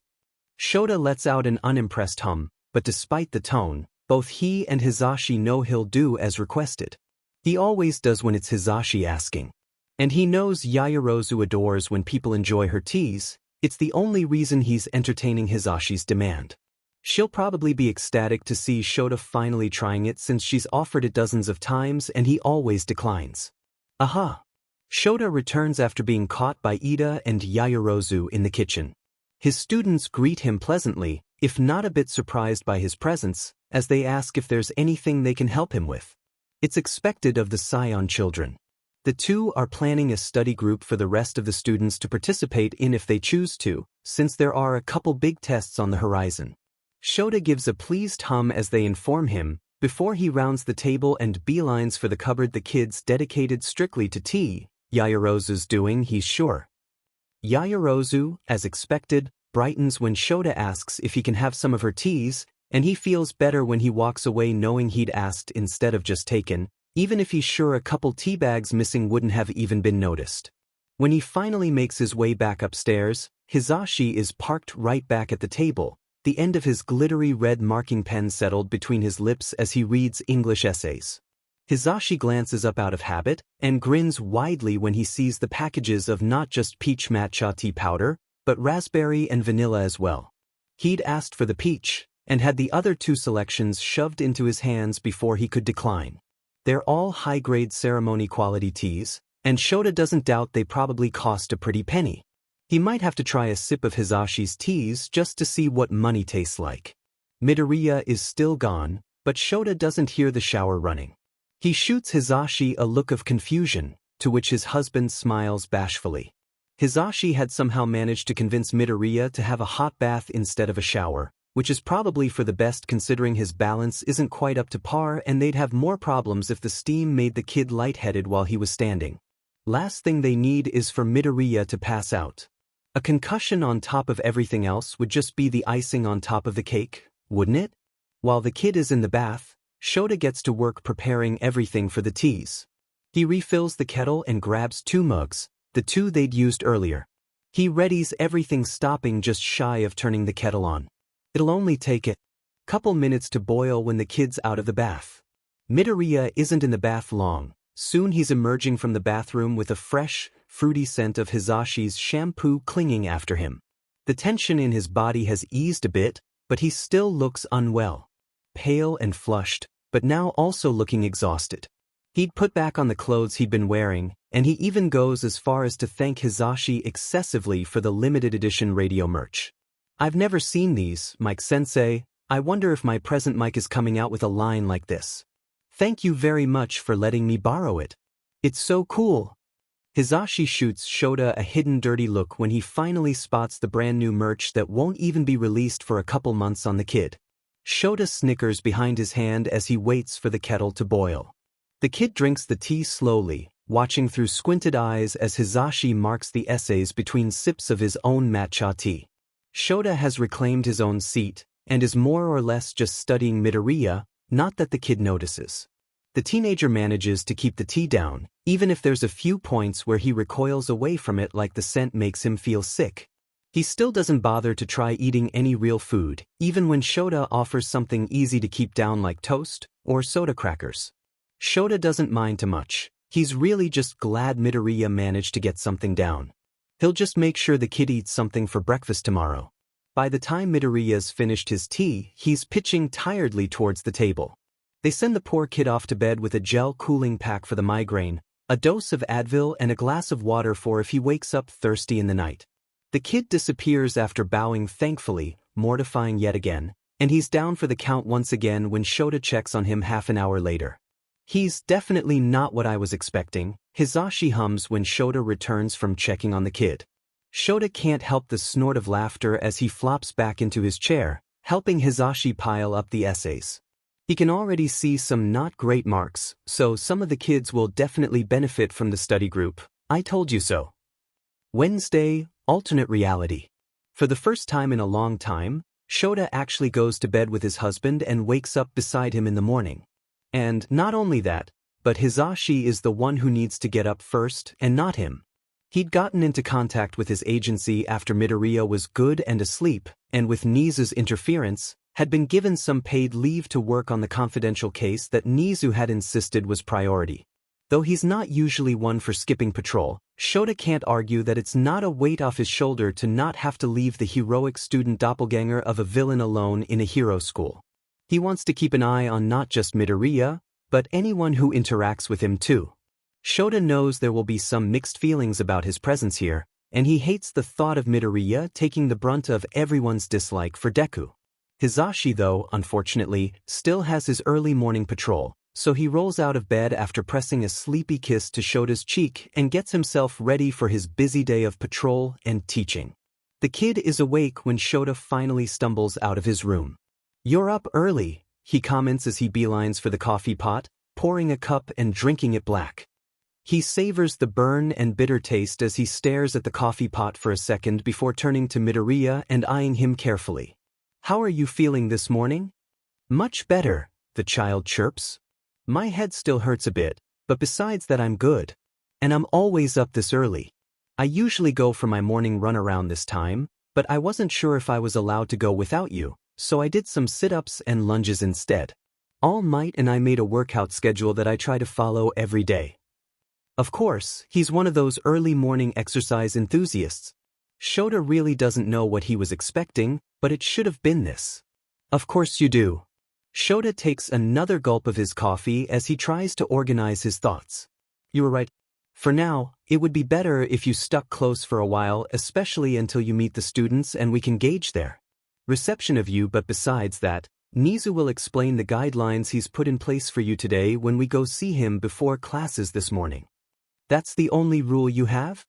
Shota lets out an unimpressed hum, but despite the tone, both he and Hizashi know he'll do as requested. He always does when it's Hizashi asking. And he knows Yayorozu adores when people enjoy her teas. It's the only reason he's entertaining Hizashi's demand. She'll probably be ecstatic to see Shota finally trying it since she's offered it dozens of times and he always declines. Aha! Shota returns after being caught by Ida and Yayorozu in the kitchen. His students greet him pleasantly, if not a bit surprised by his presence, as they ask if there's anything they can help him with. It's expected of the Scion children. The two are planning a study group for the rest of the students to participate in if they choose to, since there are a couple big tests on the horizon. Shota gives a pleased hum as they inform him, before he rounds the table and beelines for the cupboard the kids dedicated strictly to tea. Yayorozu's doing, he's sure. Yayorozu, as expected, brightens when Shota asks if he can have some of her teas, and he feels better when he walks away knowing he'd asked instead of just taken, even if he's sure a couple tea bags missing wouldn't have even been noticed. When he finally makes his way back upstairs, Hizashi is parked right back at the table, the end of his glittery red marking pen settled between his lips as he reads English essays. Hizashi glances up out of habit and grins widely when he sees the packages of not just peach matcha tea powder, but raspberry and vanilla as well. He'd asked for the peach, and had the other two selections shoved into his hands before he could decline. They're all high-grade ceremony quality teas, And Shota doesn't doubt they probably cost a pretty penny. He might have to try a sip of Hizashi's teas just to see what money tastes like. Midoriya is still gone, but Shota doesn't hear the shower running. He shoots Hisashi a look of confusion, to which his husband smiles bashfully. Hisashi had somehow managed to convince Midoriya to have a hot bath instead of a shower, which is probably for the best considering his balance isn't quite up to par and they'd have more problems if the steam made the kid lightheaded while he was standing. Last thing they need is for Midoriya to pass out. A concussion on top of everything else would just be the icing on top of the cake, wouldn't it? While the kid is in the bath, Shota gets to work preparing everything for the teas. He refills the kettle and grabs 2 mugs, the 2 they'd used earlier. He readies everything, stopping just shy of turning the kettle on. It'll only take a couple minutes to boil when the kid's out of the bath. Midoriya isn't in the bath long. Soon he's emerging from the bathroom with a fresh, fruity scent of Hizashi's shampoo clinging after him. The tension in his body has eased a bit, but he still looks unwell. Pale and flushed, but now also looking exhausted. He'd put back on the clothes he'd been wearing, and he even goes as far as to thank Hisashi excessively for the limited edition radio merch. "I've never seen these, Mike-sensei. I wonder if my present Mike is coming out with a line like this. Thank you very much for letting me borrow it. It's so cool." Hisashi shoots Shota a hidden dirty look when he finally spots the brand new merch that won't even be released for a couple months on the kid. Shota snickers behind his hand as he waits for the kettle to boil. The kid drinks the tea slowly, watching through squinted eyes as Hisashi marks the essays between sips of his own matcha tea. Shota has reclaimed his own seat, and is more or less just studying Midoriya, not that the kid notices. The teenager manages to keep the tea down, even if there's a few points where he recoils away from it like the scent makes him feel sick. He still doesn't bother to try eating any real food, even when Shota offers something easy to keep down like toast or soda crackers. Shota doesn't mind too much. He's really just glad Midoriya managed to get something down. He'll just make sure the kid eats something for breakfast tomorrow. By the time Midoriya's finished his tea, he's pitching tiredly towards the table. They send the poor kid off to bed with a gel cooling pack for the migraine, a dose of Advil and a glass of water for if he wakes up thirsty in the night. The kid disappears after bowing thankfully, mortifying yet again, and he's down for the count once again when Shota checks on him half an hour later. "He's definitely not what I was expecting," Hisashi hums when Shota returns from checking on the kid. Shota can't help the snort of laughter as he flops back into his chair, helping Hisashi pile up the essays. He can already see some not great marks, so some of the kids will definitely benefit from the study group. I told you so. Wednesday, alternate reality. For the first time in a long time, Shota actually goes to bed with his husband and wakes up beside him in the morning. And not only that, but Hisashi is the one who needs to get up first and not him. He'd gotten into contact with his agency after Midoriya was good and asleep, and with Nizu's interference, had been given some paid leave to work on the confidential case that Nizu had insisted was priority. Though he's not usually one for skipping patrol, Shota can't argue that it's not a weight off his shoulder to not have to leave the heroic student doppelganger of a villain alone in a hero school. He wants to keep an eye on not just Midoriya, but anyone who interacts with him too. Shota knows there will be some mixed feelings about his presence here, and he hates the thought of Midoriya taking the brunt of everyone's dislike for Deku. Hisashi, though, unfortunately, still has his early morning patrol, so he rolls out of bed after pressing a sleepy kiss to Shota's cheek and gets himself ready for his busy day of patrol and teaching. The kid is awake when Shota finally stumbles out of his room. "You're up early," he comments as he beelines for the coffee pot, pouring a cup and drinking it black. He savors the burn and bitter taste as he stares at the coffee pot for a second before turning to Midoriya and eyeing him carefully. "How are you feeling this morning?" "Much better," the child chirps. "My head still hurts a bit, but besides that I'm good. And I'm always up this early. I usually go for my morning run around this time, but I wasn't sure if I was allowed to go without you, so I did some sit-ups and lunges instead. All Might and I made a workout schedule that I try to follow every day." Of course, he's one of those early morning exercise enthusiasts. Shota really doesn't know what he was expecting, but it should have been this. "Of course you do." Shota takes another gulp of his coffee as he tries to organize his thoughts. "You were right. For now, it would be better if you stuck close for a while, especially until you meet the students and we can gauge their reception of you. But besides that, Nizu will explain the guidelines he's put in place for you today when we go see him before classes this morning. That's the only rule you have?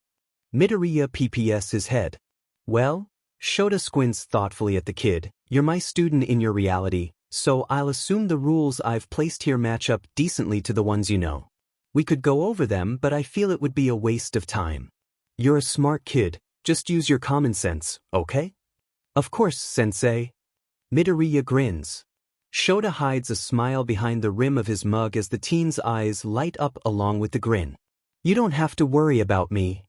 Midoriya pps his head. Well, Shota squints thoughtfully at the kid. You're my student in your reality, so I'll assume the rules I've placed here match up decently to the ones you know. We could go over them, but I feel it would be a waste of time. You're a smart kid, just use your common sense, okay? Of course, sensei. Midoriya grins. Shota hides a smile behind the rim of his mug as the teen's eyes light up along with the grin. You don't have to worry about me.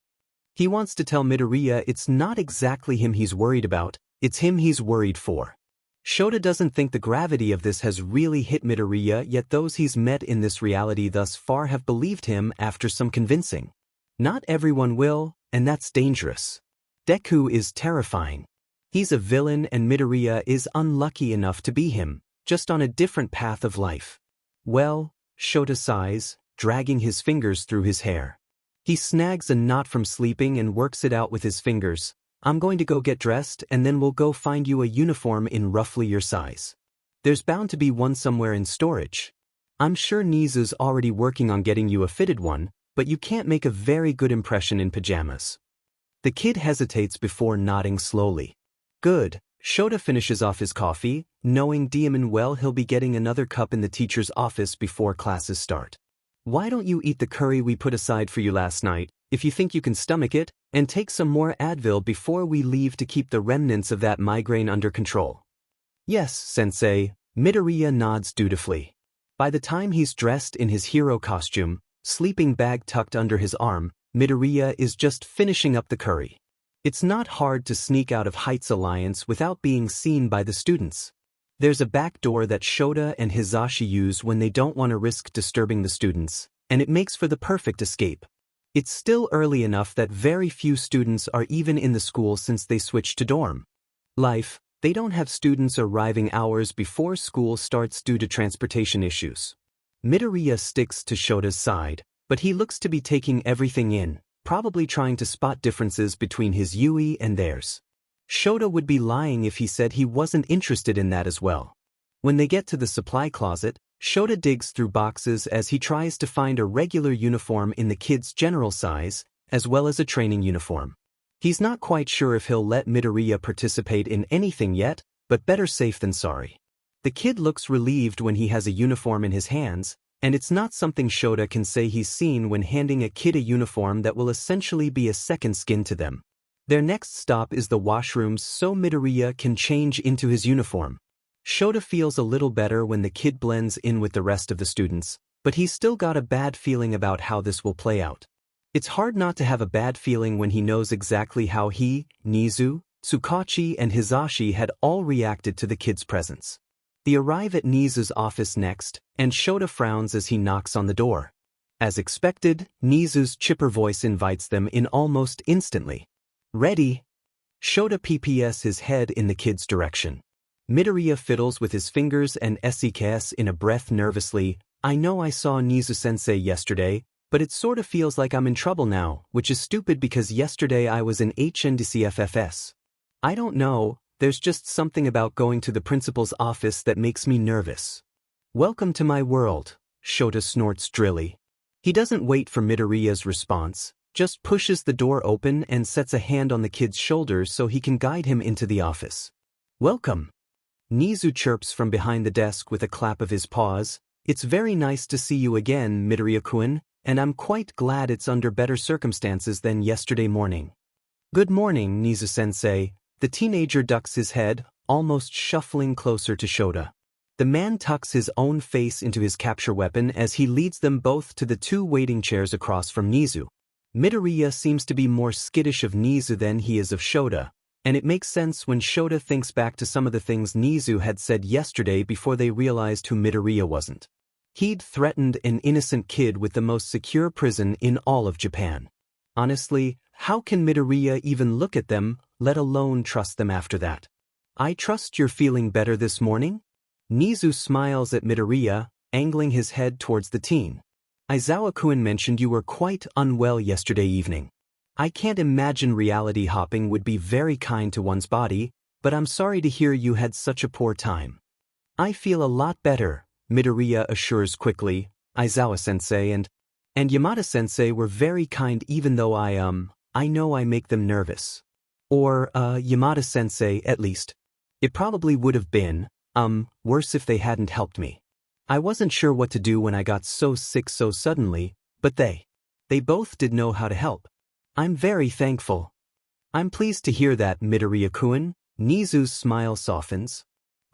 He wants to tell Midoriya it's not exactly him he's worried about, it's him he's worried for. Shota doesn't think the gravity of this has really hit Midoriya, yet those he's met in this reality thus far have believed him after some convincing. Not everyone will, and that's dangerous. Deku is terrifying. He's a villain and Midoriya is unlucky enough to be him, just on a different path of life. Well, Shota sighs, dragging his fingers through his hair. He snags a knot from sleeping and works it out with his fingers. I'm going to go get dressed and then we'll go find you a uniform in roughly your size. There's bound to be one somewhere in storage. I'm sure Nizu's already working on getting you a fitted one, but you can't make a very good impression in pajamas. The kid hesitates before nodding slowly. Good. Shota finishes off his coffee, knowing damn well he'll be getting another cup in the teacher's office before classes start. Why don't you eat the curry we put aside for you last night, if you think you can stomach it, and take some more Advil before we leave to keep the remnants of that migraine under control? Yes, sensei. Midoriya nods dutifully. By the time he's dressed in his hero costume, sleeping bag tucked under his arm, Midoriya is just finishing up the curry. It's not hard to sneak out of Heights Alliance without being seen by the students. There's a back door that Shota and Hizashi use when they don't want to risk disturbing the students, and it makes for the perfect escape. It's still early enough that very few students are even in the school since they switched to dorm life. They don't have students arriving hours before school starts due to transportation issues. Midoriya sticks to Shota's side, but he looks to be taking everything in, probably trying to spot differences between his Yui and theirs. Shota would be lying if he said he wasn't interested in that as well. When they get to the supply closet, Shota digs through boxes as he tries to find a regular uniform in the kid's general size, as well as a training uniform. He's not quite sure if he'll let Midoriya participate in anything yet, but better safe than sorry. The kid looks relieved when he has a uniform in his hands, and it's not something Shota can say he's seen when handing a kid a uniform that will essentially be a second skin to them. Their next stop is the washrooms so Midoriya can change into his uniform. Shota feels a little better when the kid blends in with the rest of the students, but he's still got a bad feeling about how this will play out. It's hard not to have a bad feeling when he knows exactly how he, Nizu, Tsukachi and Hizashi had all reacted to the kid's presence. They arrive at Nizu's office next, and Shota frowns as he knocks on the door. As expected, Nizu's chipper voice invites them in almost instantly. Ready? Shota pps his head in the kid's direction. Midoriya fiddles with his fingers and seks in a breath nervously. I know I saw Nizu-sensei yesterday, but it sorta feels like I'm in trouble now, which is stupid because yesterday I was in HNDCFFS. I don't know, there's just something about going to the principal's office that makes me nervous. Welcome to my world, Shota snorts drily. He doesn't wait for Midoriya's response, just pushes the door open and sets a hand on the kid's shoulder so he can guide him into the office. Welcome. Nizu chirps from behind the desk with a clap of his paws. It's very nice to see you again, Midoriya-kun, and I'm quite glad it's under better circumstances than yesterday morning. Good morning, Nizu-sensei. The teenager ducks his head, almost shuffling closer to Shota. The man tucks his own face into his capture weapon as he leads them both to the two waiting chairs across from Nizu. Midoriya seems to be more skittish of Nizu than he is of Shota, and it makes sense when Shota thinks back to some of the things Nizu had said yesterday before they realized who Midoriya wasn't. He'd threatened an innocent kid with the most secure prison in all of Japan. Honestly, how can Midoriya even look at them, let alone trust them after that? I trust you're feeling better this morning? Nizu smiles at Midoriya, angling his head towards the teen. Aizawa-kun mentioned you were quite unwell yesterday evening. I can't imagine reality hopping would be very kind to one's body, but I'm sorry to hear you had such a poor time. I feel a lot better, Midoriya assures quickly. Aizawa-sensei and Yamada-sensei were very kind even though I know I make them nervous. Or, Yamada-sensei at least. It probably would have been, worse if they hadn't helped me. I wasn't sure what to do when I got so sick so suddenly, but they both did know how to help. I'm very thankful. I'm pleased to hear that, Midoriya-kun. Nizu's smile softens.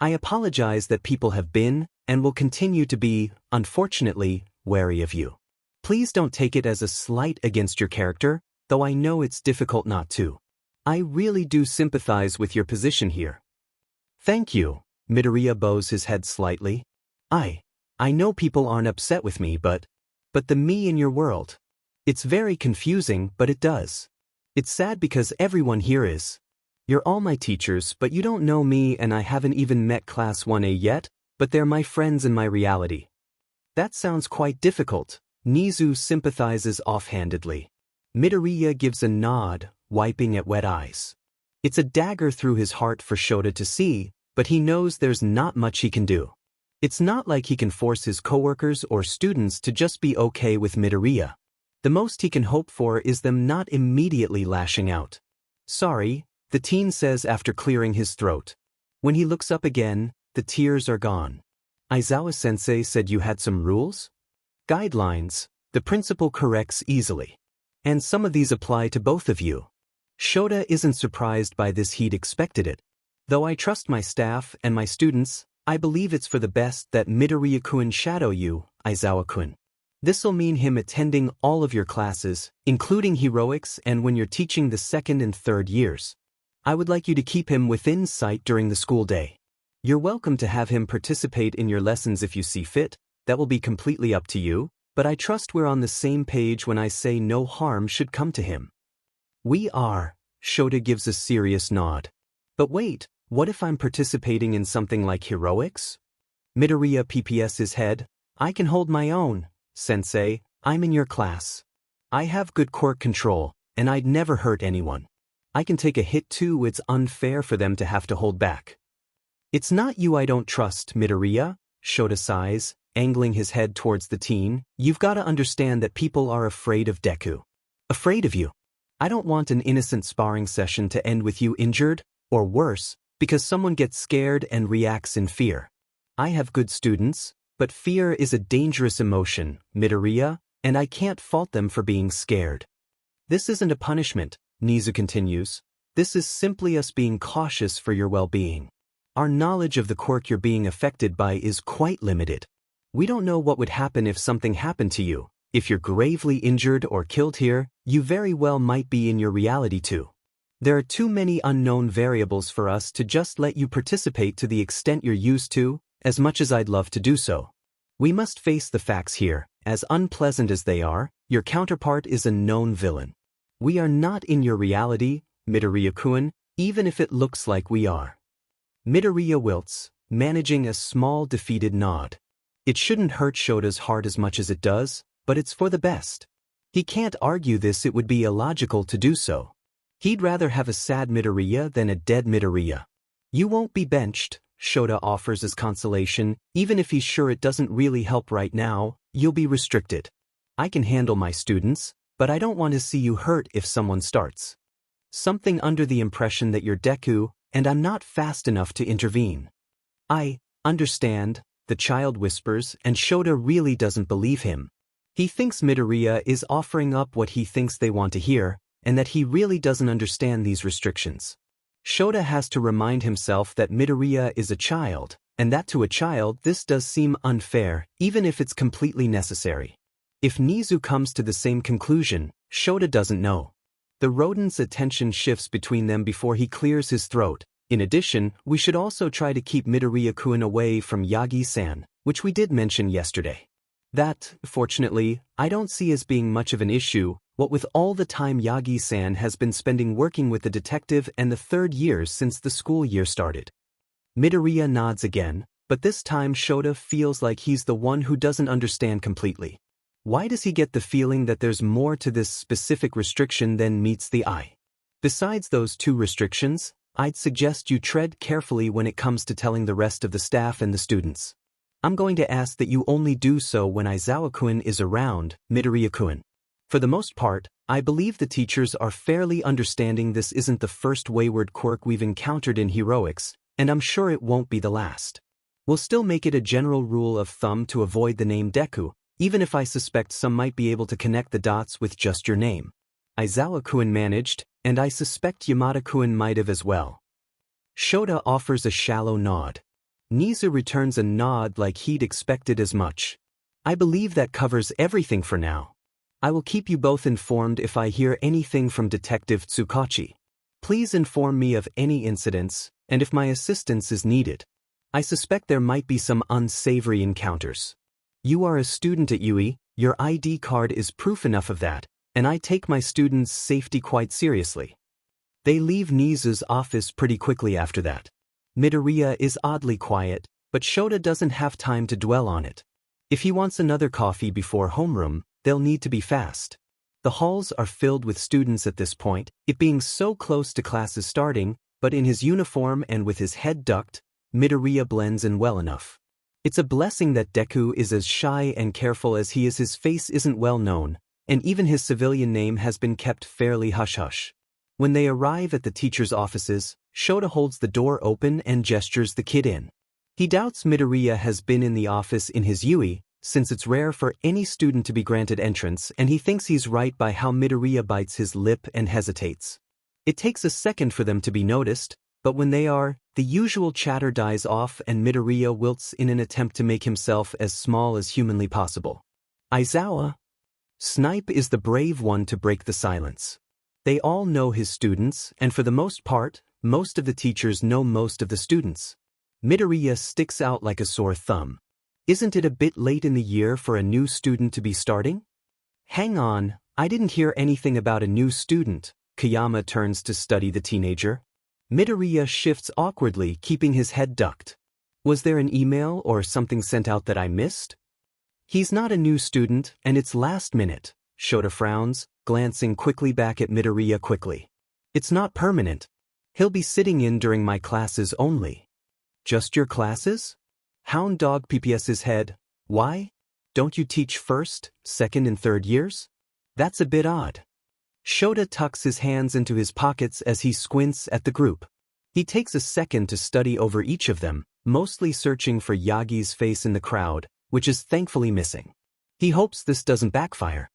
I apologize that people have been, and will continue to be, unfortunately, wary of you. Please don't take it as a slight against your character, though I know it's difficult not to. I really do sympathize with your position here. Thank you, Midoriya bows his head slightly. I know people aren't upset with me, but the me in your world. It's very confusing, but it does. It's sad because everyone here is. You're all my teachers, but you don't know me and I haven't even met Class 1A yet, but they're my friends in my reality. That sounds quite difficult. Nizu sympathizes offhandedly. Midoriya gives a nod, wiping at wet eyes. It's a dagger through his heart for Shota to see, but he knows there's not much he can do. It's not like he can force his coworkers or students to just be okay with Midoriya. The most he can hope for is them not immediately lashing out. Sorry, the teen says after clearing his throat. When he looks up again, the tears are gone. Aizawa-sensei said you had some rules? Guidelines, the principal corrects easily. And some of these apply to both of you. Shota isn't surprised by this, he'd expected it. Though I trust my staff and my students, I believe it's for the best that Midoriya-kun shadow you, Aizawa-kun. This'll mean him attending all of your classes, including heroics and when you're teaching the second and third years. I would like you to keep him within sight during the school day. You're welcome to have him participate in your lessons if you see fit, that will be completely up to you, but I trust we're on the same page when I say no harm should come to him. We are, Shota gives a serious nod. But wait, what if I'm participating in something like heroics? Midoriya PPS his head. I can hold my own, sensei, I'm in your class. I have good quirk control, and I'd never hurt anyone. I can take a hit too, it's unfair for them to have to hold back. It's not you I don't trust, Midoriya, Shota sighs, angling his head towards the teen. You've got to understand that people are afraid of Deku. Afraid of you. I don't want an innocent sparring session to end with you injured, or worse, because someone gets scared and reacts in fear. I have good students, but fear is a dangerous emotion, Midoriya, and I can't fault them for being scared. This isn't a punishment, Nizu continues. This is simply us being cautious for your well-being. Our knowledge of the quirk you're being affected by is quite limited. We don't know what would happen if something happened to you. If you're gravely injured or killed here, you very well might be in your reality too. There are too many unknown variables for us to just let you participate to the extent you're used to, as much as I'd love to do so. We must face the facts here. As unpleasant as they are, your counterpart is a known villain. We are not in your reality, Midoriya-kun, even if it looks like we are. Midoriya wilts, managing a small defeated nod. It shouldn't hurt Shota's heart as much as it does, but it's for the best. He can't argue this, it would be illogical to do so. He'd rather have a sad Midoriya than a dead Midoriya. You won't be benched, Shota offers as consolation, even if he's sure it doesn't really help right now, you'll be restricted. I can handle my students, but I don't want to see you hurt if someone starts something under the impression that you're Deku, and I'm not fast enough to intervene. I understand, the child whispers, and Shota really doesn't believe him. He thinks Midoriya is offering up what he thinks they want to hear, and that he really doesn't understand these restrictions. Shota has to remind himself that Midoriya is a child, and that to a child this does seem unfair, even if it's completely necessary. If Nizu comes to the same conclusion, Shota doesn't know. The rodent's attention shifts between them before he clears his throat. In addition, we should also try to keep Midoriya-kun away from Yagi-san, which we did mention yesterday. That, fortunately, I don't see as being much of an issue, what with all the time Yagi-san has been spending working with the detective and the third years since the school year started. Midoriya nods again, but this time Shota feels like he's the one who doesn't understand completely. Why does he get the feeling that there's more to this specific restriction than meets the eye? Besides those two restrictions, I'd suggest you tread carefully when it comes to telling the rest of the staff and the students. I'm going to ask that you only do so when Aizawa-kun is around, Midoriya-kun. For the most part, I believe the teachers are fairly understanding this isn't the first wayward quirk we've encountered in heroics, and I'm sure it won't be the last. We'll still make it a general rule of thumb to avoid the name Deku, even if I suspect some might be able to connect the dots with just your name. Aizawa-kun managed, and I suspect Yamada-kun might have as well. Shota offers a shallow nod. Nizu returns a nod like he'd expected as much. I believe that covers everything for now. I will keep you both informed if I hear anything from Detective Tsukachi. Please inform me of any incidents, and if my assistance is needed. I suspect there might be some unsavory encounters. You are a student at UE, your ID card is proof enough of that, and I take my students' safety quite seriously. They leave Nizu's office pretty quickly after that. Midoriya is oddly quiet, but Shota doesn't have time to dwell on it. If he wants another coffee before homeroom, they'll need to be fast. The halls are filled with students at this point, it being so close to classes starting, but in his uniform and with his head ducked, Midoriya blends in well enough. It's a blessing that Deku is as shy and careful as he is. His face isn't well known, and even his civilian name has been kept fairly hush-hush. When they arrive at the teachers' offices, Shota holds the door open and gestures the kid in. He doubts Midoriya has been in the office in his UE, since it's rare for any student to be granted entrance, and he thinks he's right by how Midoriya bites his lip and hesitates. It takes a second for them to be noticed, but when they are, the usual chatter dies off and Midoriya wilts in an attempt to make himself as small as humanly possible. Aizawa. Snipe is the brave one to break the silence. They all know his students, and for the most part, most of the teachers know most of the students. Midoriya sticks out like a sore thumb. Isn't it a bit late in the year for a new student to be starting? Hang on, I didn't hear anything about a new student. Kayama turns to study the teenager. Midoriya shifts awkwardly, keeping his head ducked. Was there an email or something sent out that I missed? He's not a new student, and it's last minute. Shota frowns, glancing quickly back at Midoriya quickly. It's not permanent. He'll be sitting in during my classes only. Just your classes? Hound Dog PPS his head. Why? Don't you teach first, second and third years? That's a bit odd. Shota tucks his hands into his pockets as he squints at the group. He takes a second to study over each of them, mostly searching for Yagi's face in the crowd, which is thankfully missing. He hopes this doesn't backfire.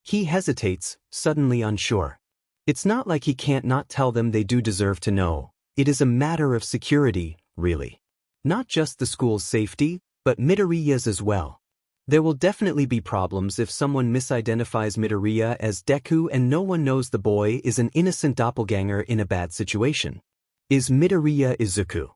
He hesitates, suddenly unsure. It's not like he can't not tell them they do deserve to know. It is a matter of security, really. Not just the school's safety, but Midoriya's as well. There will definitely be problems if someone misidentifies Midoriya as Deku and no one knows the boy is an innocent doppelganger in a bad situation. Is Midoriya Izuku?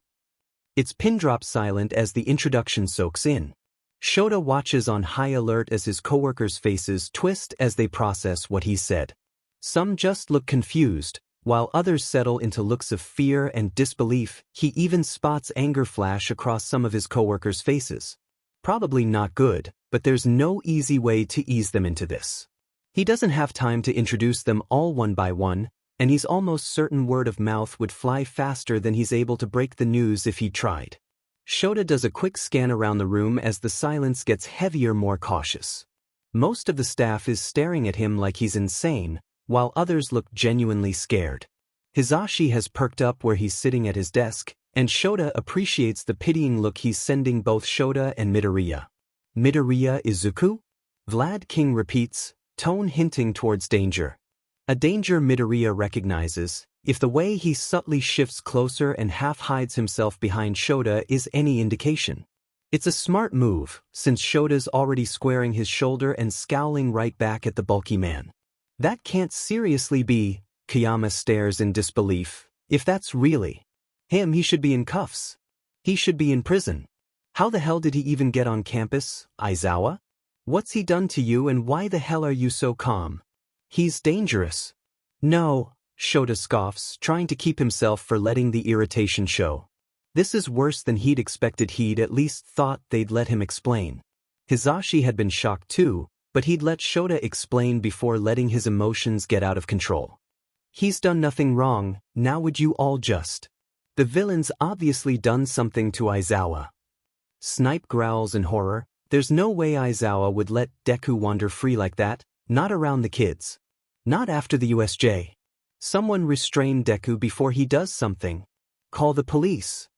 It's pin-drop silent as the introduction soaks in. Shota watches on high alert as his coworkers' faces twist as they process what he said. Some just look confused, while others settle into looks of fear and disbelief. He even spots anger flash across some of his coworkers' faces. Probably not good, but there's no easy way to ease them into this. He doesn't have time to introduce them all one by one, and he's almost certain word of mouth would fly faster than he's able to break the news if he tried. Shota does a quick scan around the room as the silence gets heavier, more cautious. Most of the staff is staring at him like he's insane, while others look genuinely scared. Hisashi has perked up where he's sitting at his desk, and Shota appreciates the pitying look he's sending both Shota and Midoriya. Midoriya Izuku? Vlad King repeats, tone hinting towards danger. A danger Midoriya recognizes, if the way he subtly shifts closer and half hides himself behind Shota is any indication. It's a smart move, since Shota's already squaring his shoulder and scowling right back at the bulky man. That can't seriously be. Kayama stares in disbelief. If that's really him, he should be in cuffs. He should be in prison. How the hell did he even get on campus, Aizawa? What's he done to you and why the hell are you so calm? He's dangerous. No, Shota scoffs, trying to keep himself for letting the irritation show. This is worse than he'd expected. He'd at least thought they'd let him explain. Hisashi had been shocked too, but he'd let Shota explain before letting his emotions get out of control. He's done nothing wrong, now would you all just? The villain's obviously done something to Aizawa. Snipe growls in horror. There's no way Aizawa would let Deku wander free like that, not around the kids. Not after the USJ. Someone restrain Deku before he does something. Call the police.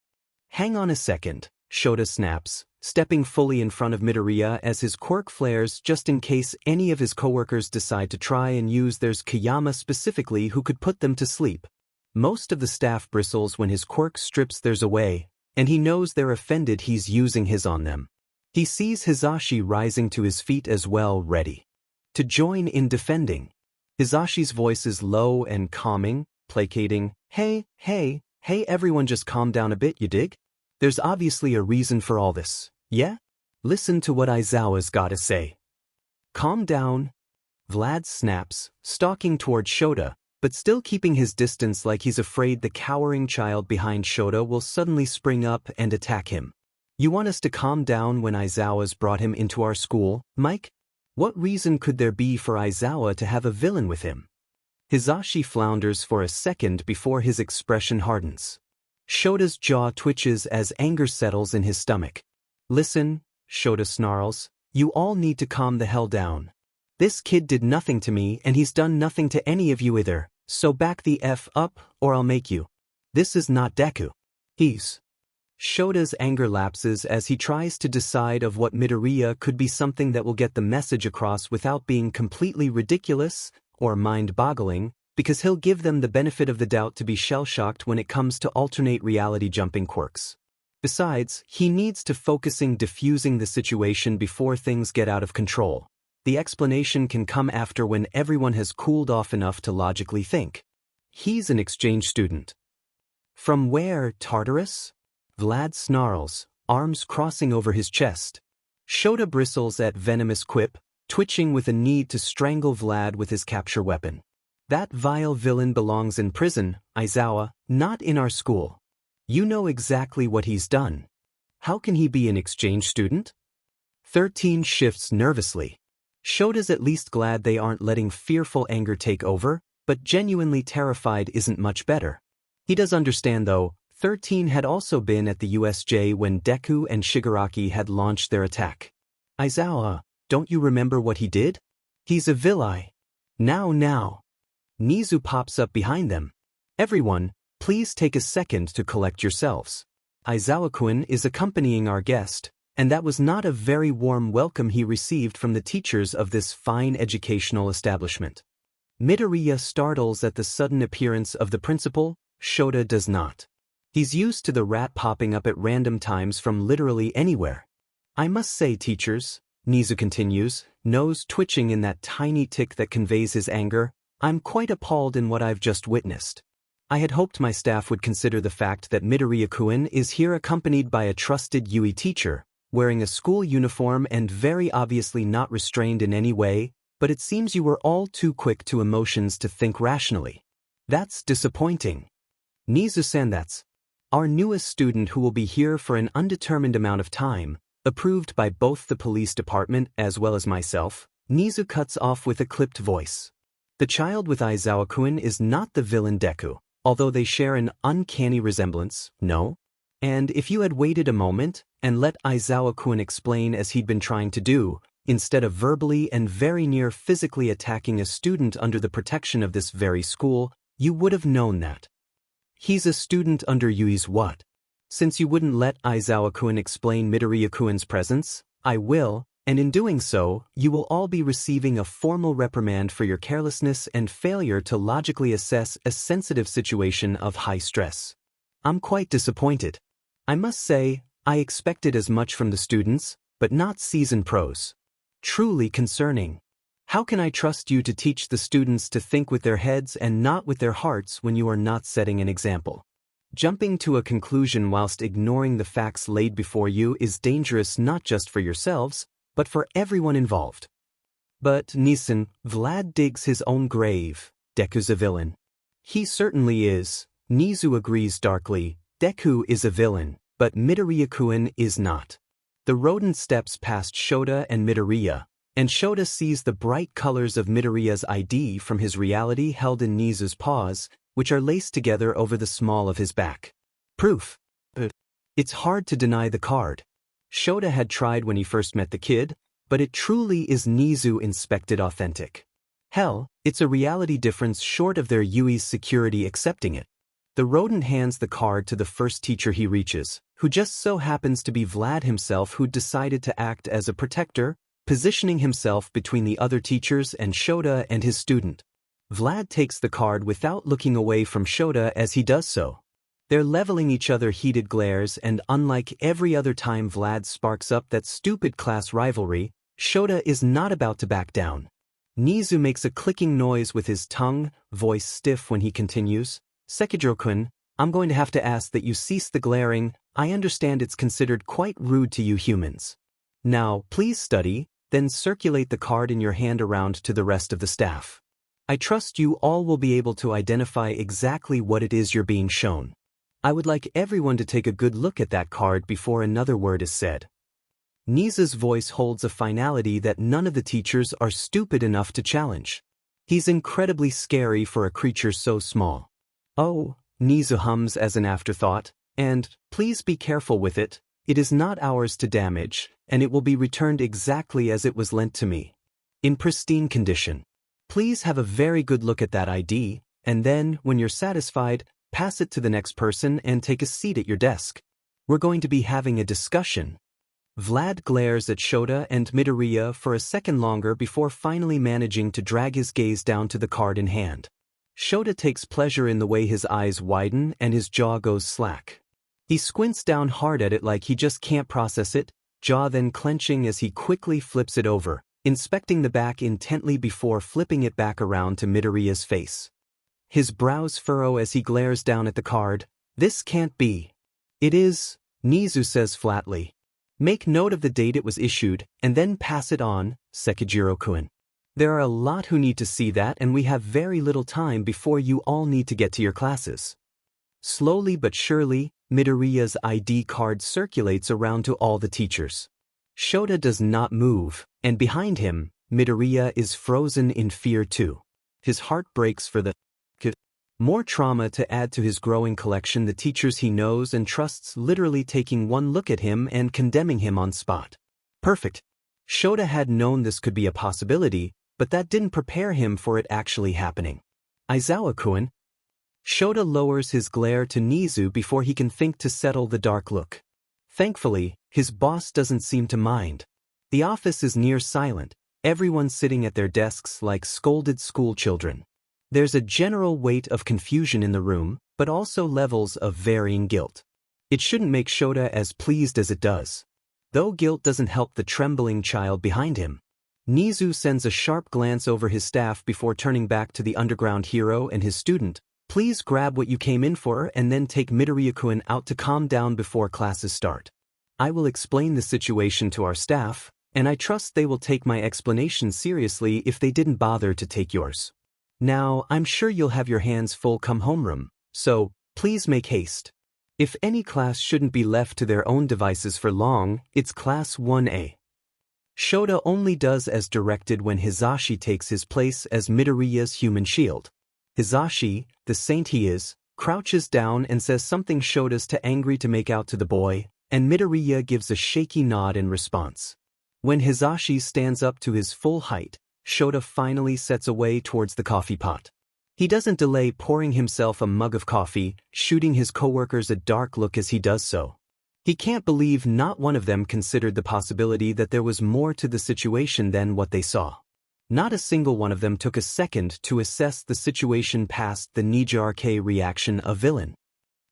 Hang on a second, Shota snaps, stepping fully in front of Midoriya as his quirk flares just in case any of his coworkers decide to try and use theirs. Kayama specifically who could put them to sleep. Most of the staff bristles when his quirk strips theirs away, and he knows they're offended he's using his on them. He sees Hisashi rising to his feet as well, ready to join in defending. Hisashi's voice is low and calming, placating. Hey everyone, just calm down a bit, you dig? There's obviously a reason for all this, yeah? Listen to what Aizawa's gotta say. Calm down. Vlad snaps, stalking toward Shota, but still keeping his distance like he's afraid the cowering child behind Shota will suddenly spring up and attack him. You want us to calm down when Aizawa's brought him into our school, Mike? What reason could there be for Aizawa to have a villain with him? Hisashi flounders for a second before his expression hardens. Shota's jaw twitches as anger settles in his stomach. Listen, Shota snarls, you all need to calm the hell down. This kid did nothing to me and he's done nothing to any of you either, so back the F up or I'll make you. This is not Deku. He's... Shota's anger lapses as he tries to decide of what Midoriya could be something that will get the message across without being completely ridiculous or mind-boggling, because he'll give them the benefit of the doubt to be shell-shocked when it comes to alternate reality jumping quirks. Besides, he needs to focusing diffusing the situation before things get out of control. The explanation can come after when everyone has cooled off enough to logically think. He's an exchange student. From where, Tartarus? Vlad snarls, arms crossing over his chest. Shota bristles at venomous quip, twitching with a need to strangle Vlad with his capture weapon. That vile villain belongs in prison, Aizawa, not in our school. You know exactly what he's done. How can he be an exchange student? 13 shifts nervously. Shota's at least glad they aren't letting fearful anger take over, but genuinely terrified isn't much better. He does understand though, 13 had also been at the USJ when Deku and Shigaraki had launched their attack. Aizawa, don't you remember what he did? He's a villain. Now. Nizu pops up behind them. Everyone, please take a second to collect yourselves. Aizawa-kun is accompanying our guest, and that was not a very warm welcome he received from the teachers of this fine educational establishment. Midoriya startles at the sudden appearance of the principal, Shota does not. He's used to the rat popping up at random times from literally anywhere. I must say, teachers, Nizu continues, nose twitching in that tiny tick that conveys his anger, I'm quite appalled in what I've just witnessed. I had hoped my staff would consider the fact that Midoriya-kun is here accompanied by a trusted Yui teacher, wearing a school uniform and very obviously not restrained in any way, but it seems you were all too quick to emotions to think rationally. That's disappointing. Nizu-san, that's our newest student who will be here for an undetermined amount of time, approved by both the police department as well as myself. Nizu cuts off with a clipped voice. The child with Aizawa-kun is not the villain Deku, although they share an uncanny resemblance, no? And if you had waited a moment and let Aizawa-kun explain as he'd been trying to do, instead of verbally and very near physically attacking a student under the protection of this very school, you would have known that. He's a student under Yui's what? Since you wouldn't let Aizawa-kun explain Midoriya-kun's presence, I will, and in doing so, you will all be receiving a formal reprimand for your carelessness and failure to logically assess a sensitive situation of high stress. I'm quite disappointed. I must say, I expected as much from the students, but not seasoned pros. Truly concerning. How can I trust you to teach the students to think with their heads and not with their hearts when you are not setting an example? Jumping to a conclusion whilst ignoring the facts laid before you is dangerous not just for yourselves, but for everyone involved. But Nisan, Vlad digs his own grave. Deku's a villain. He certainly is. Nizu agrees darkly. Deku is a villain, but Midoriya-kun is not. The rodent steps past Shota and Midoriya, and Shota sees the bright colors of Midoriya's ID from his reality held in Nizu's paws, which are laced together over the small of his back. Proof. It's hard to deny the card. Shota had tried when he first met the kid, but it truly is Nizu inspected authentic. Hell, it's a reality difference short of their Yui's security accepting it. The rodent hands the card to the first teacher he reaches, who just so happens to be Vlad himself, who decided to act as a protector, positioning himself between the other teachers and Shota and his student. Vlad takes the card without looking away from Shota as he does so. They're leveling each other heated glares, and unlike every other time Vlad sparks up that stupid class rivalry, Shota is not about to back down. Nizu makes a clicking noise with his tongue, voice stiff when he continues, "Sekijiro-kun, I'm going to have to ask that you cease the glaring. I understand it's considered quite rude to you humans. Now, please study, then circulate the card in your hand around to the rest of the staff. I trust you all will be able to identify exactly what it is you're being shown. I would like everyone to take a good look at that card before another word is said." Nizu's voice holds a finality that none of the teachers are stupid enough to challenge. He's incredibly scary for a creature so small. "Oh," Nizu hums as an afterthought, "and please be careful with it. It is not ours to damage, and it will be returned exactly as it was lent to me, in pristine condition. Please have a very good look at that ID, and then, when you're satisfied, pass it to the next person and take a seat at your desk. We're going to be having a discussion." Vlad glares at Shota and Midoriya for a second longer before finally managing to drag his gaze down to the card in hand. Shota takes pleasure in the way his eyes widen and his jaw goes slack. He squints down hard at it like he just can't process it, jaw then clenching as he quickly flips it over, inspecting the back intently before flipping it back around to Midoriya's face. His brows furrow as he glares down at the card. "This can't be." "It is," Nizu says flatly. "Make note of the date it was issued, and then pass it on, Sekijiro-kun. There are a lot who need to see that, and we have very little time before you all need to get to your classes." Slowly but surely, Midoriya's ID card circulates around to all the teachers. Shota does not move, and behind him, Midoriya is frozen in fear too. His heart breaks for the more trauma to add to his growing collection. The teachers he knows and trusts literally taking one look at him and condemning him on spot. Perfect. Shota had known this could be a possibility, but that didn't prepare him for it actually happening. "Aizawa-kun." Shota lowers his glare to Nizu before he can think to settle the dark look. Thankfully, his boss doesn't seem to mind. The office is near silent, everyone sitting at their desks like scolded school children. There's a general weight of confusion in the room, but also levels of varying guilt. It shouldn't make Shota as pleased as it does. Though guilt doesn't help the trembling child behind him. Nizu sends a sharp glance over his staff before turning back to the underground hero and his student. "Please grab what you came in for and then take Midoriya-kun out to calm down before classes start. I will explain the situation to our staff, and I trust they will take my explanation seriously if they didn't bother to take yours. Now, I'm sure you'll have your hands full come homeroom, so please make haste. If any class shouldn't be left to their own devices for long, it's Class 1A. Shota only does as directed when Hizashi takes his place as Midoriya's human shield. Hizashi, the saint he is, crouches down and says something Shota's too angry to make out to the boy, and Midoriya gives a shaky nod in response. When Hizashi stands up to his full height, Shota finally sets away towards the coffee pot. He doesn't delay pouring himself a mug of coffee, shooting his coworkers a dark look as he does so. He can't believe not one of them considered the possibility that there was more to the situation than what they saw. Not a single one of them took a second to assess the situation past the knee-jerk reaction of villain.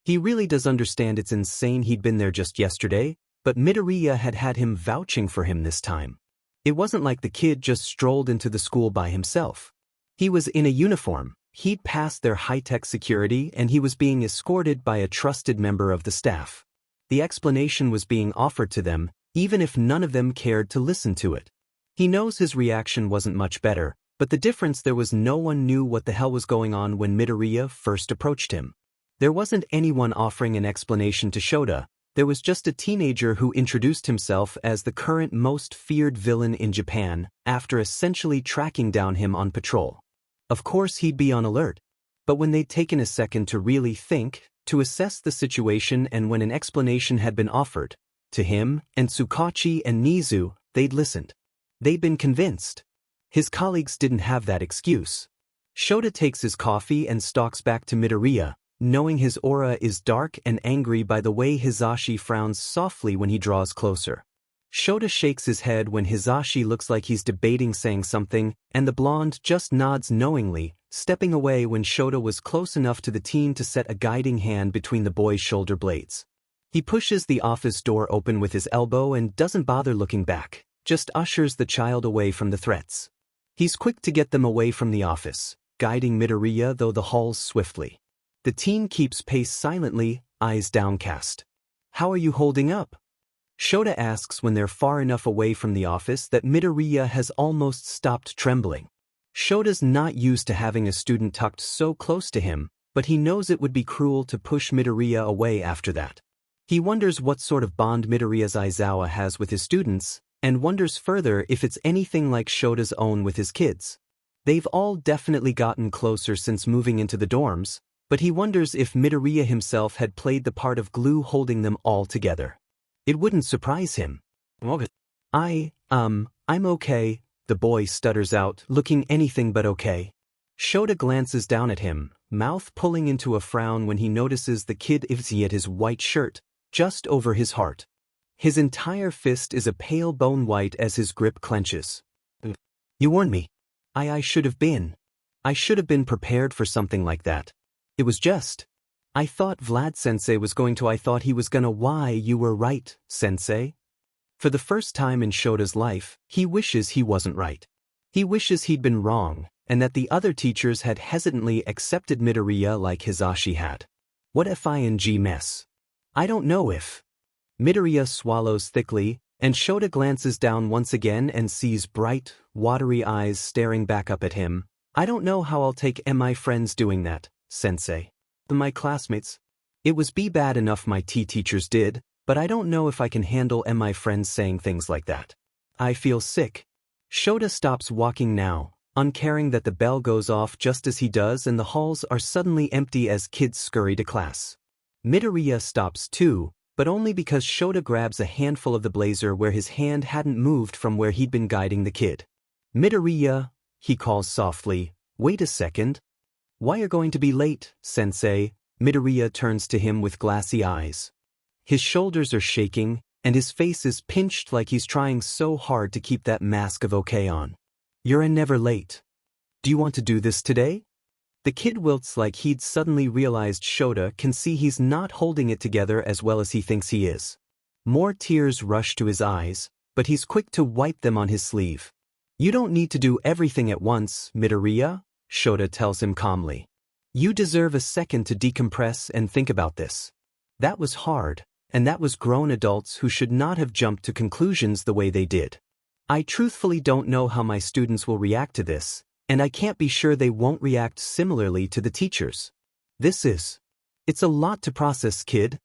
He really does understand it's insane he'd been there just yesterday, but Midoriya had had him vouching for him this time. It wasn't like the kid just strolled into the school by himself. He was in a uniform, he'd passed their high-tech security, and he was being escorted by a trusted member of the staff. The explanation was being offered to them, even if none of them cared to listen to it. He knows his reaction wasn't much better, but the difference there was no one knew what the hell was going on when Midoriya first approached him. There wasn't anyone offering an explanation to Shota, There was just a teenager who introduced himself as the current most feared villain in Japan after essentially tracking down him on patrol. Of course he'd be on alert. But when they'd taken a second to really think, to assess the situation, and when an explanation had been offered, to him and Tsukachi and Nizu, they'd listened. They'd been convinced. His colleagues didn't have that excuse. Shota takes his coffee and stalks back to Midoriya, knowing his aura is dark and angry by the way Hizashi frowns softly when he draws closer. Shota shakes his head when Hizashi looks like he's debating saying something, and the blonde just nods knowingly, stepping away when Shota was close enough to the teen to set a guiding hand between the boy's shoulder blades. He pushes the office door open with his elbow and doesn't bother looking back, just ushers the child away from the threats. He's quick to get them away from the office, guiding Midoriya through the halls swiftly. The teen keeps pace silently, eyes downcast. "How are you holding up?" Shota asks when they're far enough away from the office that Midoriya has almost stopped trembling. Shota's not used to having a student tucked so close to him, but he knows it would be cruel to push Midoriya away after that. He wonders what sort of bond Midoriya's Aizawa has with his students, and wonders further if it's anything like Shota's own with his kids. They've all definitely gotten closer since moving into the dorms, but he wonders if Midoriya himself had played the part of glue holding them all together. It wouldn't surprise him. I'm okay, the boy stutters out, looking anything but okay. Shota glances down at him, mouth pulling into a frown when he notices the kid Ivzy at his white shirt, just over his heart. His entire fist is a pale bone white as his grip clenches. "You warned me. I should have been. I should have been prepared for something like that. It was just. I thought Vlad-sensei was going to. I thought he was gonna. Why, you were right, sensei." For the first time in Shota's life, he wishes he wasn't right. He wishes he'd been wrong, and that the other teachers had hesitantly accepted Midoriya like Hizashi had. What if ing mess? I don't know if. Midoriya swallows thickly, and Shota glances down once again and sees bright, watery eyes staring back up at him. "I don't know how I'll take my friends doing that, sensei. My classmates. It was bad enough my teachers did, but I don't know if I can handle my friends saying things like that. I feel sick." Shota stops walking now, uncaring that the bell goes off just as he does and the halls are suddenly empty as kids scurry to class. Midoriya stops too, but only because Shota grabs a handful of the blazer where his hand hadn't moved from where he'd been guiding the kid. "Midoriya," he calls softly, "wait a second. Why are you going to be late, sensei?" Midoriya turns to him with glassy eyes. His shoulders are shaking, and his face is pinched like he's trying so hard to keep that mask of okay on. "You're never late. Do you want to do this today?" The kid wilts like he'd suddenly realized Shota can see he's not holding it together as well as he thinks he is. More tears rush to his eyes, but he's quick to wipe them on his sleeve. "You don't need to do everything at once, Midoriya," Shota tells him calmly. "You deserve a second to decompress and think about this. That was hard, and that was grown adults who should not have jumped to conclusions the way they did. I truthfully don't know how my students will react to this, and I can't be sure they won't react similarly to the teachers. It's a lot to process, kid."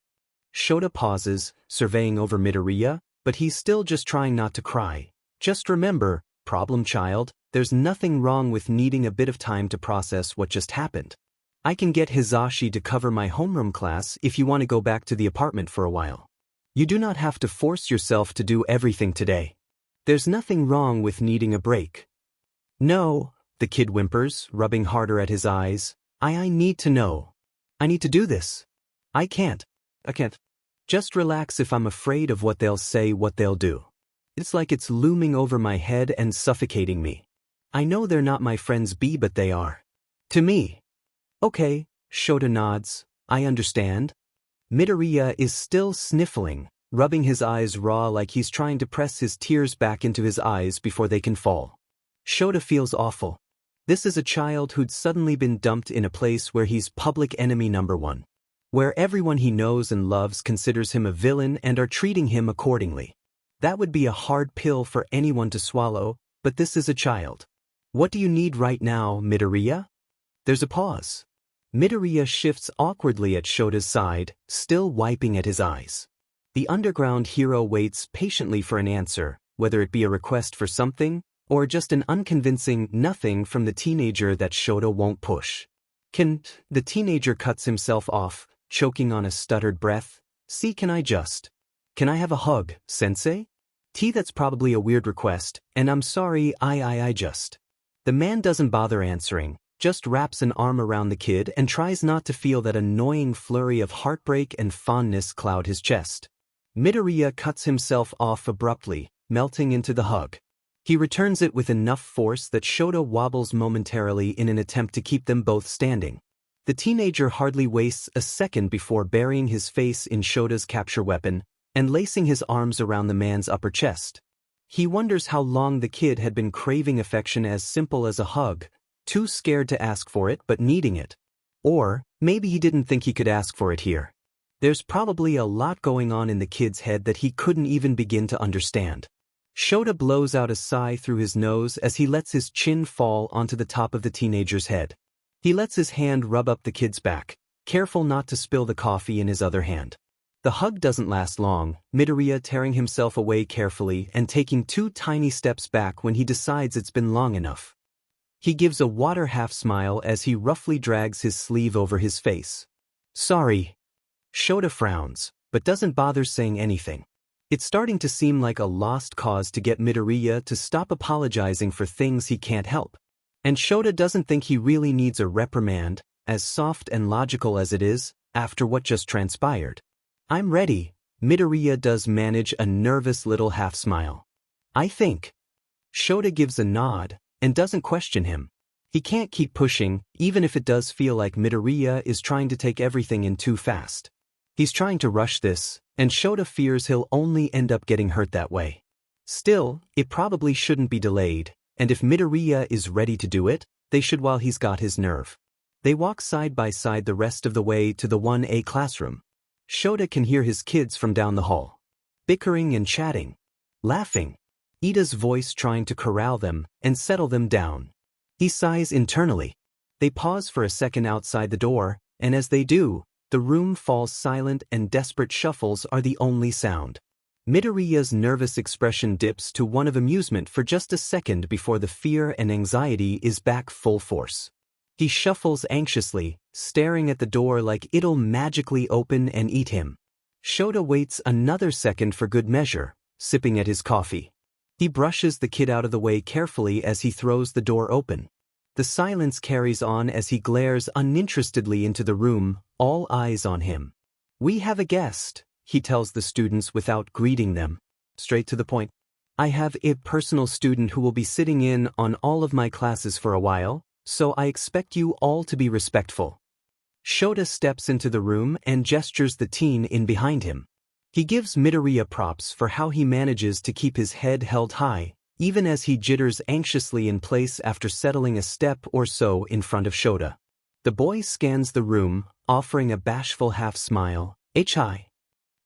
Shota pauses, surveying over Midoriya, but he's still just trying not to cry. "Just remember, problem child, there's nothing wrong with needing a bit of time to process what just happened. I can get Hizashi to cover my homeroom class if you want to go back to the apartment for a while. You do not have to force yourself to do everything today. There's nothing wrong with needing a break." "No," the kid whimpers, rubbing harder at his eyes. I need to know. I need to do this. I can't. Just relax if I'm afraid of what they'll say, what they'll do. It's like it's looming over my head and suffocating me. I know they're not my friends but they are. To me." "Okay," Shota nods. "I understand." Midoriya is still sniffling, rubbing his eyes raw like he's trying to press his tears back into his eyes before they can fall. Shota feels awful. This is a child who'd suddenly been dumped in a place where he's public enemy number one. Where everyone he knows and loves considers him a villain and are treating him accordingly. That would be a hard pill for anyone to swallow, but this is a child. "What do you need right now, Midoriya?" There's a pause. Midoriya shifts awkwardly at Shota's side, still wiping at his eyes. The underground hero waits patiently for an answer, whether it be a request for something, or just an unconvincing nothing from the teenager that Shota won't push. The teenager cuts himself off, choking on a stuttered breath. Can I have a hug, sensei? That's probably a weird request, and I'm sorry, I just. The man doesn't bother answering, just wraps an arm around the kid and tries not to feel that annoying flurry of heartbreak and fondness cloud his chest. Midoriya cuts himself off abruptly, melting into the hug. He returns it with enough force that Shota wobbles momentarily in an attempt to keep them both standing. The teenager hardly wastes a second before burying his face in Shota's capture weapon and lacing his arms around the man's upper chest. He wonders how long the kid had been craving affection as simple as a hug, too scared to ask for it but needing it. Or maybe he didn't think he could ask for it here. There's probably a lot going on in the kid's head that he couldn't even begin to understand. Shota blows out a sigh through his nose as he lets his chin fall onto the top of the teenager's head. He lets his hand rub up the kid's back, careful not to spill the coffee in his other hand. The hug doesn't last long, Midoriya tearing himself away carefully and taking 2 tiny steps back when he decides it's been long enough. He gives a water half smile as he roughly drags his sleeve over his face. Sorry. Shota frowns, but doesn't bother saying anything. It's starting to seem like a lost cause to get Midoriya to stop apologizing for things he can't help. And Shota doesn't think he really needs a reprimand, as soft and logical as it is, after what just transpired. I'm ready. Midoriya does manage a nervous little half smile. I think. Shota gives a nod, and doesn't question him. He can't keep pushing, even if it does feel like Midoriya is trying to take everything in too fast. He's trying to rush this, and Shota fears he'll only end up getting hurt that way. Still, it probably shouldn't be delayed, and if Midoriya is ready to do it, they should while he's got his nerve. They walk side by side the rest of the way to the 1A classroom. Shota can hear his kids from down the hall. Bickering and chatting. Laughing. Ida's voice trying to corral them and settle them down. He sighs internally. They pause for a second outside the door, and as they do, the room falls silent and desperate shuffles are the only sound. Midoriya's nervous expression dips to one of amusement for just a second before the fear and anxiety is back full force. He shuffles anxiously, staring at the door like it'll magically open and eat him. Shota waits another second for good measure, sipping at his coffee. He brushes the kid out of the way carefully as he throws the door open. The silence carries on as he glares uninterestedly into the room, all eyes on him. We have a guest, he tells the students without greeting them. Straight to the point. I have a personal student who will be sitting in on all of my classes for a while, so I expect you all to be respectful. Shota steps into the room and gestures the teen in behind him. He gives Midoriya props for how he manages to keep his head held high, even as he jitters anxiously in place after settling a step or so in front of Shota. The boy scans the room, offering a bashful half smile. Hi.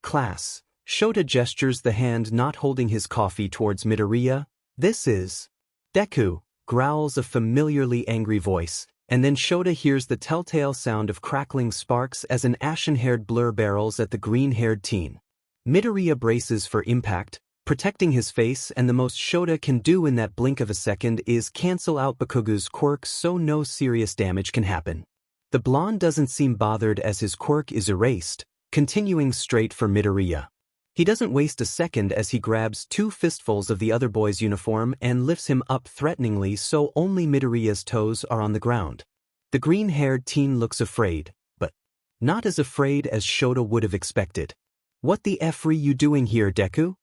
Class. Shota gestures the hand not holding his coffee towards Midoriya. This is Deku, growls a familiarly angry voice, and then Shota hears the telltale sound of crackling sparks as an ashen-haired blur barrels at the green-haired teen. Midoriya braces for impact, protecting his face, and the most Shota can do in that blink of a second is cancel out Bakugu's quirk so no serious damage can happen. The blonde doesn't seem bothered as his quirk is erased, continuing straight for Midoriya. He doesn't waste a second as he grabs 2 fistfuls of the other boy's uniform and lifts him up threateningly so only Midoriya's toes are on the ground. The green-haired teen looks afraid, but not as afraid as Shota would have expected. What the F are you doing here, Deku?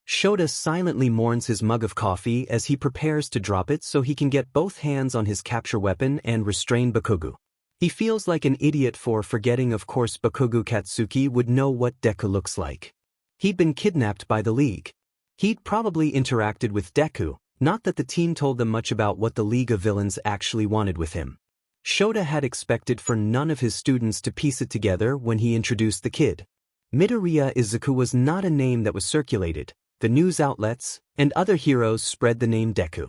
Shota silently mourns his mug of coffee as he prepares to drop it so he can get both hands on his capture weapon and restrain Bakugu. He feels like an idiot for forgetting of course Bakugu Katsuki would know what Deku looks like. He'd been kidnapped by the League. He'd probably interacted with Deku, not that the teen told them much about what the League of Villains actually wanted with him. Shota had expected for none of his students to piece it together when he introduced the kid. Midoriya Izuku was not a name that was circulated. The news outlets and other heroes spread the name Deku.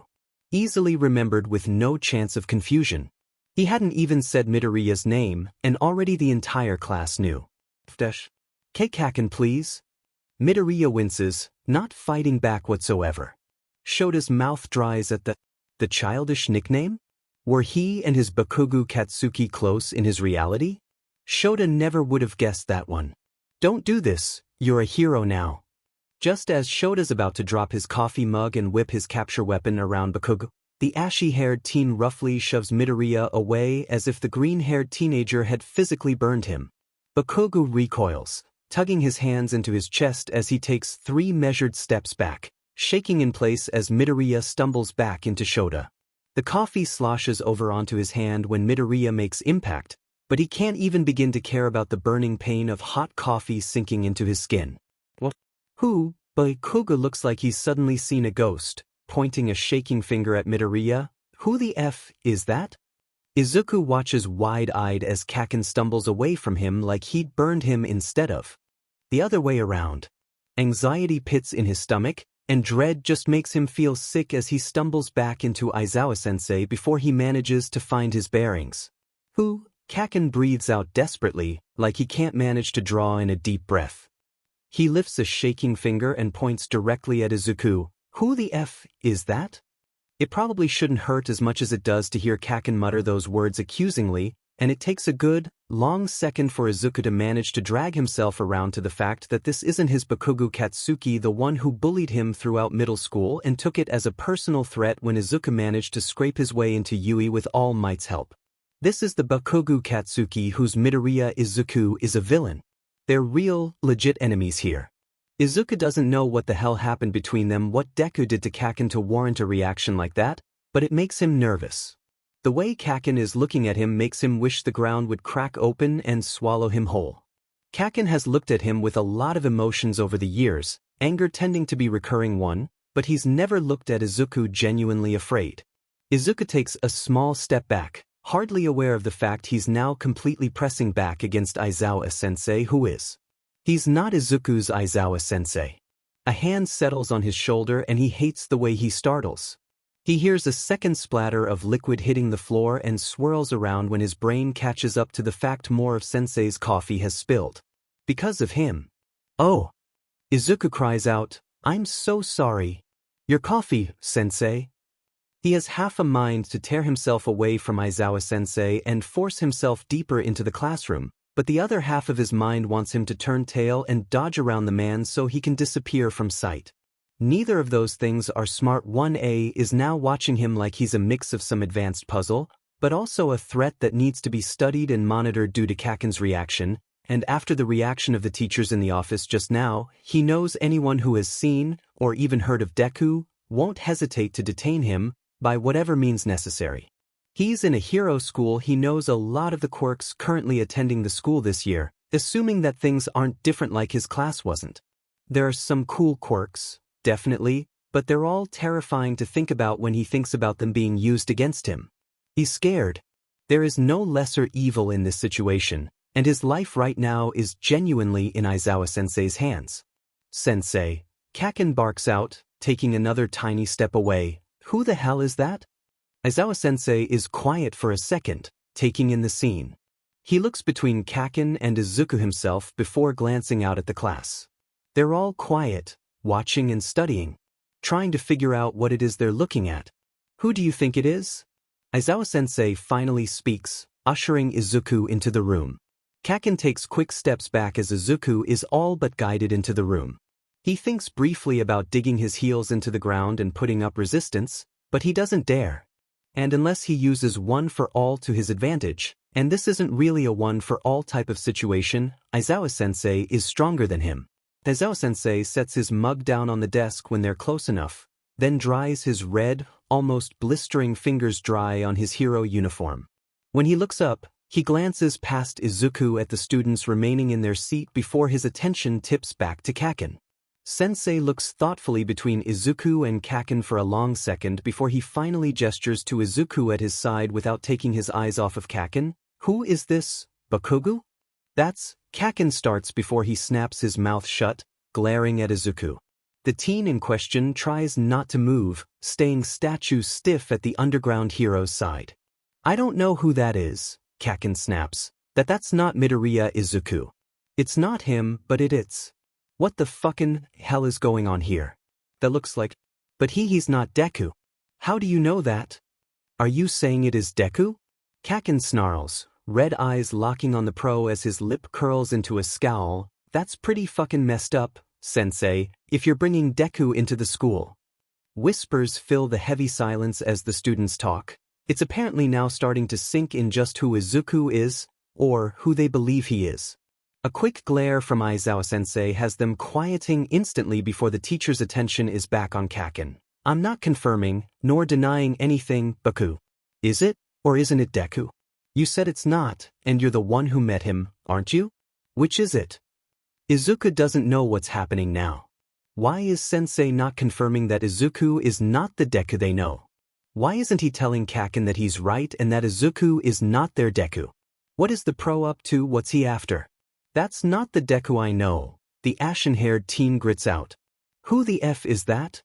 Easily remembered with no chance of confusion. He hadn't even said Midoriya's name, and already the entire class knew. Keikaken please? Midoriya winces, not fighting back whatsoever. Shota's mouth dries at the childish nickname? Were he and his Bakugo Katsuki close in his reality? Shota never would have guessed that one. Don't do this, you're a hero now. Just as Shota's about to drop his coffee mug and whip his capture weapon around Bakugo, the ashy-haired teen roughly shoves Midoriya away as if the green-haired teenager had physically burned him. Bakugo recoils, tugging his hands into his chest as he takes 3 measured steps back, shaking in place as Midoriya stumbles back into Shota. The coffee sloshes over onto his hand when Midoriya makes impact, but he can't even begin to care about the burning pain of hot coffee sinking into his skin. What? Who? Bakugo looks like he's suddenly seen a ghost, pointing a shaking finger at Midoriya. Who the F is that? Izuku watches wide-eyed as Kaken stumbles away from him like he'd burned him instead of the other way around. Anxiety pits in his stomach, and dread just makes him feel sick as he stumbles back into Aizawa-sensei before he manages to find his bearings. Who? Kaken breathes out desperately, like he can't manage to draw in a deep breath. He lifts a shaking finger and points directly at Izuku. Who the F is that? It probably shouldn't hurt as much as it does to hear Kaken mutter those words accusingly, and it takes a good, long second for Izuku to manage to drag himself around to the fact that this isn't his Bakugo Katsuki, the one who bullied him throughout middle school and took it as a personal threat when Izuku managed to scrape his way into Yui with All Might's help. This is the Bakugo Katsuki whose Midoriya Izuku is a villain. They're real, legit enemies here. Izuku doesn't know what the hell happened between them, what Deku did to Kaken to warrant a reaction like that, but it makes him nervous. The way Kaken is looking at him makes him wish the ground would crack open and swallow him whole. Kaken has looked at him with a lot of emotions over the years, anger tending to be recurring one, but he's never looked at Izuku genuinely afraid. Izuku takes a small step back, hardly aware of the fact he's now completely pressing back against Aizawa-sensei, who is. He's not Izuku's Aizawa-sensei. A hand settles on his shoulder and he hates the way he startles. He hears a second splatter of liquid hitting the floor and swirls around when his brain catches up to the fact more of Sensei's coffee has spilled. Because of him. Oh! Izuku cries out, I'm so sorry. Your coffee, Sensei. He has half a mind to tear himself away from Aizawa-sensei and force himself deeper into the classroom, but the other half of his mind wants him to turn tail and dodge around the man so he can disappear from sight. Neither of those things are smart. 1A is now watching him like he's a mix of some advanced puzzle, but also a threat that needs to be studied and monitored due to Kaken's reaction, and after the reaction of the teachers in the office just now, he knows anyone who has seen, or even heard of Deku, won't hesitate to detain him, by whatever means necessary. He's in a hero school. He knows a lot of the quirks currently attending the school this year, assuming that things aren't different like his class wasn't. There are some cool quirks, definitely, but they're all terrifying to think about when he thinks about them being used against him. He's scared. There is no lesser evil in this situation, and his life right now is genuinely in Aizawa-sensei's hands. Sensei, Kaken barks out, taking another tiny step away. Who the hell is that? Aizawa-sensei is quiet for a second, taking in the scene. He looks between Kaken and Izuku himself before glancing out at the class. They're all quiet, watching and studying, trying to figure out what it is they're looking at. Who do you think it is? Aizawa-sensei finally speaks, ushering Izuku into the room. Kaken takes quick steps back as Izuku is all but guided into the room. He thinks briefly about digging his heels into the ground and putting up resistance, but he doesn't dare. And unless he uses one for all to his advantage, and this isn't really a one for all type of situation, Aizawa-sensei is stronger than him. Aizawa-sensei sets his mug down on the desk when they're close enough, then dries his red, almost blistering fingers dry on his hero uniform. When he looks up, he glances past Izuku at the students remaining in their seat before his attention tips back to Kaken. Sensei looks thoughtfully between Izuku and Kaken for a long second before he finally gestures to Izuku at his side without taking his eyes off of Kaken. Who is this, Bakugo? That's, Kaken starts before he snaps his mouth shut, glaring at Izuku. The teen in question tries not to move, staying statue stiff at the underground hero's side. I don't know who that is, Kaken snaps. That's not Midoriya Izuku. It's not him, but it's. What the fucking hell is going on here? That looks like... But he's not Deku. How do you know that? Are you saying it is Deku? Kakin snarls, red eyes locking on the pro as his lip curls into a scowl. That's pretty fucking messed up, sensei, if you're bringing Deku into the school. Whispers fill the heavy silence as the students talk. It's apparently now starting to sink in just who Izuku is, or who they believe he is. A quick glare from Aizawa-sensei has them quieting instantly before the teacher's attention is back on Kakin. I'm not confirming, nor denying anything, Baku. Is it, or isn't it Deku? You said it's not, and you're the one who met him, aren't you? Which is it? Izuku doesn't know what's happening now. Why is Sensei not confirming that Izuku is not the Deku they know? Why isn't he telling Kakin that he's right and that Izuku is not their Deku? What is the pro up to? What's he after? That's not the Deku I know, the ashen-haired teen grits out. Who the F is that?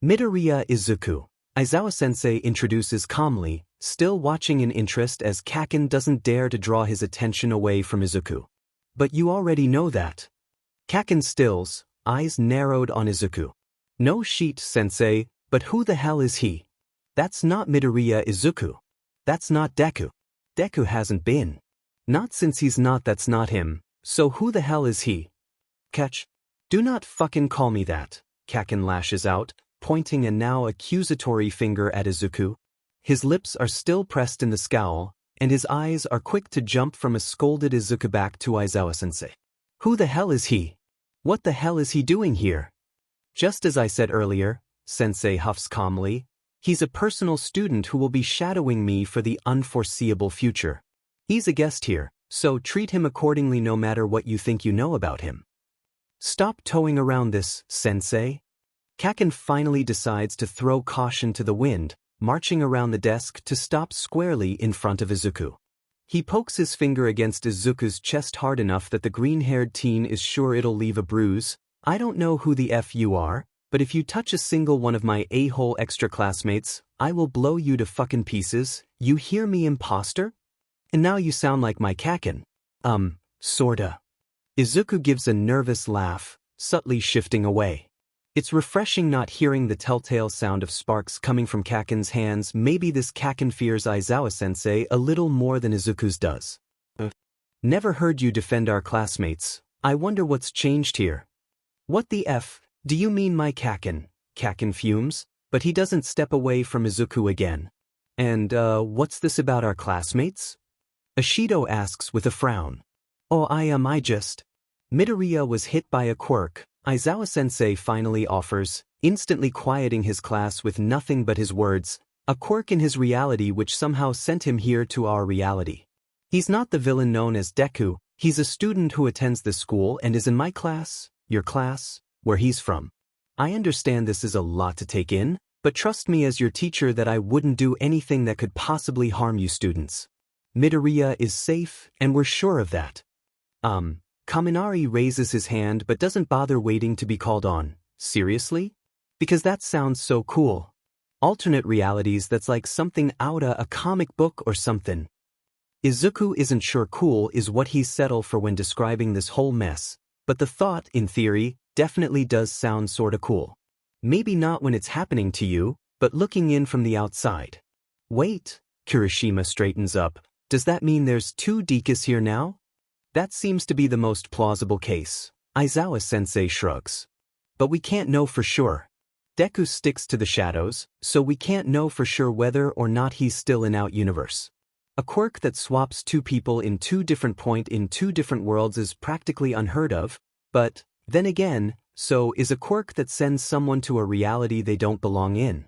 Midoriya Izuku, Aizawa-sensei introduces calmly, still watching in interest as Kakin doesn't dare to draw his attention away from Izuku. But you already know that. Kakin stills, eyes narrowed on Izuku. No sheet, sensei, but who the hell is he? That's not Midoriya Izuku. That's not Deku. Deku hasn't been. Not since he's not. That's not him. So who the hell is he? Catch. Do not fucking call me that, Kakin lashes out, pointing a now accusatory finger at Izuku. His lips are still pressed in the scowl, and his eyes are quick to jump from a scolded Izuku back to Aizawa-sensei. Who the hell is he? What the hell is he doing here? Just as I said earlier, Sensei huffs calmly, he's a personal student who will be shadowing me for the unforeseeable future. He's a guest here, so treat him accordingly no matter what you think you know about him. Stop towing around this, Sensei. Kakin finally decides to throw caution to the wind, marching around the desk to stop squarely in front of Izuku. He pokes his finger against Izuku's chest hard enough that the green-haired teen is sure it'll leave a bruise. I don't know who the F you are, but if you touch a single one of my a-hole extra classmates, I will blow you to fucking pieces. You hear me, imposter? And now you sound like my Kakin. Sorta. Izuku gives a nervous laugh, subtly shifting away. It's refreshing not hearing the telltale sound of sparks coming from Kakin's hands. Maybe this Kakin fears Aizawa-sensei a little more than Izuku's does. Never heard you defend our classmates. I wonder what's changed here. What the F, do you mean my Kakin? Kakin fumes, but he doesn't step away from Izuku again. And, what's this about our classmates? Ashido asks with a frown. Oh, I just... Midoriya was hit by a quirk, Aizawa-sensei finally offers, instantly quieting his class with nothing but his words, a quirk in his reality which somehow sent him here to our reality. He's not the villain known as Deku, he's a student who attends this school and is in my class, your class, where he's from. I understand this is a lot to take in, but trust me as your teacher that I wouldn't do anything that could possibly harm you students. Midoriya is safe, and we're sure of that. Kaminari raises his hand but doesn't bother waiting to be called on. Seriously? Because that sounds so cool. Alternate realities, that's like something outta a comic book or something. Izuku isn't sure cool is what he's settled for when describing this whole mess, but the thought, in theory, definitely does sound sorta cool. Maybe not when it's happening to you, but looking in from the outside. Wait, Kirishima straightens up. Does that mean there's two Dekus here now? That seems to be the most plausible case. Aizawa-sensei shrugs. But we can't know for sure. Deku sticks to the shadows, so we can't know for sure whether or not he's still in Out Universe. A quirk that swaps two people in two different worlds is practically unheard of, but, then again, so is a quirk that sends someone to a reality they don't belong in.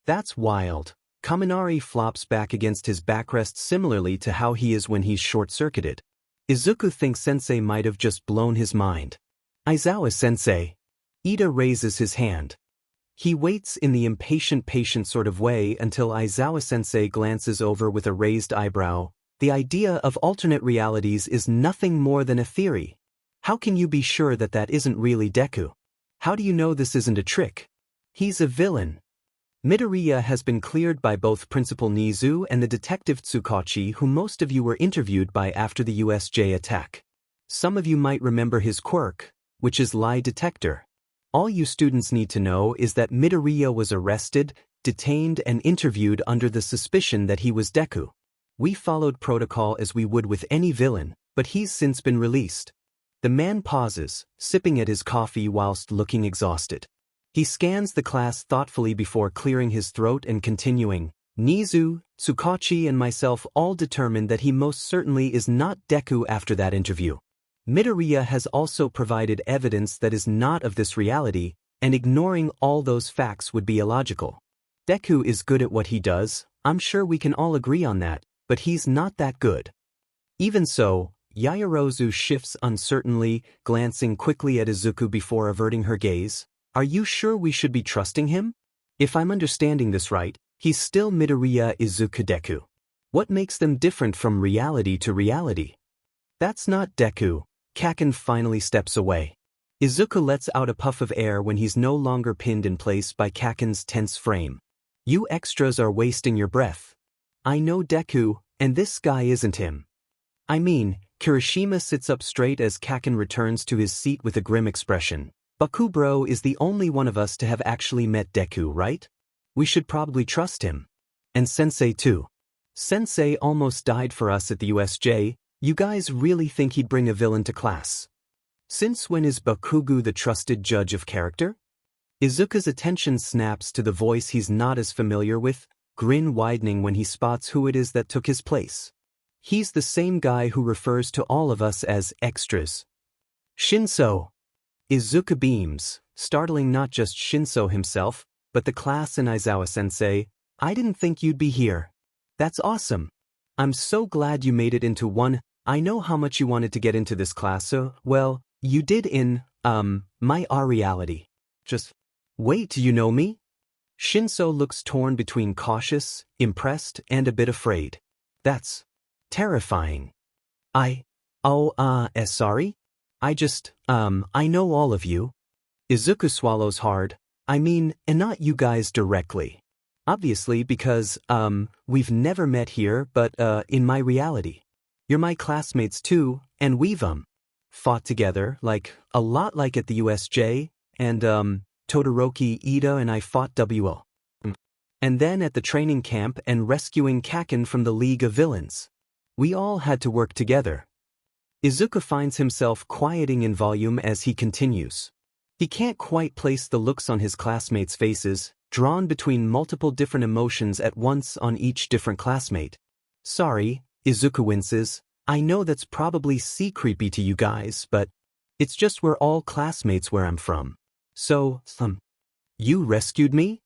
That's wild. Kaminari flops back against his backrest similarly to how he is when he's short-circuited. Izuku thinks Sensei might have just blown his mind. Aizawa-sensei. Ida raises his hand. He waits in the impatient patient sort of way until Aizawa-sensei glances over with a raised eyebrow. The idea of alternate realities is nothing more than a theory. How can you be sure that that isn't really Deku? How do you know this isn't a trick? He's a villain. Midoriya has been cleared by both Principal Nizu and the detective Tsukachi, who most of you were interviewed by after the USJ attack. Some of you might remember his quirk. which is lie detector. All you students need to know is that Midoriya was arrested, detained and interviewed under the suspicion that he was Deku. We followed protocol as we would with any villain, but he's since been released. The man pauses, sipping at his coffee whilst looking exhausted. He scans the class thoughtfully before clearing his throat and continuing. Nizu, Tsukachi and myself all determined that he most certainly is not Deku after that interview. Midoriya has also provided evidence that is not of this reality, and ignoring all those facts would be illogical. Deku is good at what he does, I'm sure we can all agree on that, but he's not that good. Even so, Yaoyorozu shifts uncertainly, glancing quickly at Izuku before averting her gaze. Are you sure we should be trusting him? If I'm understanding this right, he's still Midoriya Izuku Deku. What makes them different from reality to reality? That's not Deku. Kaken finally steps away. Izuku lets out a puff of air when he's no longer pinned in place by Kaken's tense frame. You extras are wasting your breath. I know Deku, and this guy isn't him. I mean, Kirishima sits up straight as Kaken returns to his seat with a grim expression. Bakubro is the only one of us to have actually met Deku, right? We should probably trust him. And Sensei too. Sensei almost died for us at the USJ. You guys really think he'd bring a villain to class? Since when is Bakugo the trusted judge of character? Izuku's attention snaps to the voice he's not as familiar with, grin widening when he spots who it is that took his place. He's the same guy who refers to all of us as extras. Shinso. Izuku beams, startling not just Shinso himself, but the class and Aizawa-sensei. I didn't think you'd be here. That's awesome. I'm so glad you made it into one. I know how much you wanted to get into this class, so, well, you did in, my reality. Just, wait, you know me? Shinso looks torn between cautious, impressed, and a bit afraid. That's terrifying. Sorry? I know all of you. Izuku swallows hard. I mean, and not you guys directly. Obviously because, we've never met here, but, in my reality. You're my classmates too, and we've, fought together, like, a lot like at the USJ, and, Todoroki Ida and I fought WL. And then at the training camp and rescuing Kaken from the League of Villains. We all had to work together. Izuku finds himself quieting in volume as he continues. He can't quite place the looks on his classmates' faces, drawn between multiple different emotions at once on each different classmate. Sorry, Izuku winces. I know that's probably creepy to you guys, but it's just we're all classmates where I'm from. So, you rescued me?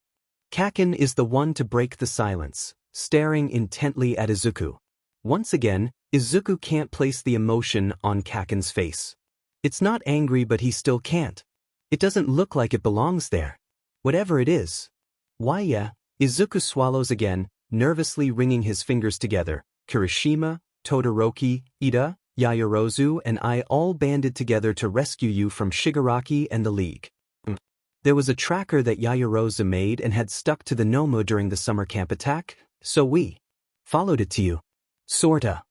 Kaken is the one to break the silence, staring intently at Izuku. Once again, Izuku can't place the emotion on Kaken's face. It's not angry, but he still can't. It doesn't look like it belongs there. Whatever it is. Why yeah, Izuku swallows again, nervously wringing his fingers together. Kirishima, Todoroki, Ida, Yaoyorozu and I all banded together to rescue you from Shigaraki and the League. There was a tracker that Yaoyorozu made and had stuck to the Nomu during the summer camp attack, so we followed it to you. Sorta.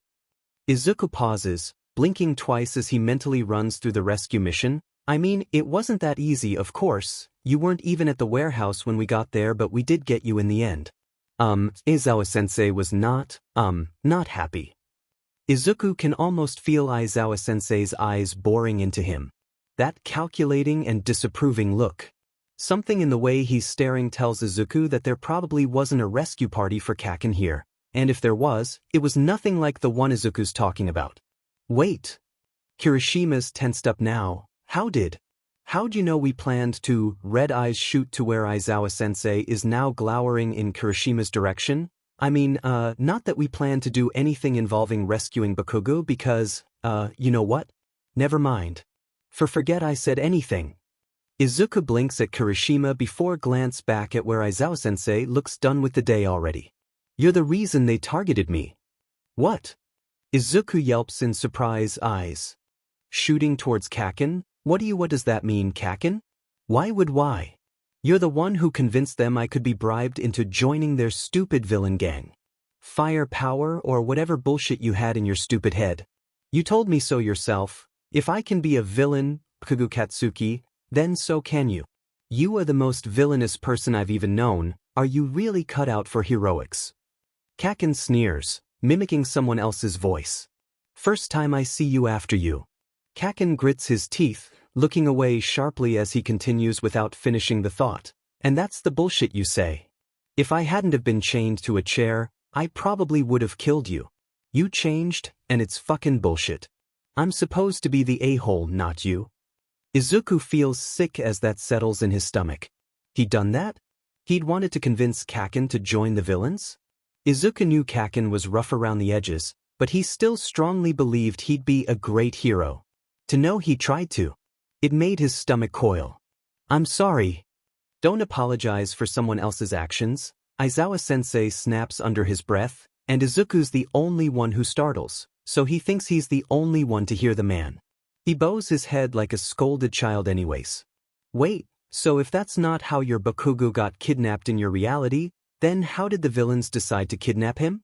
Izuku pauses, blinking twice as he mentally runs through the rescue mission. I mean, it wasn't that easy, of course. You weren't even at the warehouse when we got there, but we did get you in the end. Aizawa-sensei was not happy. Izuku can almost feel Aizawa-sensei's eyes boring into him. That calculating and disapproving look. Something in the way he's staring tells Izuku that there probably wasn't a rescue party for Kaken here, and if there was, it was nothing like the one Izuku's talking about. Wait. Kirishima's tensed up now. How'd you know we planned to? Red eyes shoot to where Aizawa-sensei is now glowering in Kirishima's direction. I mean, not that we plan to do anything involving rescuing Bakugo because, you know what? Never mind. Forget I said anything. Izuku blinks at Kirishima before glance back at where Aizawa-sensei looks done with the day already. You're the reason they targeted me. What? Izuku yelps in surprise eyes. Shooting towards Kaken? What does that mean, Kaken? Why? You're the one who convinced them I could be bribed into joining their stupid villain gang. Fire power or whatever bullshit you had in your stupid head. You told me so yourself. If I can be a villain, Bakugo Katsuki, then so can you. You are the most villainous person I've even known. Are you really cut out for heroics? Kaken sneers, mimicking someone else's voice. First time I see you after you. Kaken grits his teeth, looking away sharply as he continues without finishing the thought. And that's the bullshit you say. If I hadn't have been chained to a chair, I probably would have killed you. You changed, and it's fucking bullshit. I'm supposed to be the a-hole, not you. Izuku feels sick as that settles in his stomach. He'd done that? He'd wanted to convince Kaken to join the villains? Izuku knew Kaken was rough around the edges, but he still strongly believed he'd be a great hero. To know he tried to. It made his stomach coil. I'm sorry. Don't apologize for someone else's actions. Aizawa-sensei snaps under his breath, and Izuku's the only one who startles, so he thinks he's the only one to hear the man. He bows his head like a scolded child anyways. Wait, so if that's not how your Bakugo got kidnapped in your reality, then how did the villains decide to kidnap him?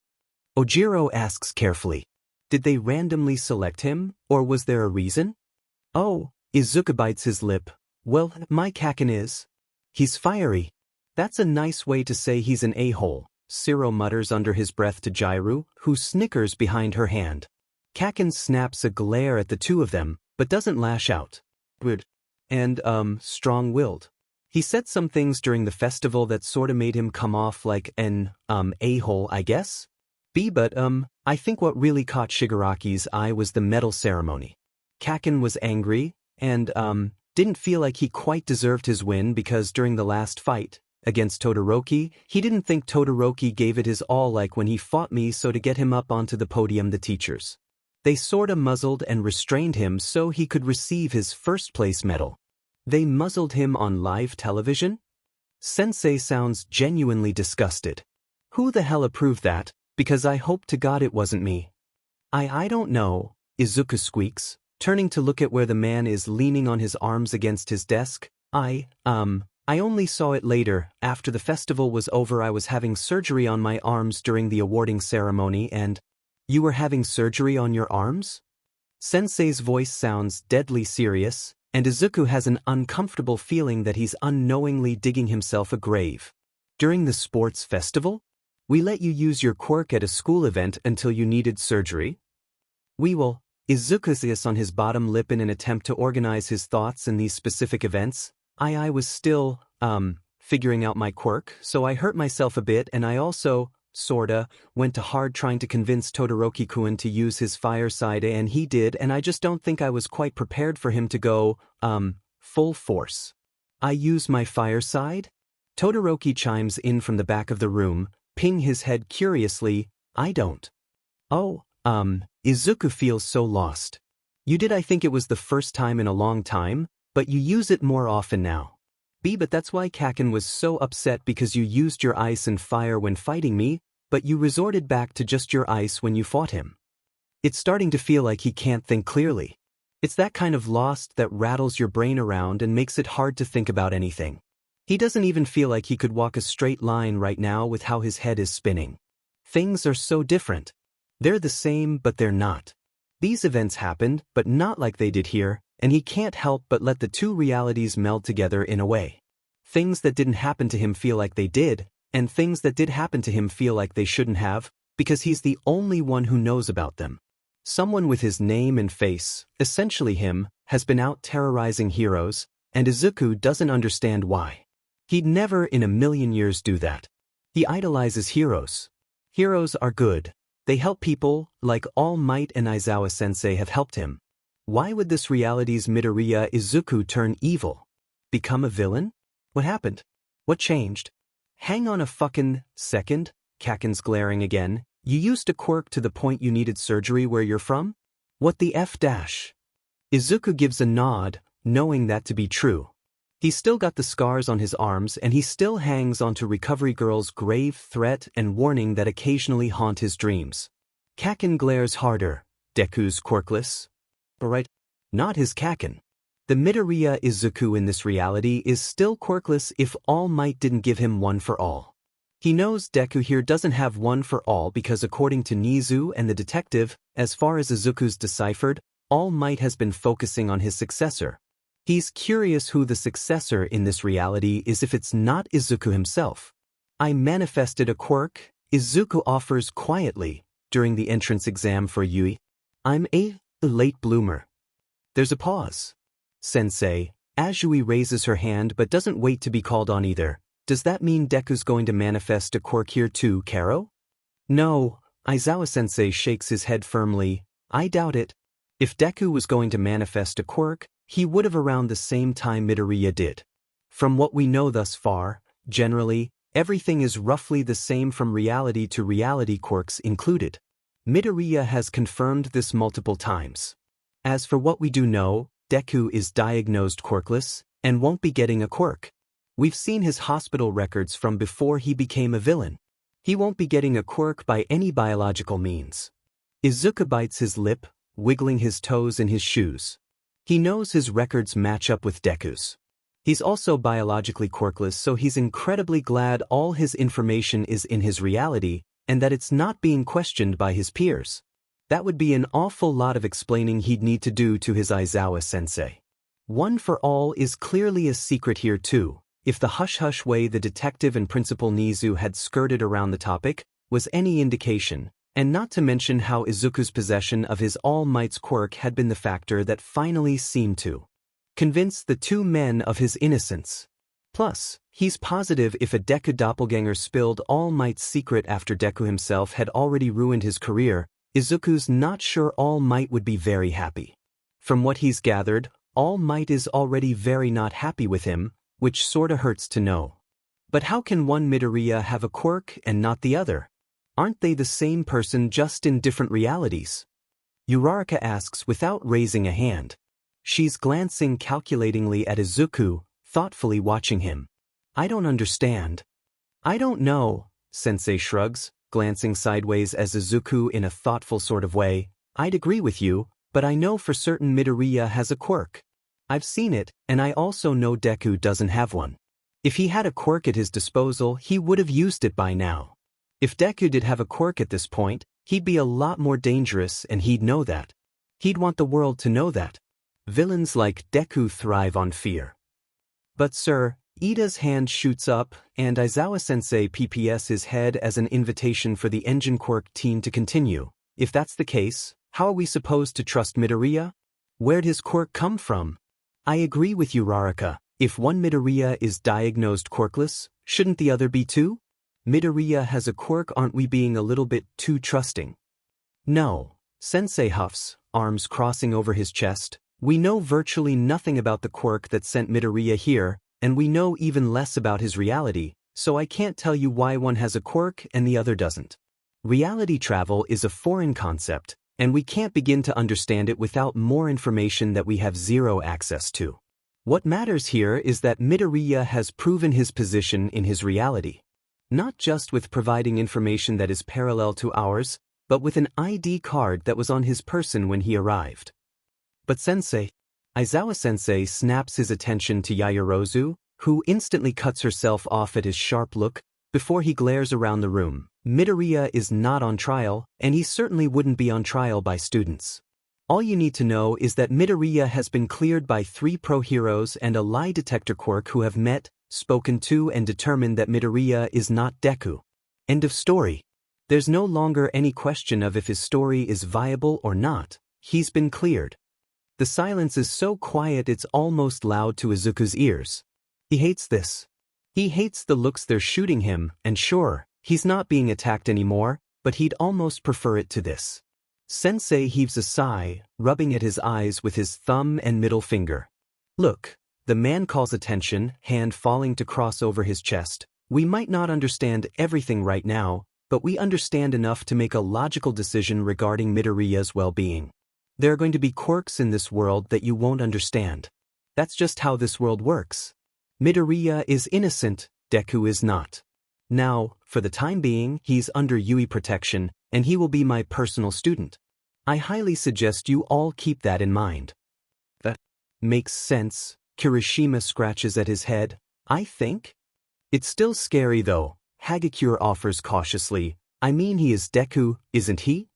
Ojiro asks carefully. Did they randomly select him, or was there a reason? Oh, Izuku bites his lip. Well, my Kaken is. He's fiery. That's a nice way to say he's an a-hole, Siro mutters under his breath to Jairu, who snickers behind her hand. Kaken snaps a glare at the two of them, but doesn't lash out. Good. And, strong-willed. He said some things during the festival that sorta made him come off like an, a-hole, I guess? But, I think what really caught Shigaraki's eye was the medal ceremony. Kaken was angry, and, didn't feel like he quite deserved his win because during the last fight, against Todoroki, he didn't think Todoroki gave it his all like when he fought me, so to get him up onto the podium the teachers. They sorta muzzled and restrained him so he could receive his first-place medal. They muzzled him on live television? Sensei sounds genuinely disgusted. Who the hell approved that? Because I hope to God it wasn't me. I don't know, Izuku squeaks, turning to look at where the man is leaning on his arms against his desk. I only saw it later. After the festival was over, I was having surgery on my arms during the awarding ceremony and... You were having surgery on your arms? Sensei's voice sounds deadly serious, and Izuku has an uncomfortable feeling that he's unknowingly digging himself a grave. During the sports festival? We let you use your quirk at a school event until you needed surgery? We will. Izuku says on his bottom lip in an attempt to organize his thoughts in these specific events. I was still, figuring out my quirk, so I hurt myself a bit, and I also, sorta, went to hard trying to convince Todoroki-kun to use his fire side, and he did, and I just don't think I was quite prepared for him to go, full force. I use my fire side? Todoroki chimes in from the back of the room, ping his head curiously. I don't. Oh, Izuku feels so lost. You did. I think it was the first time in a long time, but you use it more often now. But that's why Kaken was so upset, because you used your ice and fire when fighting me, but you resorted back to just your ice when you fought him. It's starting to feel like he can't think clearly. It's that kind of lost that rattles your brain around and makes it hard to think about anything. He doesn't even feel like he could walk a straight line right now with how his head is spinning. Things are so different. They're the same, but they're not. These events happened, but not like they did here, and he can't help but let the two realities meld together in a way. Things that didn't happen to him feel like they did, and things that did happen to him feel like they shouldn't have, because he's the only one who knows about them. Someone with his name and face, essentially him, has been out terrorizing heroes, and Izuku doesn't understand why. He'd never in a million years do that. He idolizes heroes. Heroes are good. They help people, like All Might and Aizawa-sensei have helped him. Why would this reality's Midoriya Izuku turn evil? Become a villain? What happened? What changed? Hang on a fucking second, Kaken's glaring again. You used a quirk to the point you needed surgery where you're from? What the F dash? Izuku gives a nod, knowing that to be true. He's still got the scars on his arms, and he still hangs onto Recovery Girl's grave threat and warning that occasionally haunt his dreams. Kaken glares harder. Deku's quirkless? Right? Not his Kaken. The Midoriya Izuku in this reality is still quirkless if All Might didn't give him one for all. He knows Deku here doesn't have one for all because according to Nizu and the detective, as far as Izuku's deciphered, All Might has been focusing on his successor. He's curious who the successor in this reality is if it's not Izuku himself. I manifested a quirk, Izuku offers quietly, during the entrance exam for Yui. I'm a late bloomer. There's a pause. Sensei, as Yui raises her hand but doesn't wait to be called on either. Does that mean Deku's going to manifest a quirk here too, Karo? No, Aizawa-sensei shakes his head firmly. I doubt it. If Deku was going to manifest a quirk, he would have around the same time Midoriya did. From what we know thus far, generally, everything is roughly the same from reality to reality, quirks included. Midoriya has confirmed this multiple times. As for what we do know, Deku is diagnosed quirkless and won't be getting a quirk. We've seen his hospital records from before he became a villain. He won't be getting a quirk by any biological means. Izuku bites his lip, wiggling his toes in his shoes. He knows his records match up with Deku's. He's also biologically quirkless, so he's incredibly glad all his information is in his reality and that it's not being questioned by his peers. That would be an awful lot of explaining he'd need to do to his Aizawa-sensei. One for all is clearly a secret here too. If the hush-hush way the detective and Principal Nizu had skirted around the topic was any indication, and not to mention how Izuku's possession of his All Might's quirk had been the factor that finally seemed to convince the two men of his innocence. Plus, he's positive if a Deku doppelganger spilled All Might's secret after Deku himself had already ruined his career, Izuku's not sure All Might would be very happy. From what he's gathered, All Might is already very not happy with him, which sorta hurts to know. But how can one Midoriya have a quirk and not the other? Aren't they the same person just in different realities? Uraraka asks without raising a hand. She's glancing calculatingly at Izuku, thoughtfully watching him. I don't understand. I don't know, Sensei shrugs, glancing sideways as Izuku in a thoughtful sort of way. I'd agree with you, but I know for certain Midoriya has a quirk. I've seen it, and I also know Deku doesn't have one. If he had a quirk at his disposal, he would have used it by now. If Deku did have a quirk at this point, he'd be a lot more dangerous and he'd know that. He'd want the world to know that. Villains like Deku thrive on fear. But sir, Ida's hand shoots up, and Aizawa-sensei PPS his head as an invitation for the Engine Quirk team to continue. If that's the case, how are we supposed to trust Midoriya? Where'd his quirk come from? I agree with you, Raraka. If one Midoriya is diagnosed quirkless, shouldn't the other be too? Midoriya has a quirk, aren't we being a little bit too trusting? No, Sensei huffs, arms crossing over his chest. We know virtually nothing about the quirk that sent Midoriya here, and we know even less about his reality, so I can't tell you why one has a quirk and the other doesn't. Reality travel is a foreign concept, and we can't begin to understand it without more information that we have zero access to. What matters here is that Midoriya has proven his position in his reality. Not just with providing information that is parallel to ours, but with an ID card that was on his person when he arrived. But Sensei, Aizawa-sensei snaps his attention to Yaoyorozu, who instantly cuts herself off at his sharp look, before he glares around the room. Midoriya is not on trial, and he certainly wouldn't be on trial by students. All you need to know is that Midoriya has been cleared by 3 pro heroes and a lie detector quirk who have met, spoken to, and determined that Midoriya is not Deku. End of story. There's no longer any question of if his story is viable or not. He's been cleared. The silence is so quiet it's almost loud to Izuku's ears. He hates this. He hates the looks they're shooting him, and sure, he's not being attacked anymore, but he'd almost prefer it to this. Sensei heaves a sigh, rubbing at his eyes with his thumb and middle finger. Look, the man calls attention, hand falling to cross over his chest. We might not understand everything right now, but we understand enough to make a logical decision regarding Midoriya's well-being. There are going to be quirks in this world that you won't understand. That's just how this world works. Midoriya is innocent, Deku is not. Now, for the time being, he's under Yui protection, and he will be my personal student. I highly suggest you all keep that in mind. That makes sense, Kirishima scratches at his head. I think? It's still scary though, Hagakure offers cautiously. I mean, he is Deku, isn't he?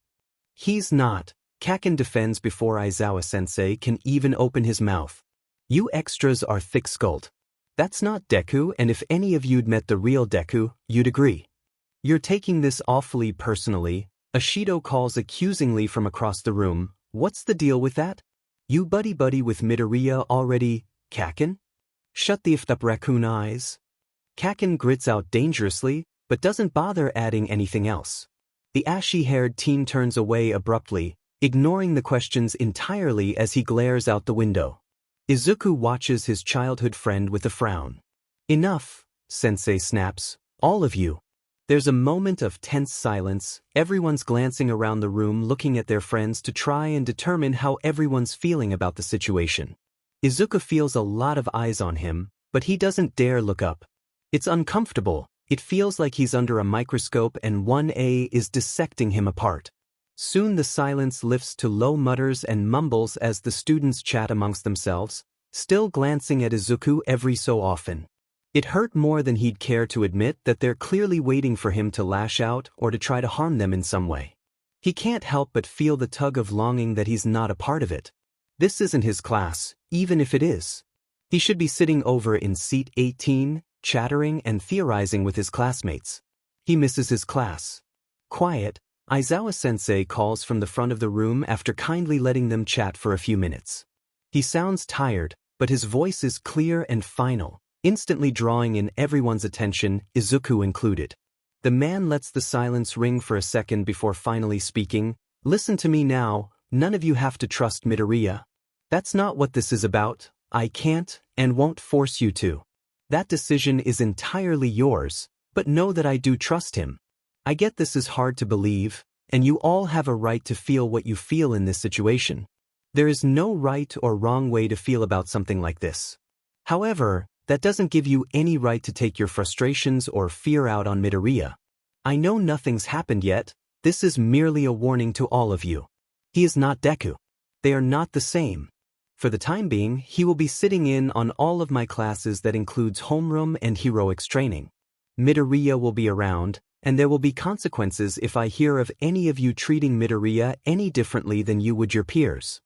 He's not. Kaken defends before Aizawa-sensei can even open his mouth. You extras are thick-skulled. That's not Deku, and if any of you'd met the real Deku, you'd agree. You're taking this awfully personally, Ashido calls accusingly from across the room. What's the deal with that? You buddy-buddy with Midoriya already, Kaken? Shut the f*** up raccoon eyes. Kaken grits out dangerously, but doesn't bother adding anything else. The ashy-haired teen turns away abruptly, ignoring the questions entirely as he glares out the window. Izuku watches his childhood friend with a frown. Enough, Sensei snaps, all of you. There's a moment of tense silence, everyone's glancing around the room looking at their friends to try and determine how everyone's feeling about the situation. Izuku feels a lot of eyes on him, but he doesn't dare look up. It's uncomfortable, it feels like he's under a microscope and 1A is dissecting him apart. Soon the silence lifts to low mutters and mumbles as the students chat amongst themselves, still glancing at Izuku every so often. It hurt more than he'd care to admit that they're clearly waiting for him to lash out or to try to harm them in some way. He can't help but feel the tug of longing that he's not a part of it. This isn't his class, even if it is. He should be sitting over in seat 18, chattering and theorizing with his classmates. He misses his class. Quiet, Aizawa-sensei calls from the front of the room after kindly letting them chat for a few minutes. He sounds tired, but his voice is clear and final, instantly drawing in everyone's attention, Izuku included. The man lets the silence ring for a second before finally speaking. Listen to me now, none of you have to trust Midoriya. That's not what this is about. I can't and won't force you to. That decision is entirely yours, but know that I do trust him. I get this is hard to believe, and you all have a right to feel what you feel in this situation. There is no right or wrong way to feel about something like this. However, that doesn't give you any right to take your frustrations or fear out on Midoriya. I know nothing's happened yet, this is merely a warning to all of you. He is not Deku. They are not the same. For the time being, he will be sitting in on all of my classes that includes homeroom and heroics training. Midoriya will be around, and there will be consequences if I hear of any of you treating Midoriya any differently than you would your peers.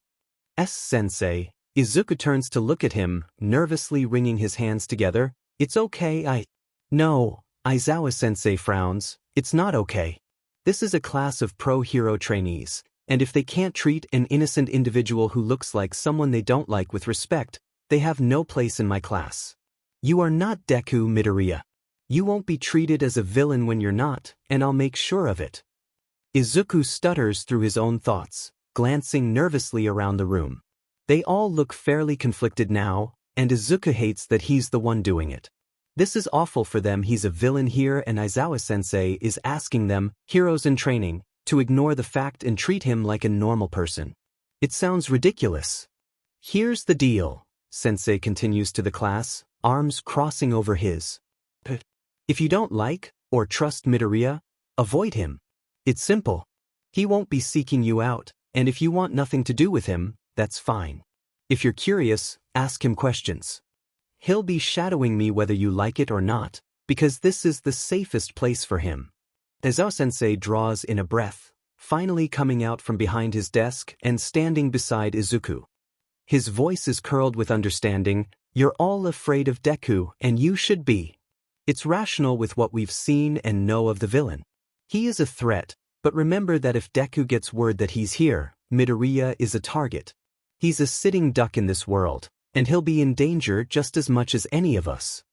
Sensei. Izuku turns to look at him, nervously wringing his hands together. It's okay, No, Aizawa-sensei frowns. It's not okay. This is a class of pro-hero trainees, and if they can't treat an innocent individual who looks like someone they don't like with respect, they have no place in my class. You are not Deku, Midoriya. You won't be treated as a villain when you're not, and I'll make sure of it. Izuku stutters through his own thoughts, glancing nervously around the room. They all look fairly conflicted now, and Izuku hates that he's the one doing it. This is awful for them. He's a villain here and Aizawa-sensei is asking them, heroes in training, to ignore the fact and treat him like a normal person. It sounds ridiculous. Here's the deal, Sensei continues to the class, arms crossing over his. If you don't like or trust Midoriya, avoid him. It's simple. He won't be seeking you out, and if you want nothing to do with him, that's fine. If you're curious, ask him questions. He'll be shadowing me whether you like it or not, because this is the safest place for him. Aizawa-sensei draws in a breath, finally coming out from behind his desk and standing beside Izuku. His voice is curled with understanding. You're all afraid of Deku, and you should be. It's rational with what we've seen and know of the villain. He is a threat, but remember that if Deku gets word that he's here, Midoriya is a target. He's a sitting duck in this world, and he'll be in danger just as much as any of us.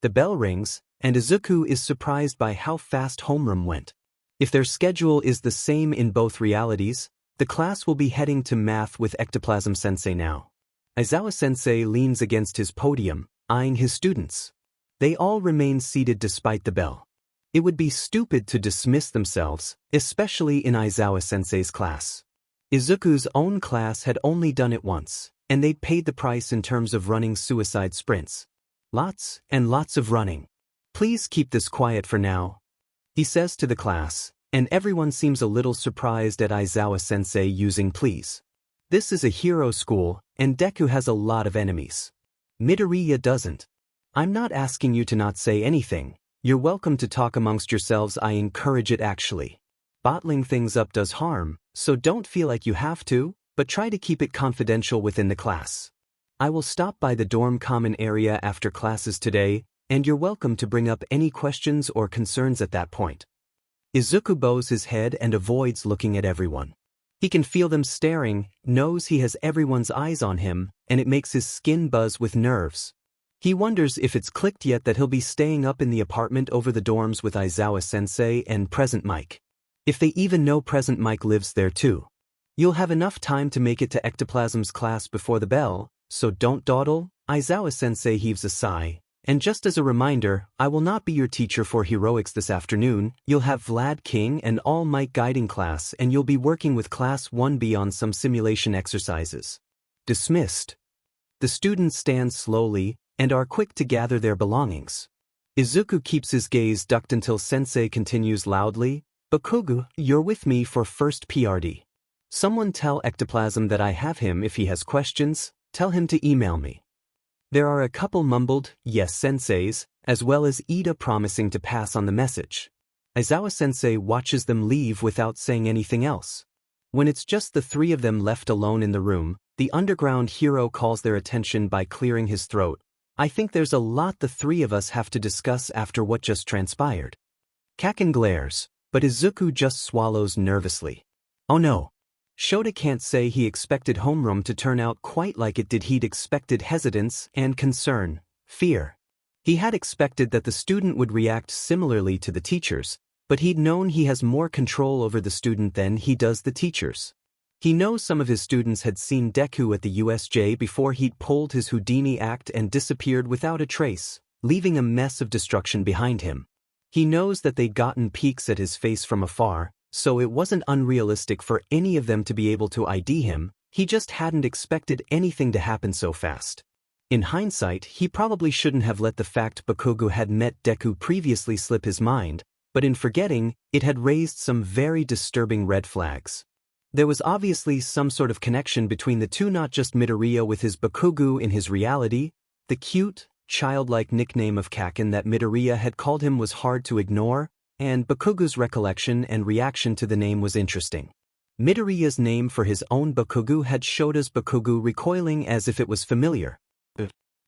The bell rings, and Izuku is surprised by how fast homeroom went. If their schedule is the same in both realities, the class will be heading to math with Ectoplasm Sensei now. Aizawa-sensei leans against his podium, eyeing his students. They all remain seated despite the bell. It would be stupid to dismiss themselves, especially in Aizawa-sensei's class. Izuku's own class had only done it once, and they'd paid the price in terms of running suicide sprints. Lots and lots of running. Please keep this quiet for now, he says to the class, and everyone seems a little surprised at Aizawa-sensei using please. This is a hero school, and Deku has a lot of enemies. Midoriya doesn't. I'm not asking you to not say anything. You're welcome to talk amongst yourselves. I encourage it actually. Bottling things up does harm, so don't feel like you have to, but try to keep it confidential within the class. I will stop by the dorm common area after classes today, and you're welcome to bring up any questions or concerns at that point. Izuku bows his head and avoids looking at everyone. He can feel them staring, knows he has everyone's eyes on him, and it makes his skin buzz with nerves. He wonders if it's clicked yet that he'll be staying up in the apartment over the dorms with Aizawa-sensei and Present Mike. If they even know Present Mike lives there too. You'll have enough time to make it to Ectoplasm's class before the bell, so don't dawdle. Aizawa-sensei heaves a sigh. And just as a reminder, I will not be your teacher for heroics this afternoon. You'll have Vlad King and All Might guiding class, and you'll be working with Class 1B on some simulation exercises. Dismissed. The students stand slowly and are quick to gather their belongings. Izuku keeps his gaze ducked until Sensei continues loudly, Bakugo, you're with me for first PRD. Someone tell Ectoplasm that I have him if he has questions, tell him to email me. There are a couple mumbled, yes senseis, as well as Ida promising to pass on the message. Aizawa-sensei watches them leave without saying anything else. When it's just the three of them left alone in the room, the underground hero calls their attention by clearing his throat. I think there's a lot the three of us have to discuss after what just transpired. Kaken glares, but Izuku just swallows nervously. Oh no. Shota can't say he expected homeroom to turn out quite like it did. He'd expected hesitance and concern, fear. He had expected that the student would react similarly to the teachers, but he'd known he has more control over the student than he does the teachers. He knows some of his students had seen Deku at the USJ before he'd pulled his Houdini act and disappeared without a trace, leaving a mess of destruction behind him. He knows that they'd gotten peeks at his face from afar, so it wasn't unrealistic for any of them to be able to ID him. He just hadn't expected anything to happen so fast. In hindsight, he probably shouldn't have let the fact Bakugo had met Deku previously slip his mind, but in forgetting, it had raised some very disturbing red flags. There was obviously some sort of connection between the two, not just Midoriya with his Bakugo in his reality. The cute, childlike nickname of Kaken that Midoriya had called him was hard to ignore, and Bakugo's recollection and reaction to the name was interesting. Midoriya's name for his own Bakugo had Shota's Bakugo recoiling as if it was familiar.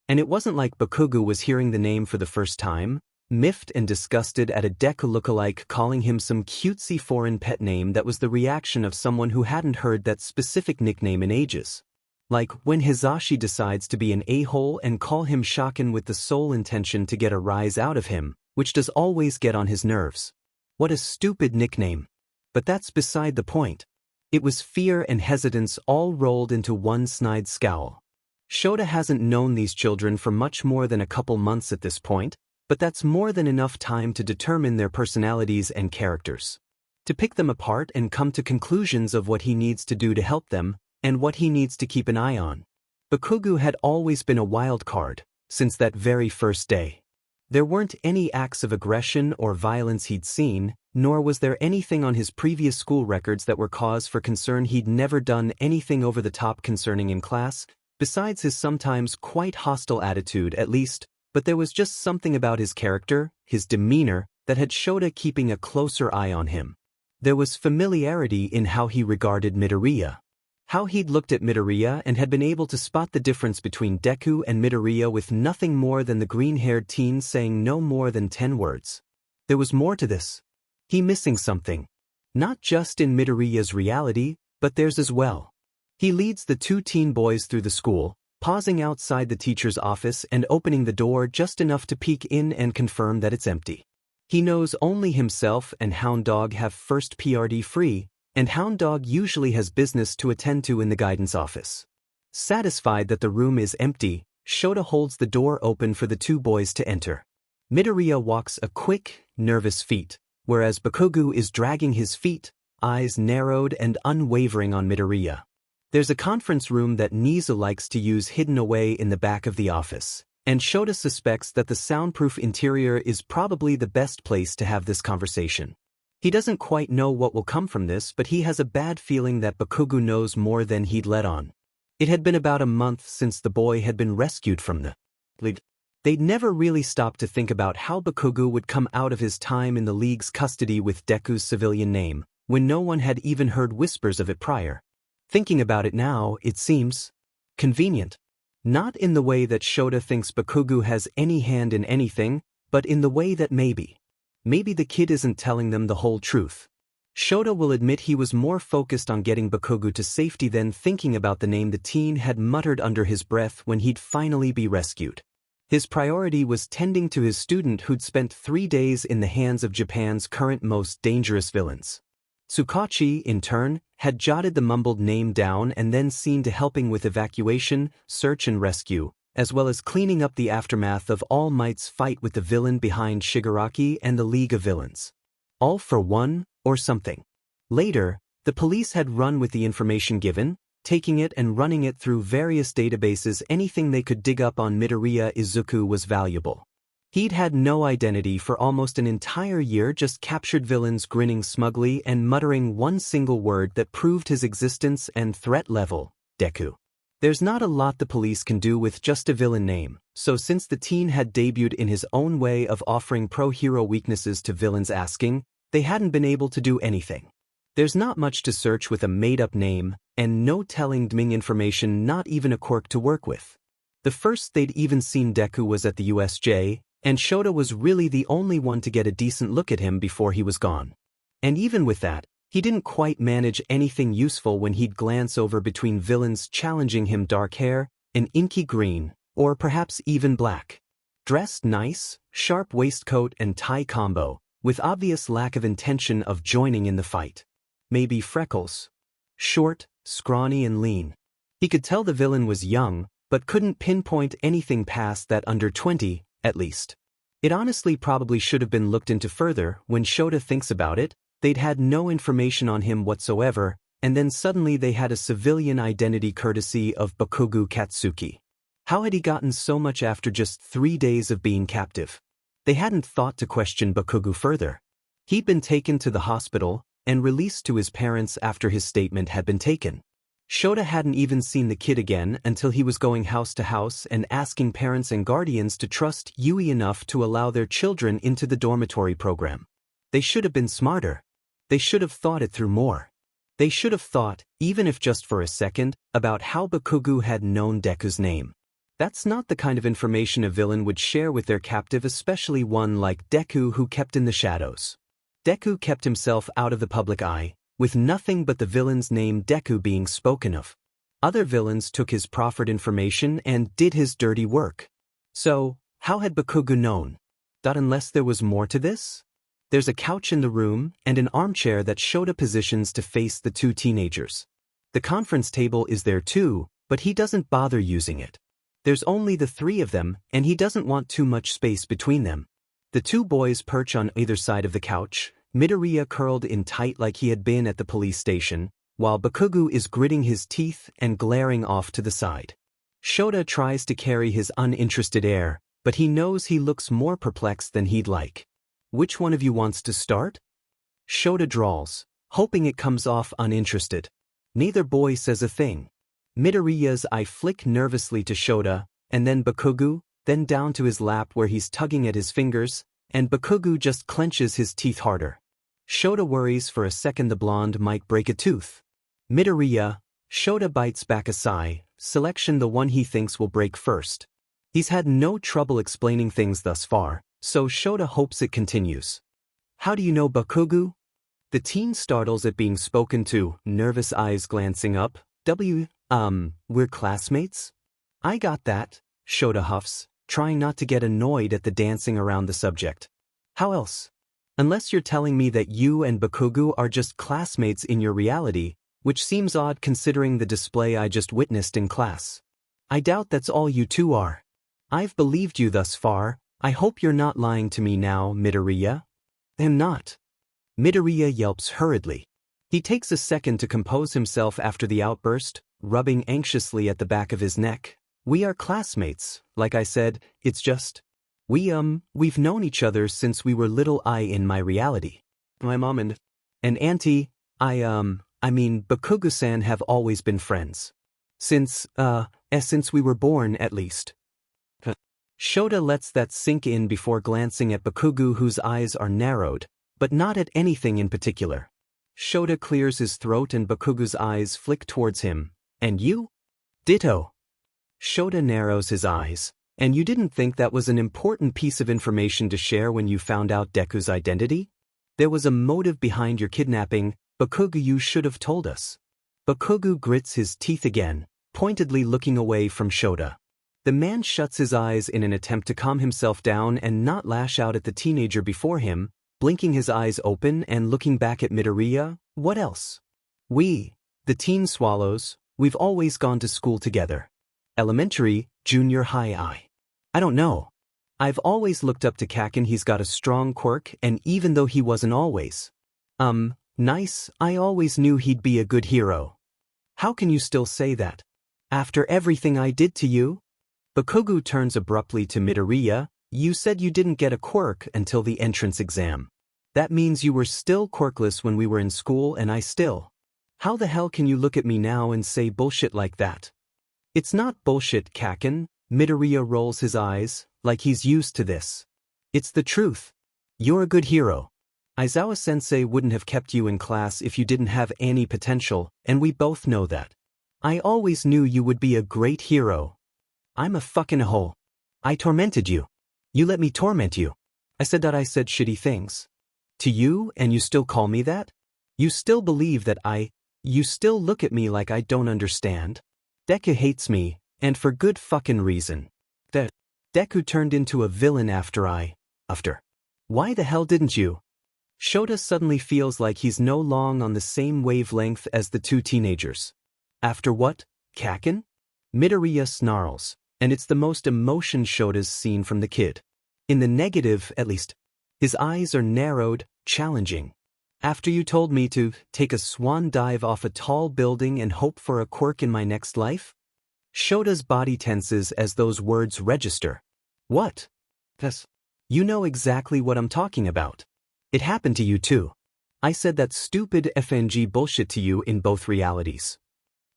And it wasn't like Bakugo was hearing the name for the first time, miffed and disgusted at a Deku lookalike calling him some cutesy foreign pet name. That was the reaction of someone who hadn't heard that specific nickname in ages. Like when Hisashi decides to be an a-hole and call him Shaken with the sole intention to get a rise out of him, which does always get on his nerves. What a stupid nickname. But that's beside the point. It was fear and hesitance all rolled into one snide scowl. Shota hasn't known these children for much more than a couple months at this point, but that's more than enough time to determine their personalities and characters. To pick them apart and come to conclusions of what he needs to do to help them, and what he needs to keep an eye on. Bakugo had always been a wild card, since that very first day. There weren't any acts of aggression or violence he'd seen, nor was there anything on his previous school records that were cause for concern. He'd never done anything over the top concerning in class, besides his sometimes quite hostile attitude at least, but there was just something about his character, his demeanor, that had Shota keeping a closer eye on him. There was familiarity in how he regarded Midoriya. How he'd looked at Midoriya and had been able to spot the difference between Deku and Midoriya with nothing more than the green-haired teen saying no more than 10 words. There was more to this. He missing something. Not just in Midoriya's reality, but theirs as well. He leads the two teen boys through the school, pausing outside the teacher's office and opening the door just enough to peek in and confirm that it's empty. He knows only himself and Hound Dog have first PRD free, and Hound Dog usually has business to attend to in the guidance office. Satisfied that the room is empty, Shota holds the door open for the two boys to enter. Midoriya walks a quick, nervous feet, whereas Bakugo is dragging his feet, eyes narrowed and unwavering on Midoriya. There's a conference room that Nizu likes to use hidden away in the back of the office, and Shota suspects that the soundproof interior is probably the best place to have this conversation. He doesn't quite know what will come from this, but he has a bad feeling that Bakugo knows more than he'd let on. It had been about a month since the boy had been rescued from the League. They'd never really stopped to think about how Bakugo would come out of his time in the League's custody with Deku's civilian name, when no one had even heard whispers of it prior. Thinking about it now, it seems convenient. Not in the way that Shota thinks Bakugo has any hand in anything, but in the way that maybe the kid isn't telling them the whole truth. Shota will admit he was more focused on getting Bakugo to safety than thinking about the name the teen had muttered under his breath when he'd finally be rescued. His priority was tending to his student who'd spent 3 days in the hands of Japan's current most dangerous villains. Tsukachi, in turn, had jotted the mumbled name down and then seen to helping with evacuation, search and rescue, as well as cleaning up the aftermath of All Might's fight with the villain behind Shigaraki and the League of Villains. All for one, or something. Later, the police had run with the information given, taking it and running it through various databases. Anything they could dig up on Midoriya Izuku was valuable. He'd had no identity for almost an entire year, just captured villains grinning smugly and muttering one single word that proved his existence and threat level, Deku. There's not a lot the police can do with just a villain name, so since the teen had debuted in his own way of offering pro-hero weaknesses to villains asking, they hadn't been able to do anything. There's not much to search with a made-up name, and no telling Dming information, not even a quirk to work with. The first they'd even seen Deku was at the USJ, and Shota was really the only one to get a decent look at him before he was gone. And even with that, he didn't quite manage anything useful when he'd glance over between villains challenging him. Dark hair, an inky green, or perhaps even black. Dressed nice, sharp waistcoat and tie combo, with obvious lack of intention of joining in the fight. Maybe freckles. Short, scrawny and lean. He could tell the villain was young, but couldn't pinpoint anything past that. Under 20, at least. It honestly probably should have been looked into further. When Shota thinks about it, they'd had no information on him whatsoever, and then suddenly they had a civilian identity courtesy of Bakugo Katsuki. How had he gotten so much after just 3 days of being captive? They hadn't thought to question Bakugo further. He'd been taken to the hospital and released to his parents after his statement had been taken. Shota hadn't even seen the kid again until he was going house to house and asking parents and guardians to trust Yui enough to allow their children into the dormitory program. They should have been smarter. They should have thought it through more. They should have thought, even if just for a second, about how Bakugo had known Deku's name. That's not the kind of information a villain would share with their captive, especially one like Deku who kept in the shadows. Deku kept himself out of the public eye, with nothing but the villain's name Deku being spoken of. Other villains took his proffered information and did his dirty work. So, how had Bakugo known? Unless there was more to this? There's a couch in the room and an armchair that Shota positions to face the two teenagers. The conference table is there too, but he doesn't bother using it. There's only the 3 of them, and he doesn't want too much space between them. The 2 boys perch on either side of the couch, Midoriya curled in tight like he had been at the police station, while Bakugo is gritting his teeth and glaring off to the side. Shota tries to carry his uninterested air, but he knows he looks more perplexed than he'd like. Which one of you wants to start? Shota drawls, hoping it comes off uninterested. Neither boy says a thing. Midoriya's eye flick nervously to Shota, and then Bakugo, then down to his lap where he's tugging at his fingers, and Bakugo just clenches his teeth harder. Shota worries for a second the blonde might break a tooth. Midoriya, Shota bites back a sigh, selection the one he thinks will break first. He's had no trouble explaining things thus far, so Shota hopes it continues. How do you know Bakugo? The teen startles at being spoken to, nervous eyes glancing up. We're classmates? I got that, Shota huffs, trying not to get annoyed at the dancing around the subject. How else? Unless you're telling me that you and Bakugo are just classmates in your reality, which seems odd considering the display I just witnessed in class. I doubt that's all you two are. I've believed you thus far. I hope you're not lying to me now, Midoriya. I'm not. Midoriya yelps hurriedly. He takes a second to compose himself after the outburst, rubbing anxiously at the back of his neck. We are classmates, like I said, it's just... We've known each other since we were little. In my reality. My mom and auntie, Bakugo-san have always been friends. Since we were born, at least. Shota lets that sink in before glancing at Bakugo, whose eyes are narrowed, but not at anything in particular. Shota clears his throat and Bakugo's eyes flick towards him. And you? Ditto. Shota narrows his eyes. And you didn't think that was an important piece of information to share when you found out Deku's identity? There was a motive behind your kidnapping, Bakugo, you should have told us. Bakugo grits his teeth again, pointedly looking away from Shota. The man shuts his eyes in an attempt to calm himself down and not lash out at the teenager before him, blinking his eyes open and looking back at Midoriya. What else? We, the teen swallows, we've always gone to school together. Elementary, junior high. I don't know. I've always looked up to Kaken. He's got a strong quirk, and even though he wasn't always, nice, I always knew he'd be a good hero. How can you still say that? After everything I did to you? Bakugo turns abruptly to Midoriya. You said you didn't get a quirk until the entrance exam. That means you were still quirkless when we were in school and I still. How the hell can you look at me now and say bullshit like that? It's not bullshit, Kaken. Midoriya rolls his eyes, like he's used to this. It's the truth. You're a good hero. Aizawa-sensei wouldn't have kept you in class if you didn't have any potential, and we both know that. I always knew you would be a great hero. I'm a fucking hole. I tormented you. You let me torment you. I said shitty things. To you, and you still call me that? You still believe that you still look at me like I don't understand? Deku hates me. And for good fucking reason. Deku turned into a villain after. Why the hell didn't you? Shota suddenly feels like he's no longer on the same wavelength as the two teenagers. After what, Kaken? Midoriya snarls, and it's the most emotion Shota's seen from the kid. In the negative, at least. His eyes are narrowed, challenging. After you told me to take a swan dive off a tall building and hope for a quirk in my next life? Shota's body tenses as those words register. What? Yes. You know exactly what I'm talking about. It happened to you too. I said that stupid FNG bullshit to you in both realities.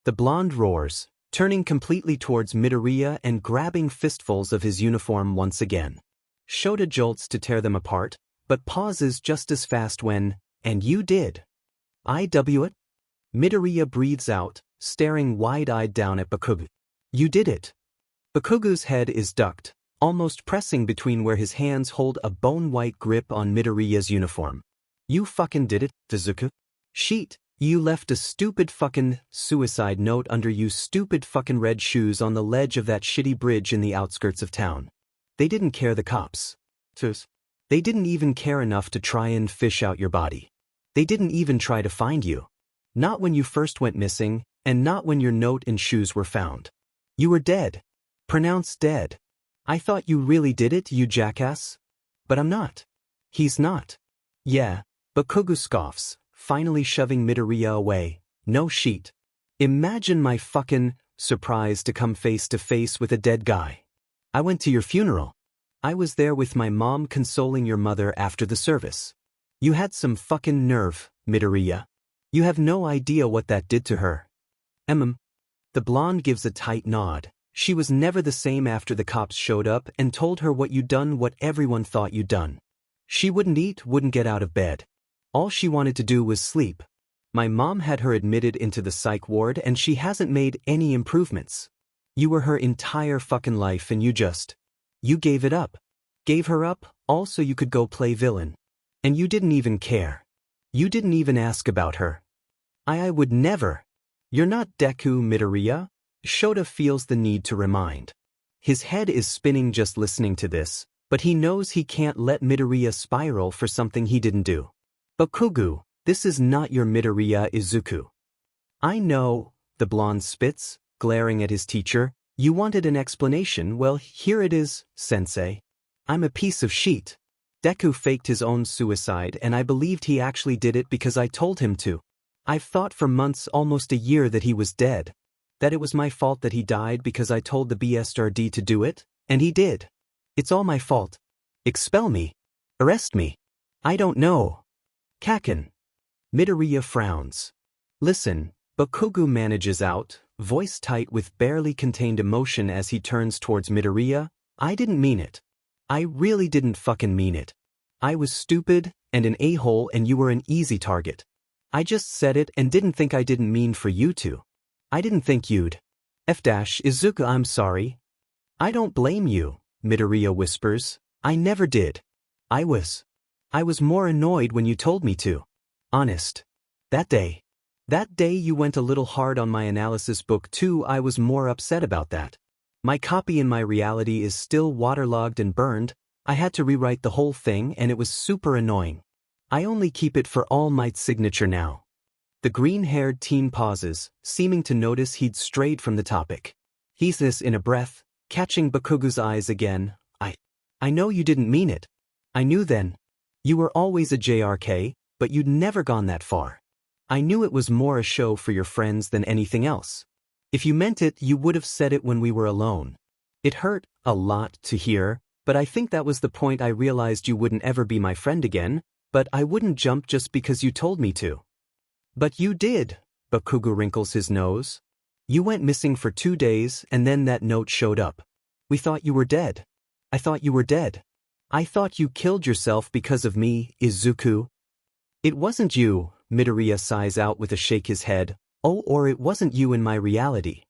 The blonde roars, turning completely towards Midoriya and grabbing fistfuls of his uniform once again. Shota jolts to tear them apart, but pauses just as fast when, and you did. IW it? Midoriya breathes out, staring wide-eyed down at Bakugo. You did it. Bakugo's head is ducked, almost pressing between where his hands hold a bone-white grip on Midoriya's uniform. You fucking did it, Tezuka. Sheet, you left a stupid fucking suicide note under you stupid fucking red shoes on the ledge of that shitty bridge in the outskirts of town. They didn't care, the cops. They didn't even care enough to try and fish out your body. They didn't even try to find you. Not when you first went missing, and not when your note and shoes were found. You were dead. Pronounced dead. I thought you really did it, you jackass. But I'm not. He's not. Yeah, Bakugo scoffs, finally shoving Midoriya away. No sheet. Imagine my fucking surprise to come face to face with a dead guy. I went to your funeral. I was there with my mom consoling your mother after the service. You had some fucking nerve, Midoriya. You have no idea what that did to her. The blonde gives a tight nod. She was never the same after the cops showed up and told her what you'd done, what everyone thought you'd done. She wouldn't eat, wouldn't get out of bed. All she wanted to do was sleep. My mom had her admitted into the psych ward and she hasn't made any improvements. You were her entire fucking life and you gave it up. Gave her up, all so you could go play villain. And you didn't even care. You didn't even ask about her. I would never. You're not Deku, Midoriya. Shota feels the need to remind. His head is spinning just listening to this, but he knows he can't let Midoriya spiral for something he didn't do. Bakugo, this is not your Midoriya Izuku. I know, the blonde spits, glaring at his teacher. You wanted an explanation, well, here it is, sensei. I'm a piece of shit. Deku faked his own suicide and I believed he actually did it because I told him to. I've thought for months, almost a year, that he was dead. That it was my fault that he died because I told the BSRD to do it, and he did. It's all my fault. Expel me. Arrest me. I don't know. Kaken. Midoriya frowns. Listen, Bakugo manages out, voice tight with barely contained emotion as he turns towards Midoriya. I didn't mean it. I really didn't fucking mean it. I was stupid and an a-hole and you were an easy target. I just said it and didn't think I didn't mean for you to. I didn't think you'd. Izuku, I'm sorry. I don't blame you, Midoriya whispers. I never did. I was more annoyed when you told me to. Honest. That day you went a little hard on my analysis book too. I was more upset about that. My copy in my reality is still waterlogged and burned. I had to rewrite the whole thing and it was super annoying. I only keep it for All Might's signature now. The green-haired teen pauses, seeming to notice he'd strayed from the topic. He's this in a breath, catching Bakugu's eyes again. I know you didn't mean it. I knew then. You were always a JRK, but you'd never gone that far. I knew it was more a show for your friends than anything else. If you meant it, you would have said it when we were alone. It hurt a lot to hear, but I think that was the point. I realized you wouldn't ever be my friend again, but I wouldn't jump just because you told me to. But you did, Bakugu wrinkles his nose. You went missing for 2 days and then that note showed up. We thought you were dead. I thought you were dead. I thought you killed yourself because of me, Izuku. It wasn't you, Midoriya sighs out with a shake his head. Oh, or it wasn't you in my reality.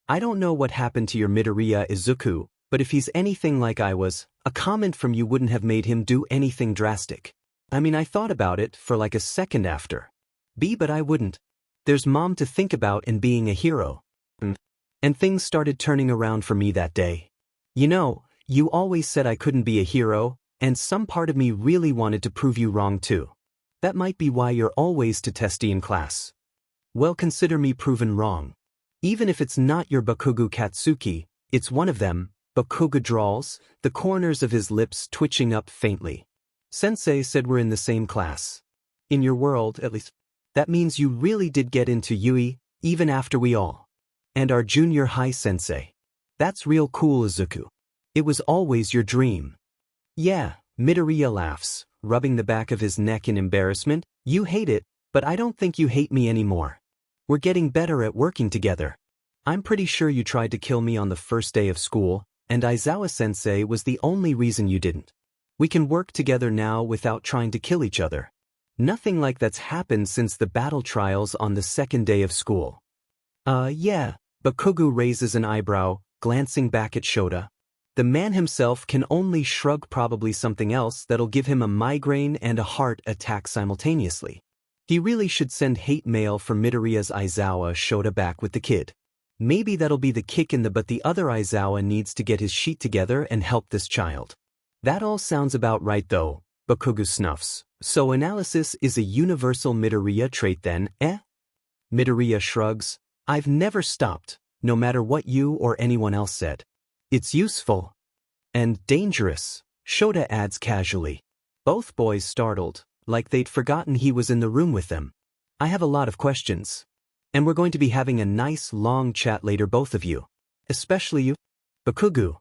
I don't know what happened to your Midoriya Izuku, but if he's anything like I was, a comment from you wouldn't have made him do anything drastic. I mean, I thought about it for like a second after. But I wouldn't. There's Mom to think about and being a hero. And things started turning around for me that day. You know, you always said I couldn't be a hero, and some part of me really wanted to prove you wrong too. That might be why you're always too testy in class. Well, consider me proven wrong. Even if it's not your Bakugu Katsuki, it's one of them, Bakugu drawls, the corners of his lips twitching up faintly. Sensei said we're in the same class. In your world, at least. That means you really did get into Yui, even after we all. And our junior high sensei. That's real cool, Izuku. It was always your dream. Yeah, Midoriya laughs, rubbing the back of his neck in embarrassment. You hate it, but I don't think you hate me anymore. We're getting better at working together. I'm pretty sure you tried to kill me on the first day of school, and Aizawa-sensei was the only reason you didn't. We can work together now without trying to kill each other. Nothing like that's happened since the battle trials on the second day of school. Yeah, Bakugu raises an eyebrow, glancing back at Shota. The man himself can only shrug, probably something else that'll give him a migraine and a heart attack simultaneously. He really should send hate mail for Midoriya's Aizawa Shota back with the kid. Maybe that'll be the kick in the butt. The other Aizawa needs to get his sheet together and help this child. That all sounds about right though, Bakugu snuffs. So analysis is a universal Midoriya trait then, eh? Midoriya shrugs. I've never stopped, no matter what you or anyone else said. It's useful. And dangerous, Shota adds casually. Both boys startled, like they'd forgotten he was in the room with them. I have a lot of questions. And we're going to be having a nice long chat later, both of you. Especially you. Bakugu.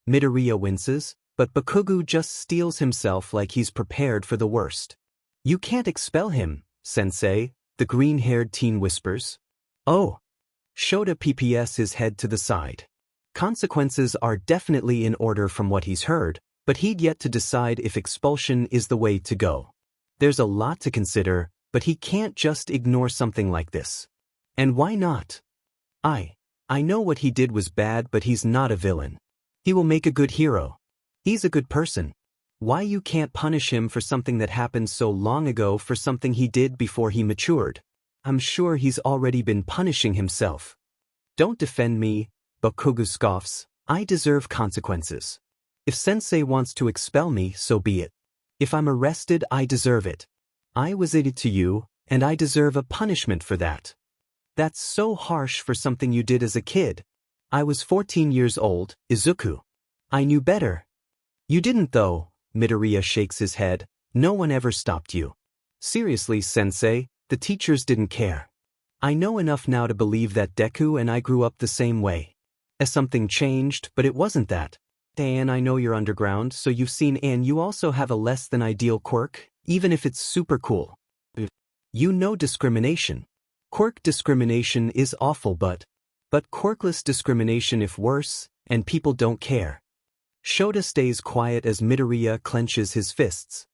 Midoriya winces, but Bakugu just steels himself like he's prepared for the worst. You can't expel him, sensei, the green-haired teen whispers. Oh. Shota pps his head to the side. Consequences are definitely in order from what he's heard, but he'd yet to decide if expulsion is the way to go. There's a lot to consider, but he can't just ignore something like this. And why not? I know what he did was bad, but he's not a villain. He will make a good hero. He's a good person. Why you can't punish him for something that happened so long ago, for something he did before he matured? I'm sure he's already been punishing himself. Don't defend me, Bakugu scoffs. I deserve consequences. If sensei wants to expel me, so be it. If I'm arrested, I deserve it. I was idiot to you, and I deserve a punishment for that. That's so harsh for something you did as a kid. I was 14 years old, Izuku. I knew better. You didn't though, Midoriya shakes his head. No one ever stopped you. Seriously, sensei, the teachers didn't care. I know enough now to believe that Deku and I grew up the same way. As something changed, but it wasn't that. And I know you're underground, so you've seen, and you also have a less than ideal quirk, even if it's super cool. You know discrimination. Quirk discrimination is awful, but quirkless discrimination if worse, and people don't care. Shota stays quiet as Midoriya clenches his fists.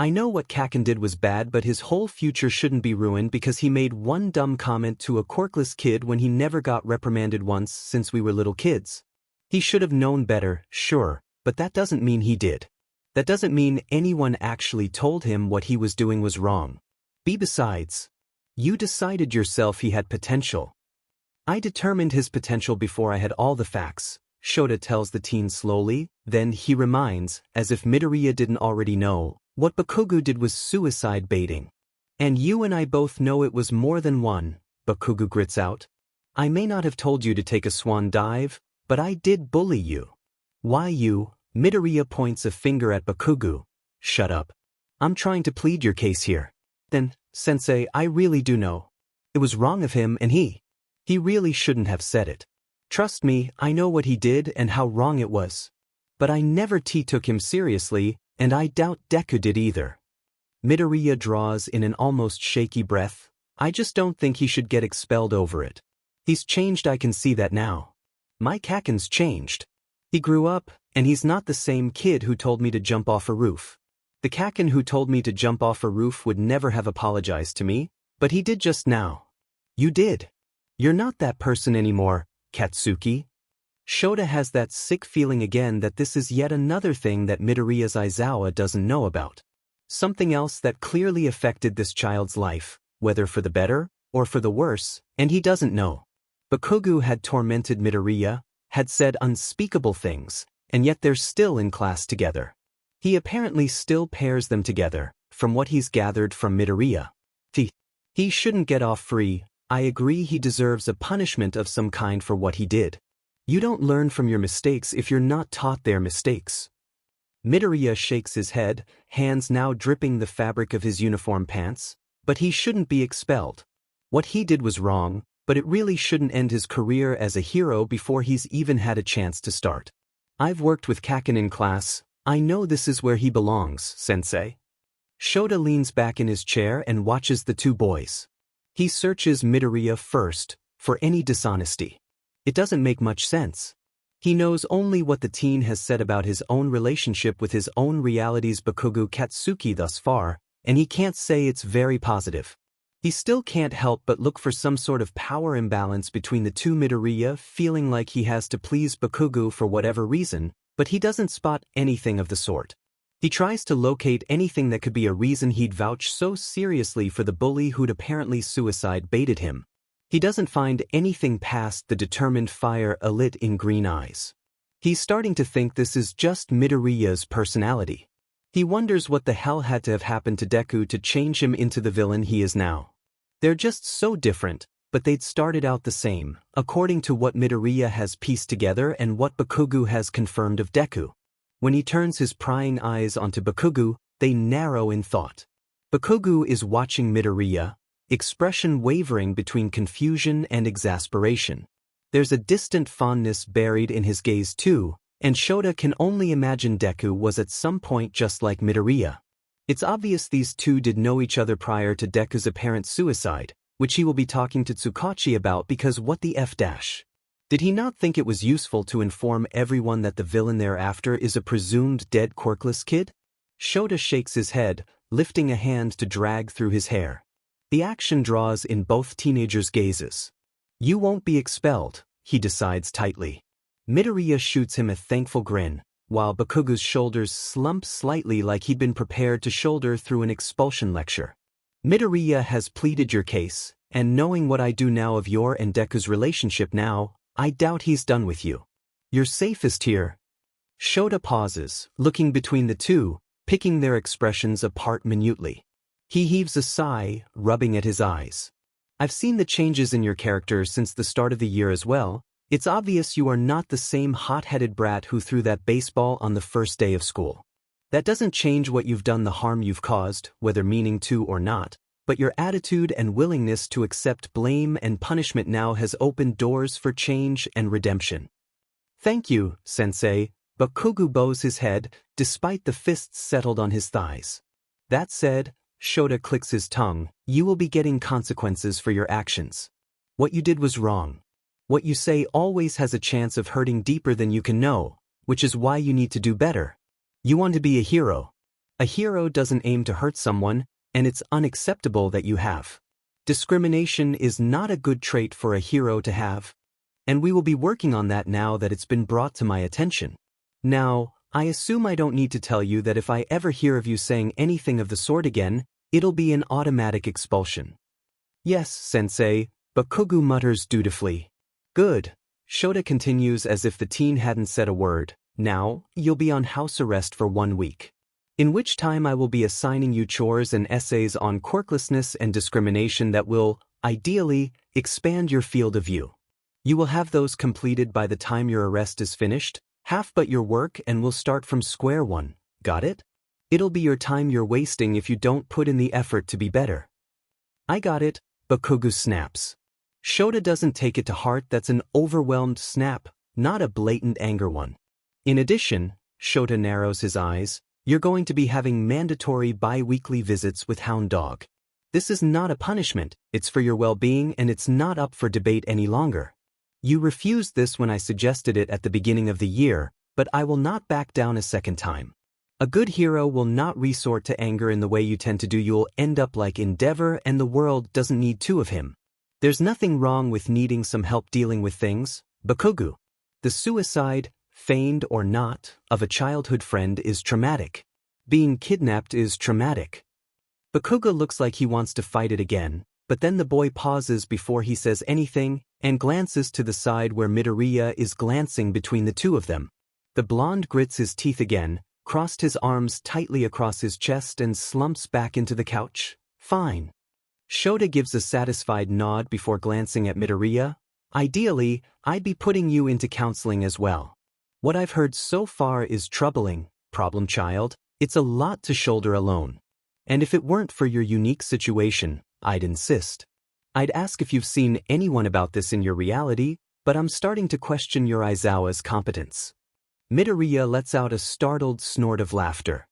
I know what Kaken did was bad, but his whole future shouldn't be ruined because he made one dumb comment to a quirkless kid when he never got reprimanded once since we were little kids. He should have known better, sure, but that doesn't mean he did. That doesn't mean anyone actually told him what he was doing was wrong. Besides, you decided yourself he had potential. I determined his potential before I had all the facts, Shota tells the teen slowly, then he reminds, as if Midoriya didn't already know, what Bakugo did was suicide baiting. And you and I both know it was more than one, Bakugo grits out. I may not have told you to take a swan dive, but I did bully you. Why you? Midoriya points a finger at Bakugo. Shut up. I'm trying to plead your case here. Then, Sensei, I really do know. It was wrong of him and he really shouldn't have said it. Trust me, I know what he did and how wrong it was. But I never took him seriously, and I doubt Deku did either. Midoriya draws in an almost shaky breath. I just don't think he should get expelled over it. He's changed, I can see that now. My Kaken's changed. He grew up, and he's not the same kid who told me to jump off a roof. The Kaken who told me to jump off a roof would never have apologized to me, but he did just now. You did. You're not that person anymore, Katsuki. Shota has that sick feeling again that this is yet another thing that Midoriya's Aizawa doesn't know about. Something else that clearly affected this child's life, whether for the better or for the worse, and he doesn't know. Bakugo had tormented Midoriya, had said unspeakable things, and yet they're still in class together. He apparently still pairs them together, from what he's gathered from Midoriya. He shouldn't get off free. I agree he deserves a punishment of some kind for what he did. You don't learn from your mistakes if you're not taught their mistakes. Midoriya shakes his head, hands now dripping the fabric of his uniform pants, but he shouldn't be expelled. What he did was wrong, but it really shouldn't end his career as a hero before he's even had a chance to start. I've worked with Kaken in class. I know this is where he belongs, Sensei. Shota leans back in his chair and watches the two boys. He searches Midoriya first, for any dishonesty. It doesn't make much sense. He knows only what the teen has said about his own relationship with his own reality's Bakugo Katsuki thus far, and he can't say it's very positive. He still can't help but look for some sort of power imbalance between the two. Midoriya feeling like he has to please Bakugo for whatever reason, but he doesn't spot anything of the sort. He tries to locate anything that could be a reason he'd vouch so seriously for the bully who'd apparently suicide baited him. He doesn't find anything past the determined fire alit in green eyes. He's starting to think this is just Midoriya's personality. He wonders what the hell had to have happened to Deku to change him into the villain he is now. They're just so different, but they'd started out the same, according to what Midoriya has pieced together and what Bakugo has confirmed of Deku. When he turns his prying eyes onto Bakugo, they narrow in thought. Bakugo is watching Midoriya, expression wavering between confusion and exasperation. There's a distant fondness buried in his gaze too, and Shota can only imagine Deku was at some point just like Midoriya. It's obvious these two did know each other prior to Deku's apparent suicide, which he will be talking to Tsukachi about because what the F-? Did he not think it was useful to inform everyone that the villain thereafter is a presumed dead quirkless kid? Shota shakes his head, lifting a hand to drag through his hair. The action draws in both teenagers' gazes. You won't be expelled, he decides tightly. Midoriya shoots him a thankful grin, while Bakugo's shoulders slump slightly like he'd been prepared to shoulder through an expulsion lecture. Midoriya has pleaded your case, and knowing what I do now of your and Deku's relationship now, I doubt he's done with you. You're safest here. Shota pauses, looking between the two, picking their expressions apart minutely. He heaves a sigh, rubbing at his eyes. I've seen the changes in your character since the start of the year as well. It's obvious you are not the same hot-headed brat who threw that baseball on the first day of school. That doesn't change what you've done, the harm you've caused, whether meaning to or not, but your attitude and willingness to accept blame and punishment now has opened doors for change and redemption. Thank you, Sensei. Bakugo bows his head, despite the fists settled on his thighs. That said, Shota clicks his tongue, you will be getting consequences for your actions. What you did was wrong. What you say always has a chance of hurting deeper than you can know, which is why you need to do better. You want to be a hero. A hero doesn't aim to hurt someone, and it's unacceptable that you have. Discrimination is not a good trait for a hero to have. And we will be working on that now that it's been brought to my attention. Now, I assume I don't need to tell you that if I ever hear of you saying anything of the sort again, it'll be an automatic expulsion. Yes, sensei, Bakugo mutters dutifully. Good. Shota continues as if the teen hadn't said a word. Now, you'll be on house arrest for 1 week. In which time I will be assigning you chores and essays on quirklessness and discrimination that will, ideally, expand your field of view. You will have those completed by the time your arrest is finished, half but your work, and will start from square one. Got it? It'll be your time you're wasting if you don't put in the effort to be better. I got it, Bakugo snaps. Shota doesn't take it to heart. That's an overwhelmed snap, not a blatant anger one. In addition, Shota narrows his eyes, you're going to be having mandatory bi-weekly visits with Hound Dog. This is not a punishment, it's for your well-being and it's not up for debate any longer. You refused this when I suggested it at the beginning of the year, but I will not back down a second time. A good hero will not resort to anger in the way you tend to do. You'll end up like Endeavor and the world doesn't need 2 of him. There's nothing wrong with needing some help dealing with things, Bakugo. The suicide, feigned or not, of a childhood friend is traumatic. Being kidnapped is traumatic. Bakugo looks like he wants to fight it again, but then the boy pauses before he says anything and glances to the side where Midoriya is glancing between the 2 of them. The blonde grits his teeth again, crossed his arms tightly across his chest and slumps back into the couch. Fine. Shota gives a satisfied nod before glancing at Midoriya. Ideally, I'd be putting you into counseling as well. What I've heard so far is troubling, problem child. It's a lot to shoulder alone. And if it weren't for your unique situation, I'd insist. I'd ask if you've seen anyone about this in your reality, but I'm starting to question your Aizawa's competence. Midoriya lets out a startled snort of laughter.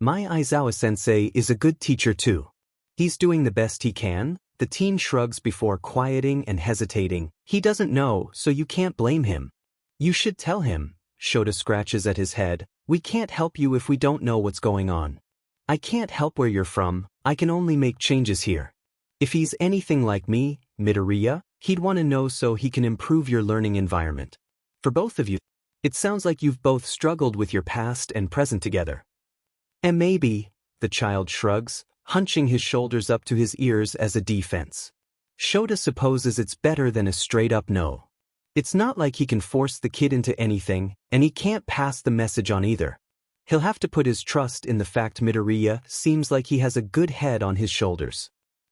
My Aizawa-sensei is a good teacher too. He's doing the best he can. The teen shrugs before quieting and hesitating. He doesn't know, so you can't blame him. You should tell him. Shota scratches at his head. We can't help you if we don't know what's going on. I can't help where you're from. I can only make changes here. If he's anything like me, Midoriya, he'd want to know so he can improve your learning environment. For both of you, it sounds like you've both struggled with your past and present together. And maybe, the child shrugs, hunching his shoulders up to his ears as a defense. Shota supposes it's better than a straight-up no. It's not like he can force the kid into anything, and he can't pass the message on either. He'll have to put his trust in the fact Midoriya seems like he has a good head on his shoulders.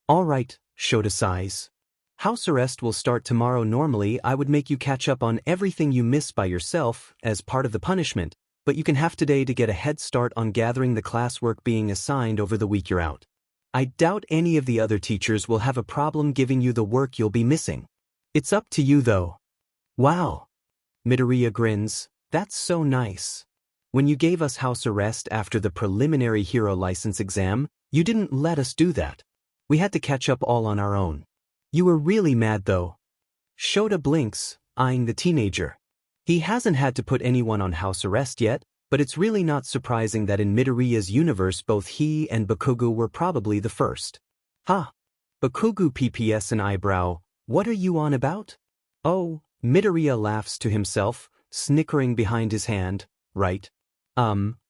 All right, Shota sighs. House arrest will start tomorrow. Normally, I would make you catch up on everything you miss by yourself as part of the punishment, but you can have today to get a head start on gathering the classwork being assigned over the week you're out. I doubt any of the other teachers will have a problem giving you the work you'll be missing. It's up to you though. Wow. Midoriya grins. That's so nice. When you gave us house arrest after the preliminary hero license exam, you didn't let us do that. We had to catch up all on our own. You were really mad though. Shota blinks, eyeing the teenager. He hasn't had to put anyone on house arrest yet, but it's really not surprising that in Midoriya's universe both he and Bakugo were probably the first. Ha! Bakugo PPS an eyebrow. What are you on about? Oh, Midoriya laughs to himself, snickering behind his hand. Right.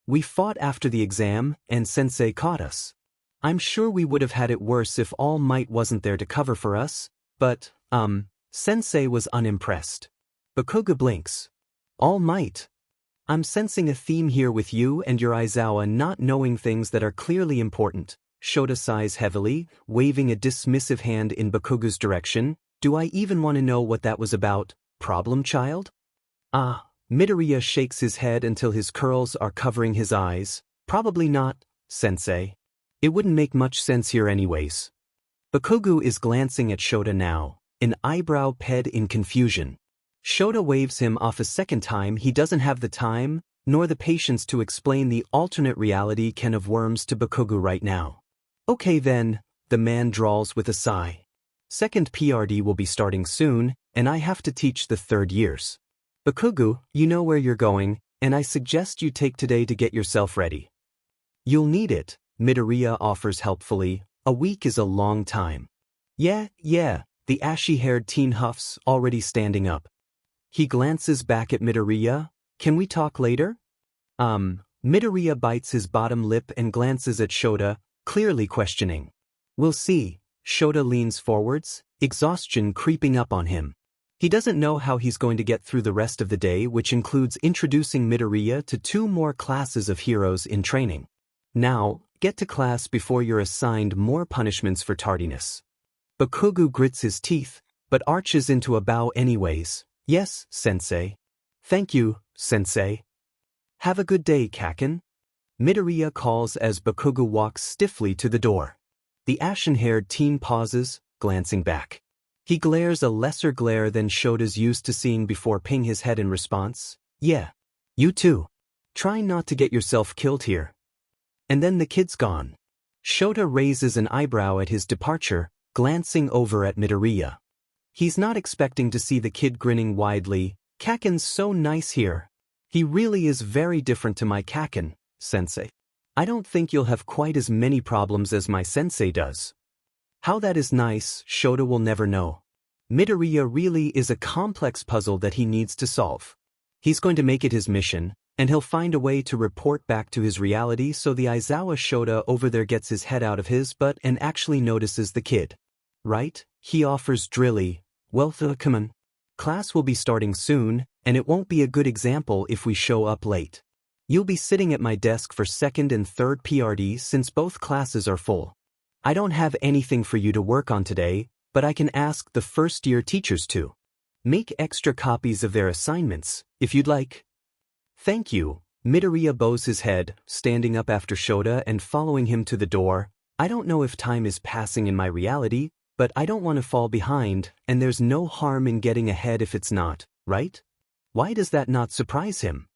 We fought after the exam, and Sensei caught us. I'm sure we would have had it worse if All Might wasn't there to cover for us, but, Sensei was unimpressed. Bakugo blinks. All Might. I'm sensing a theme here with you and your Aizawa not knowing things that are clearly important. Shota sighs heavily, waving a dismissive hand in Bakugo's direction. Do I even want to know what that was about, problem child? Ah, Midoriya shakes his head until his curls are covering his eyes. Probably not, Sensei. It wouldn't make much sense here anyways. Bakugo is glancing at Shota now, an eyebrow ped in confusion. Shota waves him off a second time. He doesn't have the time, nor the patience to explain the alternate reality can of worms to Bakugo right now. Okay then, the man drawls with a sigh. Second PRD will be starting soon, and I have to teach the third years. Bakugo, you know where you're going, and I suggest you take today to get yourself ready. You'll need it, Midoriya offers helpfully. A week is a long time. Yeah, the ashy-haired teen huffs, already standing up. He glances back at Midoriya. Can we talk later? Midoriya bites his bottom lip and glances at Shota, clearly questioning. We'll see. Shota leans forwards, exhaustion creeping up on him. He doesn't know how he's going to get through the rest of the day, which includes introducing Midoriya to 2 more classes of heroes in training. Now, get to class before you're assigned more punishments for tardiness. Bakugo grits his teeth, but arches into a bow anyways. Yes, sensei. Thank you, sensei. Have a good day, Kaken. Midoriya calls as Bakugo walks stiffly to the door. The ashen-haired teen pauses, glancing back. He glares a lesser glare than Shota's used to seeing before ping his head in response. Yeah. You too. Try not to get yourself killed here. And then the kid's gone. Shota raises an eyebrow at his departure, glancing over at Midoriya. He's not expecting to see the kid grinning widely. Kaken's so nice here. He really is very different to my Kaken, sensei. I don't think you'll have quite as many problems as my sensei does. How that is nice, Shota will never know. Midoriya really is a complex puzzle that he needs to solve. He's going to make it his mission, and he'll find a way to report back to his reality so the Aizawa Shota over there gets his head out of his butt and actually notices the kid. Right? He offers drily. Well, come on. Class will be starting soon, and it won't be a good example if we show up late. You'll be sitting at my desk for 2nd and 3rd PRD since both classes are full. I don't have anything for you to work on today, but I can ask the first-year teachers to make extra copies of their assignments, if you'd like. Thank you. Midoriya bows his head, standing up after Shota and following him to the door. I don't know if time is passing in my reality, but I don't want to fall behind, and there's no harm in getting ahead if it's not, right? Why does that not surprise him?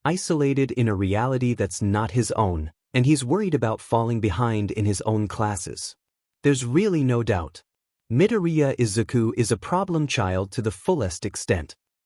Isolated in a reality that's not his own, and he's worried about falling behind in his own classes. There's really no doubt. Midoriya Izuku is a problem child to the fullest extent.